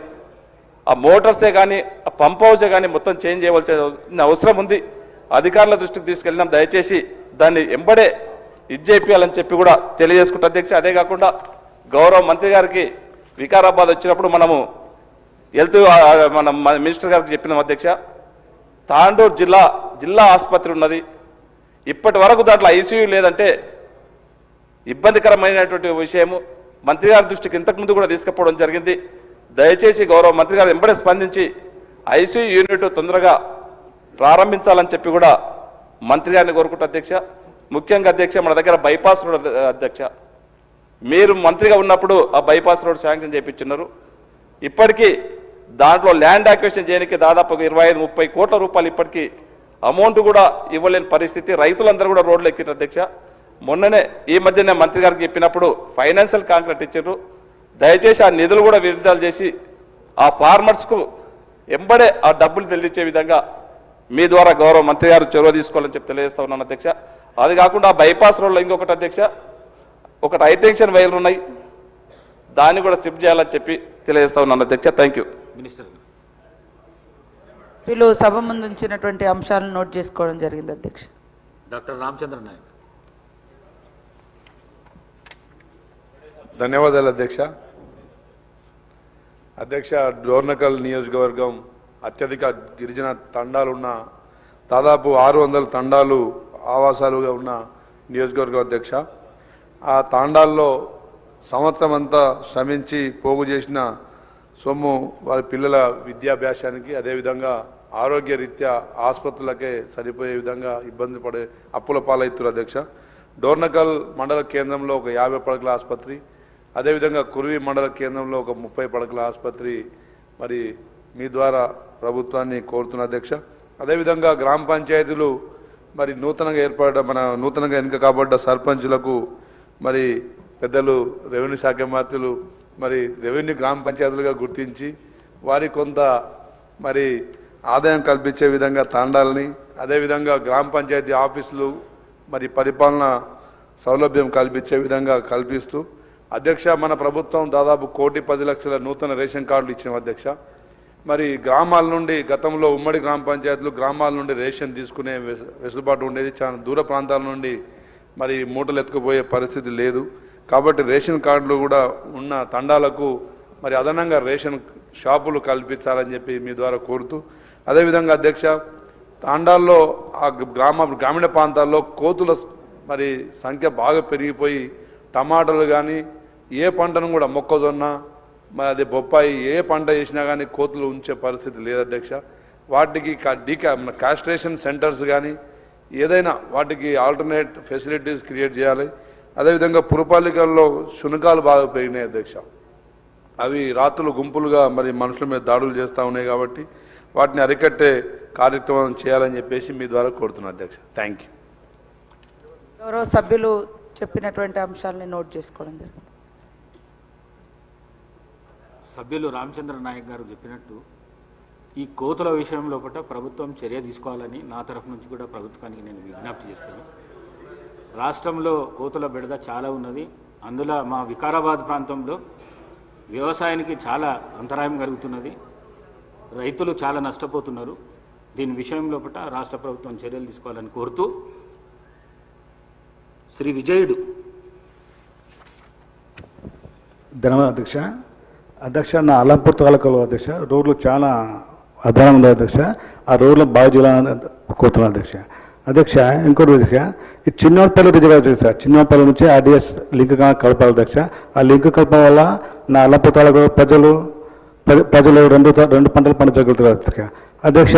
ఆ మోటార్సే కానీ ఆ పంప్ హౌసే కానీ మొత్తం చేంజ్ చేయవలసిన అవసరం ఉంది. అధికారుల దృష్టికి తీసుకెళ్ళినాం. దయచేసి దాన్ని ఎంబడే చేయాలని చెప్పి కూడా తెలియజేసుకుంటా అధ్యక్ష. అదే కాకుండా గౌరవ మంత్రి గారికి వికారాబాద్ వచ్చినప్పుడు మనము హెల్త్ మన మినిస్టర్ గారికి చెప్పినాం అధ్యక్ష. తాండూరు జిల్లా ఆసుపత్రి ఉన్నది, ఇప్పటి వరకు దాంట్లో ఐసీయూ లేదంటే ఇబ్బందికరమైనటువంటి విషయము. మంత్రి గారి దృష్టికి ఇంతకుముందు కూడా తీసుకుపోవడం జరిగింది. దయచేసి గౌరవ మంత్రి గారు వెంబడే స్పందించి ఐసీయూ యూనిట్ తొందరగా ప్రారంభించాలని చెప్పి కూడా మంత్రి గారిని కోరుకుంటా అధ్యక్ష. ముఖ్యంగా అధ్యక్ష, మన దగ్గర బైపాస్ రోడ్ అధ్యక్ష, మీరు మంత్రిగా ఉన్నప్పుడు ఆ బైపాస్ రోడ్ శాంక్షన్ చేయించున్నారు. ఇప్పటికీ దాంట్లో ల్యాండ్ అక్విజిషన్ చేయడానికి దాదాపు 25-30 కోట్ల రూపాయలు ఇప్పటికీ అమౌంట్ కూడా ఇవ్వలేని పరిస్థితి. రైతులందరూ కూడా రోడ్లు ఎక్కిన అధ్యక్ష. మొన్ననే ఈ మధ్యనే మంత్రి గారికి చెప్పినప్పుడు ఫైనాన్షియల్ కాంట్రాక్ట్ ఇచ్చారు. దయచేసి ఆ నిధులు కూడా విడుదల చేసి ఆ ఫార్మర్స్కు ఎంబడే ఆ డబ్బులు చెల్లించే విధంగా మీ ద్వారా గౌరవ మంత్రి గారు చొరవ తీసుకోవాలని చెప్పి తెలియజేస్తా ఉన్నాను అధ్యక్ష. అది కాకుండా బైపాస్ రోడ్లో ఇంకొకటి అధ్యక్ష, ఒకటి హైటెన్షన్ వైర్లు ఉన్నాయి, దాన్ని కూడా షిఫ్ట్ చేయాలని చెప్పి తెలియజేస్తా ఉన్నాను అధ్యక్ష. Thank you. వీళ్ళు సభ ముందు ఉంచినటువంటి అంశాలను నోట్ చేసుకోవడం జరిగింది అధ్యక్ష. డాక్టర్ రామచంద్ర నాయక్. ధన్యవాదాలు అధ్యక్ష. అధ్యక్ష, డోర్నకల్ నియోజకవర్గం అత్యధిక గిరిజన తండాలున్న దాదాపు 600 తండాలు ఆవాసాలుగా ఉన్న నియోజకవర్గం అధ్యక్ష. ఆ తాండాల్లో సంవత్సరం అంతా శ్రమించి పోగు చేసిన సొమ్ము వారి పిల్లల విద్యాభ్యాసానికి, అదేవిధంగా ఆరోగ్య రీత్యా ఆసుపత్రులకే సరిపోయే విధంగా ఇబ్బంది పడే అప్పుల పాలవుతున్నారు అధ్యక్ష. డోర్నకల్ మండల కేంద్రంలో ఒక 50 పడకల ఆసుపత్రి, అదేవిధంగా కుర్వి మండల కేంద్రంలో ఒక 30 పడకల ఆసుపత్రి మరి మీ ద్వారా ప్రభుత్వాన్ని కోరుతున్న అధ్యక్ష. అదేవిధంగా గ్రామ పంచాయతీలు మరి నూతనంగా ఎన్నిక కాబడ్డ సర్పంచులకు మరి పెద్దలు రెవెన్యూ శాఖ మంత్రులు మరి రెవెన్యూ గ్రామ పంచాయతీలుగా గుర్తించి వారి కొంత మరి ఆదాయం కల్పించే విధంగా తాండాలని, అదేవిధంగా గ్రామ పంచాయతీ ఆఫీసులు మరి పరిపాలన సౌలభ్యం కల్పించే విధంగా కల్పిస్తూ అధ్యక్ష, మన ప్రభుత్వం దాదాపు 1,10,00,000 నూతన రేషన్ కార్డులు ఇచ్చిన అధ్యక్ష. మరి గ్రామాల నుండి గతంలో ఉమ్మడి గ్రామ పంచాయతీలు గ్రామాల నుండి రేషన్ తీసుకునే వెసులుబాటు ఉండేది. చాలా దూర ప్రాంతాల నుండి మరి మూటలు ఎత్తుకుపోయే పరిస్థితి లేదు. కాబట్టి రేషన్ కార్డులు కూడా ఉన్న తండాలకు మరి అదనంగా రేషన్ షాపులు కల్పించాలని చెప్పి మీ ద్వారా కోరుతూ, అదేవిధంగా అధ్యక్ష, తాండాల్లో ఆ గ్రామీణ ప్రాంతాల్లో కోతుల మరి సంఖ్య బాగా పెరిగిపోయి టమాటాలు కానీ ఏ పంటను కూడా మొక్కజొన్న మరి అదే బొప్పాయి ఏ పంట చేసినా కానీ కోతులు ఉంచే పరిస్థితి లేదు అధ్యక్ష. వాటికి కాస్ట్రేషన్ సెంటర్స్ కానీ ఏదైనా వాటికి ఆల్టర్నేట్ ఫెసిలిటీస్ క్రియేట్ చేయాలి. అదేవిధంగా పురపాలికల్లో శునకాలు బాగా పెరిగినాయి అధ్యక్ష. అవి రాత్రులు గుంపులుగా మరి మనుషుల మీద దాడులు చేస్తూ ఉన్నాయి. కాబట్టి వాటిని అరికట్టే కార్యక్రమం చేయాలని చెప్పేసి మీ ద్వారా కోరుతున్నాను అధ్యక్ష. Thank you. గౌరవ సభ్యులు చెప్పినటువంటి అంశాలని నోట్ చేసుకోవడం జరిగింది. సభ్యులు రామచంద్ర నాయక్ గారు చెప్పినట్టు ఈ కోతుల విషయం లోపల ప్రభుత్వం చర్య తీసుకోవాలని నా తరఫు నుంచి కూడా ప్రభుత్వానికి నేను విజ్ఞప్తి చేస్తాను. రాష్ట్రంలో కోతుల బెడద చాలా ఉన్నది. అందులో మా వికారాబాద్ ప్రాంతంలో వ్యవసాయానికి చాలా అంతరాయం కలుగుతున్నది. రైతులు చాలా నష్టపోతున్నారు. దీని విషయం లోపల రాష్ట్ర ప్రభుత్వం చర్యలు తీసుకోవాలని కోరుతూ శ్రీ విజయుడు. ధన్యవాదాలు అధ్యక్ష. నా అల్లంపూర్ తాలూకాలో అధ్యక్ష రోడ్లు చాలా అధ్వానం ఉంది అధ్యక్ష. ఆ రోడ్లు బాగు చేయాలని కోరుతున్నాను అధ్యక్ష. అధ్యక్ష, ఇంకోటి అధ్యక్ష, ఈ చిన్నపల్లి రిజర్వ్ అధ్యక్ష, చిన్నపల్లి నుంచి ఆర్డీఎస్ లింక్ కలపాలి అధ్యక్ష. ఆ లింక్ కలపడం వల్ల నా అల్లంపూర్ తాలూకా ప్రజలు రెండు పంటలు పండించగలుగుతారు అధ్యక్ష. అధ్యక్ష,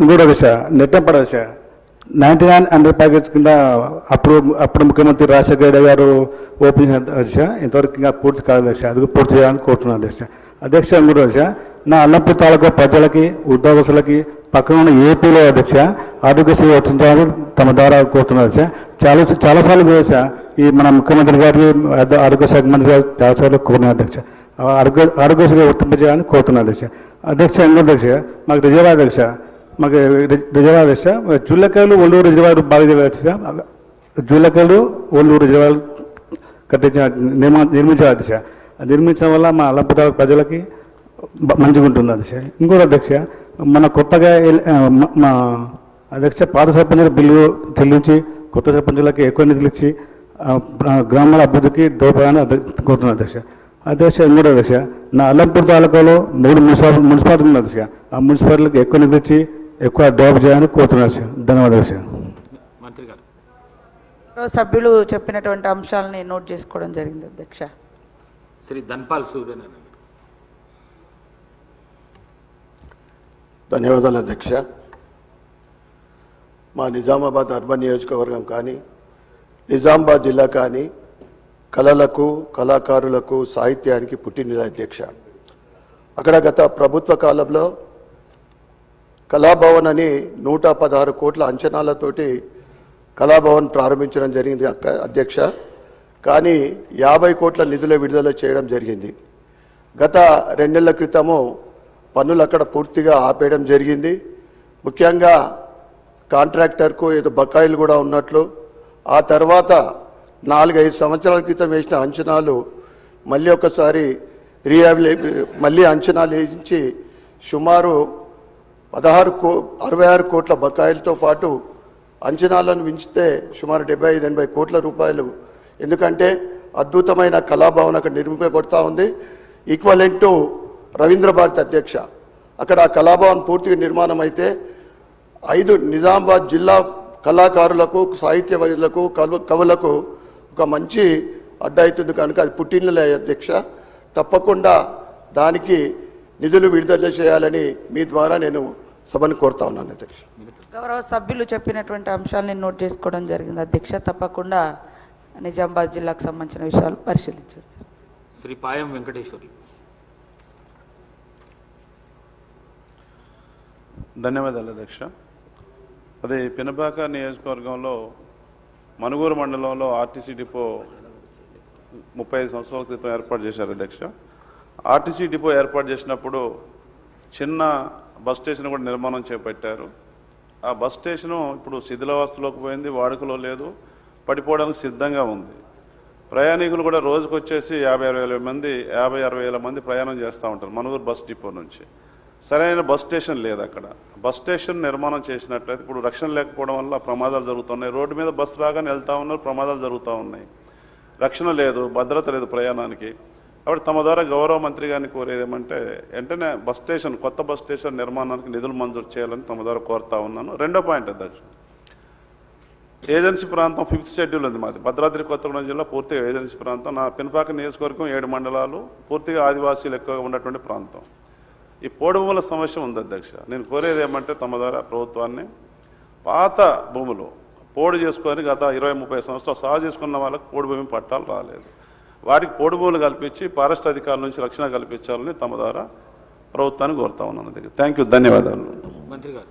ఇంకోటి అధ్యక్ష, నెట్టం పడ అధ్యక్ష 99 ప్యాకేజ్ కింద అప్పుడు ముఖ్యమంత్రి రాజశేఖర గారు ఓపెన్ చేసిన అధ్యక్ష. ఇంతవరకు ఇంకా పూర్తి కాదు అధ్యక్ష. అది పూర్తి చేయాలని కోరుతున్నాను అధ్యక్ష. అధ్యక్ష, ఇంకోటి అధ్యక్ష, నా అల్లంపూర్ తాలూకా ప్రజలకి ఉద్యోగస్తులకి పక్కన ఉన్న ఏపీలో అధ్యక్ష ఆరోగ్యశ్రీ వర్తించాలని తమ ద్వారా కోరుతున్నారు అధ్యక్ష. చాలాసార్లు కూడా ఈ మన ముఖ్యమంత్రి గారి ఆరోగ్య శాఖ మంత్రి గారు చాలాసార్లు కోరినారు అధ్యక్ష. ఆరోగ్యశ్రీ వర్తింపజేయాలని కోరుతున్నారు అధ్యక్ష. అధ్యక్ష ఇంకో అధ్యక్ష మాకు రిజర్వ్ అధ్యక్ష జూలకాయలు ఒల్లూరు రిజర్వాయర్ బాగా అధ్యక్ష. జూలకాయలు ఒల్లూరు రిజర్వాయర్ నిర్మించారు అధ్యక్ష. నిర్మించడం వల్ల మా అల్లంపూర్ ప్రజలకి మంచిగా ఉంటుంది అధ్యక్ష. ఇంకోటి అధ్యక్ష మన కొత్తగా మా అధ్యక్ష పాత సర్పంచుల బిల్లు చెల్లించి కొత్త సర్పంచులకి ఎక్కువ నిధులు ఇచ్చి గ్రామాల అభివృద్ధికి దోహదపడాలని కోరుతున్నాను అధ్యక్ష. అధ్యక్ష ఇంకోటి అధ్యక్ష నా అల్లంపూర్ తాలూకాలో 3 మున్సిపాలిటీ ఉంది అధ్యక్ష. ఆ మున్సిపాలిటీకి ఎక్కువ నిధులు ఇచ్చి ఎక్కువ డెవలప్ చేయాలని కోరుతున్నాను అధ్యక్ష. ధన్యవాదాలు అధ్యక్ష. మంత్రి గారు సభ్యులు చెప్పినటువంటి అంశాలని నోట్ చేసుకోవడం జరిగింది అధ్యక్ష. శ్రీ ధన్పాల్ సూర్యనారాయణ. ధన్యవాదాలు అధ్యక్ష. మా నిజామాబాద్ అర్బన్ నియోజకవర్గం కానీ నిజామాబాద్ జిల్లా కానీ కళలకు కళాకారులకు సాహిత్యానికి పుట్టినది అధ్యక్ష. అక్కడ గత ప్రభుత్వ కాలంలో కళాభవన్ అని 116 కోట్ల అంచనాలతోటి కళాభవన్ ప్రారంభించడం జరిగింది అధ్యక్ష. కానీ 50 కోట్ల నిధుల విడుదల చేయడం జరిగింది. గత 2 నెలల క్రితము పనులు అక్కడ పూర్తిగా ఆపేయడం జరిగింది. ముఖ్యంగా కాంట్రాక్టర్కు ఏదో బకాయిలు కూడా ఉన్నట్లు, ఆ తర్వాత 4-5 సంవత్సరాల క్రితం వేసిన అంచనాలు మళ్ళీ ఒకసారి మళ్ళీ అంచనాలు వేయించి సుమారు 66 కోట్ల బకాయిలతో పాటు అంచనాలను మించితే సుమారు 75-80 కోట్ల రూపాయలు. ఎందుకంటే అద్భుతమైన కళాభవన్ అక్కడ నిర్మింపబడుతూ ఉంది. ఈక్వలెంట్ టు రవీంద్ర భారతి అధ్యక్ష. అక్కడ ఆ కళాభవన్ పూర్తిగా నిర్మాణం అయితే 5 నిజామాబాద్ జిల్లా కళాకారులకు సాహిత్యవేత్తలకు కవులకు ఒక మంచి అడ్డ అవుతుంది కనుక అది పుట్టినలే అధ్యక్ష. తప్పకుండా దానికి నిధులు విడుదల చేయాలని మీ ద్వారా నేను సభను కోరుతా ఉన్నాను అధ్యక్ష. గౌరవ సభ్యులు చెప్పినటువంటి అంశాలని నోట్ చేసుకోవడం జరిగింది అధ్యక్ష. తప్పకుండా నిజామాబాద్ జిల్లాకు సంబంధించిన విషయాలు పరిశీలించండి. శ్రీ పాయం వెంకటేశ్వరి. ధన్యవాదాలు అధ్యక్ష. అదే పినపాక నియోజకవర్గంలో మనుగూరు మండలంలో ఆర్టీసీ డిపో 35 సంవత్సరాల క్రితం ఏర్పాటు చేశారు అధ్యక్ష. ఆర్టీసీ డిపో ఏర్పాటు చేసినప్పుడు చిన్న బస్ స్టేషన్ కూడా నిర్మాణం చేపట్టారు. ఆ బస్ స్టేషను ఇప్పుడు శిథిలావస్థలోకి పోయింది, వాడుకలో లేదు, పడిపోవడానికి సిద్ధంగా ఉంది. ప్రయాణికులు కూడా రోజుకు వచ్చేసి 50-60 మంది 50-60 మంది ప్రయాణం చేస్తూ ఉంటారు మనుగూరు బస్ డిపో నుంచి. సరైన బస్ స్టేషన్ లేదు అక్కడ. బస్ స్టేషన్ నిర్మాణం చేసినట్లయితే ఇప్పుడు రక్షణ లేకపోవడం వల్ల ప్రమాదాలు జరుగుతున్నాయి. రోడ్డు మీద బస్సు రాగానే వెళ్తూ ఉన్నారు, ప్రమాదాలు జరుగుతూ ఉన్నాయి. రక్షణ లేదు, భద్రత లేదు ప్రయాణానికి. కాబట్టి తమ ద్వారా గౌరవ మంత్రి గారిని కోరేది ఏమంటే వెంటనే బస్ స్టేషన్, కొత్త బస్ స్టేషన్ నిర్మాణానికి నిధులు మంజూరు చేయాలని తమ ద్వారా కోరుతా ఉన్నాను. రెండో పాయింట్ అధ్యక్ష, ఏజెన్సీ ప్రాంతం 5th షెడ్యూల్ ఉంది మాది. భద్రాద్రి కొత్తగూడెం జిల్లా పూర్తిగా ఏజెన్సీ ప్రాంతం. నా పినపాక నియోజకవర్గం 7 మండలాలు, పూర్తిగా ఆదివాసీలు ఎక్కువగా ఉన్నటువంటి ప్రాంతం. ఈ పోడుభూముల సమస్య ఉంది అధ్యక్ష. నేను కోరేది ఏమంటే తమ ద్వారా ప్రభుత్వాన్ని పాత భూములు పోడు చేసుకొని గత 20-30 సంవత్సరాలు సాగు చేసుకున్న వాళ్ళకి పోడు భూమి పట్టాలు రాలేదు. వాటికి పోడు భూములు కల్పించి ఫారెస్ట్ అధికారుల నుంచి రక్షణ కల్పించాలని తమ ద్వారా ప్రభుత్వాన్ని కోరుతా ఉన్నాను అధ్యక్ష. థ్యాంక్ యూ, ధన్యవాదాలు. మంత్రి గారు.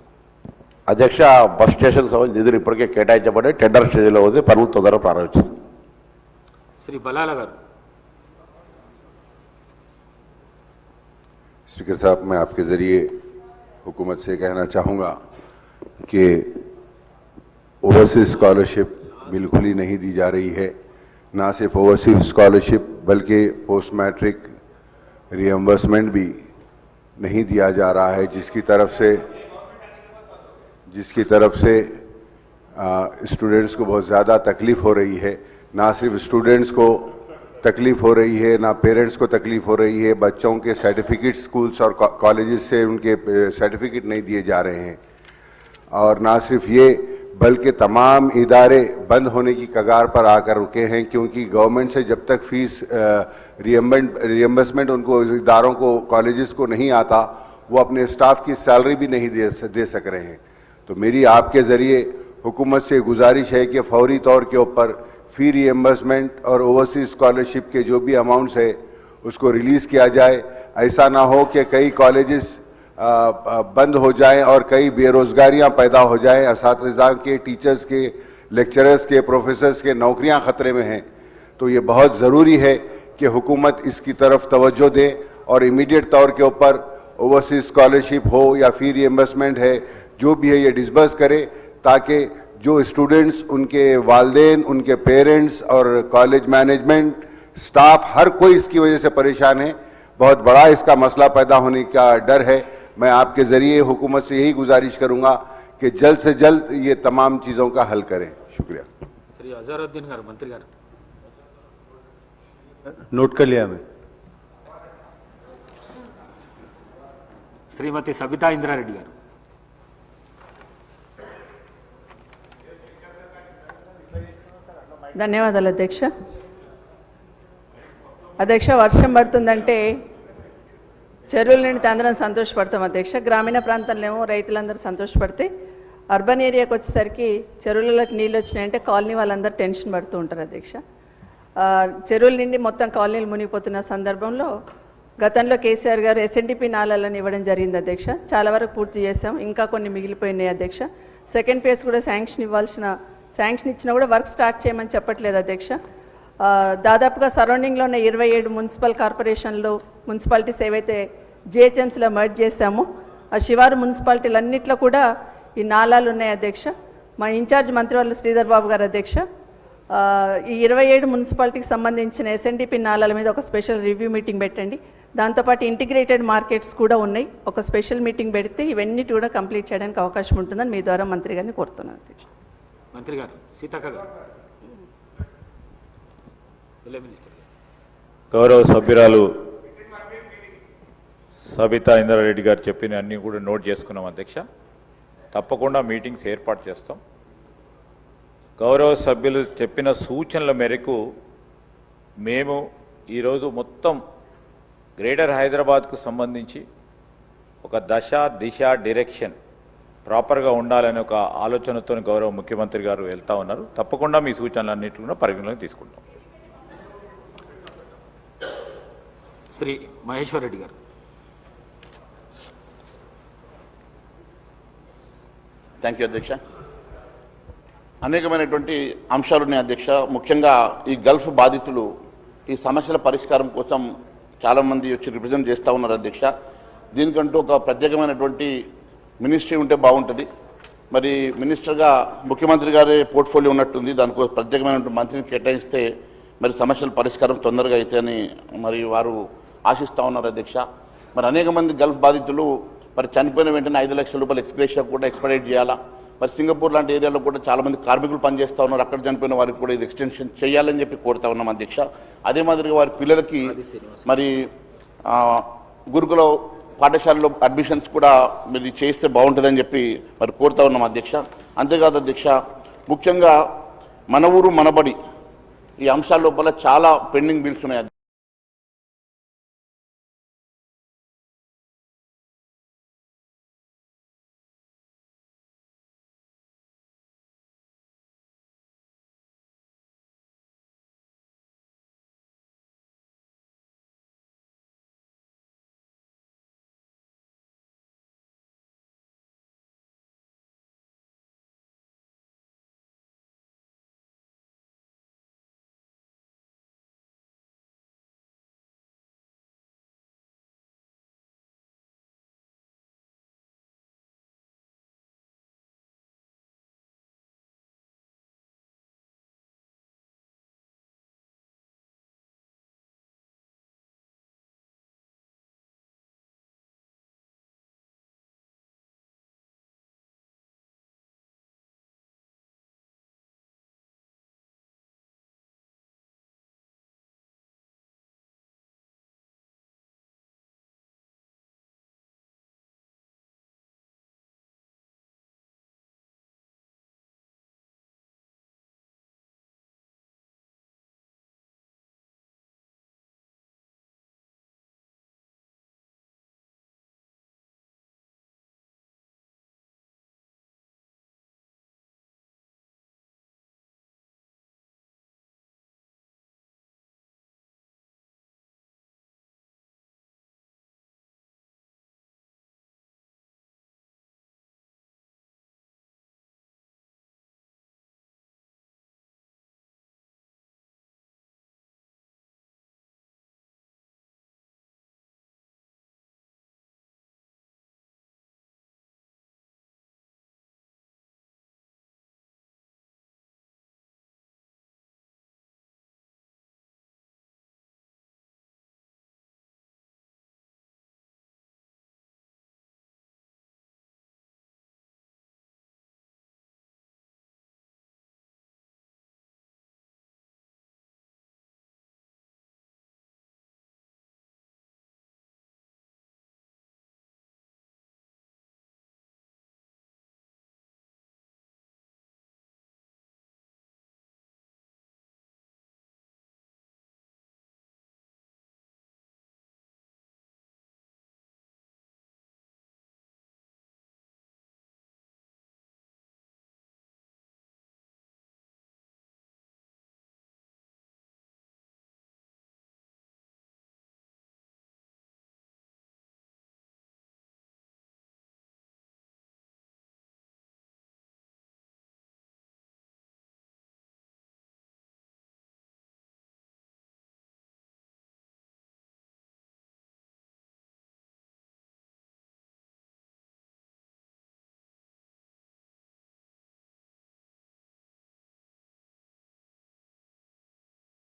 అధ్యక్ష, బస్ స్టేషన్ సంబంధించి నిధులు ఇప్పటికే కేటాయించబడి టెండర్ స్టేజ్లో ఉంది, పనులు తొందరగా ప్రారంభించింది. శ్రీ బలాల గారు. स्पीकर साहब, मैं आपके ज़रिए हुकूमत से कहना चाहूँगा कि ओवरसीज स्कॉलरशिप बिल्कुल ही नहीं दी जा रही है. ना सिर्फ ओवरसीज स्कॉलरशिप बल्कि पोस्ट मैट्रिक रिएम्बर्समेंट भी नहीं दिया जा रहा है, जिसकी तरफ से स्टूडेंट्स को बहुत ज़्यादा तकलीफ़ हो रही है. ना सिर्फ स्टूडेंट्स को तकलीफ़ हो रही है, ना पेरेंट्स को तकलीफ़ हो रही है. बच्चों के सर्टिफिकेट स्कूल्स और कॉलेजेस से उनके सर्टिफिकेट नहीं दिए जा रहे हैं. और ना सिर्फ ये बल्कि तमाम इदारे बंद होने की कगार पर आकर रुके हैं, क्योंकि गवर्नमेंट से जब तक फीस रिएम्बर्समेंट उनको इदारों को कॉलेजेस को नहीं आता, वो अपने स्टाफ की सैलरी भी नहीं दे सक रहे हैं. तो मेरी आपके ज़रिए हुकूमत से गुजारिश है कि फौरी तौर के ऊपर फ़ी रिएम्बर्समेंट और ओवरसीज स्कॉलरशिप के जो भी अमाउंट्स है उसको रिलीज़ किया जाए. ऐसा ना हो कि कई कॉलेजेस बंद हो जाएं और कई बेरोजगारियां पैदा हो जाएं, असातिज़ा के, टीचर्स के, लेक्चरर्स के, प्रोफेसर्स के नौकरियां खतरे में हैं। तो ये बहुत ज़रूरी है कि हुकूमत इसकी तरफ तवज्जो दे और इमीडिएट तौर के ऊपर ओवरसीज स्कॉलरशिप हो या फी रिएम्बर्समेंट है, जो भी है ये डिसबर्स करे, ताकि जो स्टूडेंट्स, उनके वालिदैन, उनके पेरेंट्स और कॉलेज मैनेजमेंट, स्टाफ, हर कोई इसकी वजह से परेशान है। बहुत बड़ा इसका मसला पैदा होने का डर है। मैं आपके ज़रिए हुकूमत से यही गुजारिश करूँगा कि जल्द से जल्द ये तमाम चीज़ों का हल करें। शुक्रिया। श्री अजहरुद्दीन गाరు मंत्री गाరు नोट कर लिया मैं। श्रीमती सबिता इंद्रारेड्डी गाరు ధన్యవాదాలు అధ్యక్ష. అధ్యక్ష, వర్షం పడుతుందంటే చెరువుల నిండితే అందరం సంతోషపడతాం అధ్యక్ష. గ్రామీణ ప్రాంతాల్లో రైతులందరూ సంతోషపడితే అర్బన్ ఏరియాకి వచ్చేసరికి చెరువులకు నీళ్ళు వచ్చినాయంటే కాలనీ వాళ్ళందరూ టెన్షన్ పడుతూ ఉంటారు అధ్యక్ష. చెరువుల నుండి మొత్తం కాలనీలు మునిగిపోతున్న సందర్భంలో గతంలో కేసీఆర్ గారు ఎస్ఎన్డిపి నాళాలను ఇవ్వడం జరిగింది అధ్యక్ష. చాలా వరకు పూర్తి చేసాం, ఇంకా కొన్ని మిగిలిపోయినాయి అధ్యక్ష. సెకండ్ ఫేజ్ కూడా శాంక్షన్ ఇచ్చినా కూడా వర్క్ స్టార్ట్ చేయమని చెప్పట్లేదు అధ్యక్ష. దాదాపుగా సరౌండింగ్లో ఉన్న 27 మున్సిపల్ కార్పొరేషన్లు, మున్సిపాలిటీస్ ఏవైతే జిహెచ్ఎంసీలో మర్జ్ చేశామో ఆ శివారు మున్సిపాలిటీలన్నింటిలో కూడా ఈ నాళాలు ఉన్నాయి అధ్యక్ష. మా ఇన్ఛార్జ్ మంత్రివర్యులు శ్రీధర్ బాబు గారు అధ్యక్ష, ఈ 27 మున్సిపాలిటీకి సంబంధించిన ఎస్ఎన్డిపి నాళాల మీద ఒక స్పెషల్ రివ్యూ మీటింగ్ పెట్టండి. దాంతోపాటు ఇంటిగ్రేటెడ్ మార్కెట్స్ కూడా ఉన్నాయి, ఒక స్పెషల్ మీటింగ్ పెడితే ఇవన్నీ కూడా కంప్లీట్ చేయడానికి అవకాశం ఉంటుందని మీ ద్వారా మంత్రి గారిని కోరుతున్నాను అధ్యక్ష. మంత్రి గారు సీతక్క గారు. గౌరవ సభ్యురాలు సబితా ఇంద్రారెడ్డి గారు చెప్పిన అన్నీ కూడా నోట్ చేసుకున్నాం అధ్యక్ష. తప్పకుండా మీటింగ్స్ ఏర్పాటు చేస్తాం. గౌరవ సభ్యులు చెప్పిన సూచనల మేరకు మేము ఈరోజు మొత్తం గ్రేటర్ హైదరాబాద్కు సంబంధించి ఒక దశ దిశ డైరెక్షన్ ప్రాపర్గా ఉండాలనే ఒక ఆలోచనతో గౌరవ ముఖ్యమంత్రి గారు వెళ్తా ఉన్నారు. తప్పకుండా మీ సూచనలన్నింటినీ కూడా పరిగణలోకి తీసుకుంటాం. శ్రీ మహేశ్వర్ రెడ్డి గారు. థ్యాంక్ యూ అధ్యక్ష. అనేకమైనటువంటి అంశాలు ఉన్నాయి అధ్యక్ష. ముఖ్యంగా ఈ గల్ఫ్ బాధితులు ఈ సమస్యల పరిష్కారం కోసం చాలామంది వచ్చి రిప్రజెంట్ చేస్తూ ఉన్నారు అధ్యక్ష. దీనికంటూ ఒక ప్రత్యేకమైనటువంటి మినిస్ట్రీ ఉంటే బాగుంటుంది. మరి మినిస్టర్గా ముఖ్యమంత్రి గారి పోర్ట్ఫోలియో ఉన్నట్టుంది, దానికోసం ప్రత్యేకమైనటువంటి మంత్రిని కేటాయిస్తే మరి సమస్యల పరిష్కారం తొందరగా అయితే అని మరి వారు ఆశిస్తూ ఉన్నారు అధ్యక్ష. మరి అనేక మంది గల్ఫ్ బాధితులు మరి చనిపోయిన వెంటనే 5 లక్షల రూపాయల ఎక్స్గ్రేషియా కూడా ఎక్స్పెడైట్ చేయాలా. మరి సింగపూర్ లాంటి ఏరియాలో కూడా చాలామంది కార్మికులు పనిచేస్తూ ఉన్నారు, అక్కడ చనిపోయిన వారికి కూడా ఇది ఎక్స్టెన్షన్ చేయాలని చెప్పి కోరుతా ఉన్నాం అధ్యక్ష. అదే మాదిరిగా వారి పిల్లలకి మరి గురుకుల పాఠశాలలో అడ్మిషన్స్ కూడా మీరు చేస్తే బాగుంటుందని చెప్పి మరి కోరుతా ఉన్నాం అధ్యక్ష. అంతేకాదు అధ్యక్ష, ముఖ్యంగా మన ఊరు మనబడి ఈ అంశాల లోపల చాలా పెండింగ్ బిల్స్ ఉన్నాయి.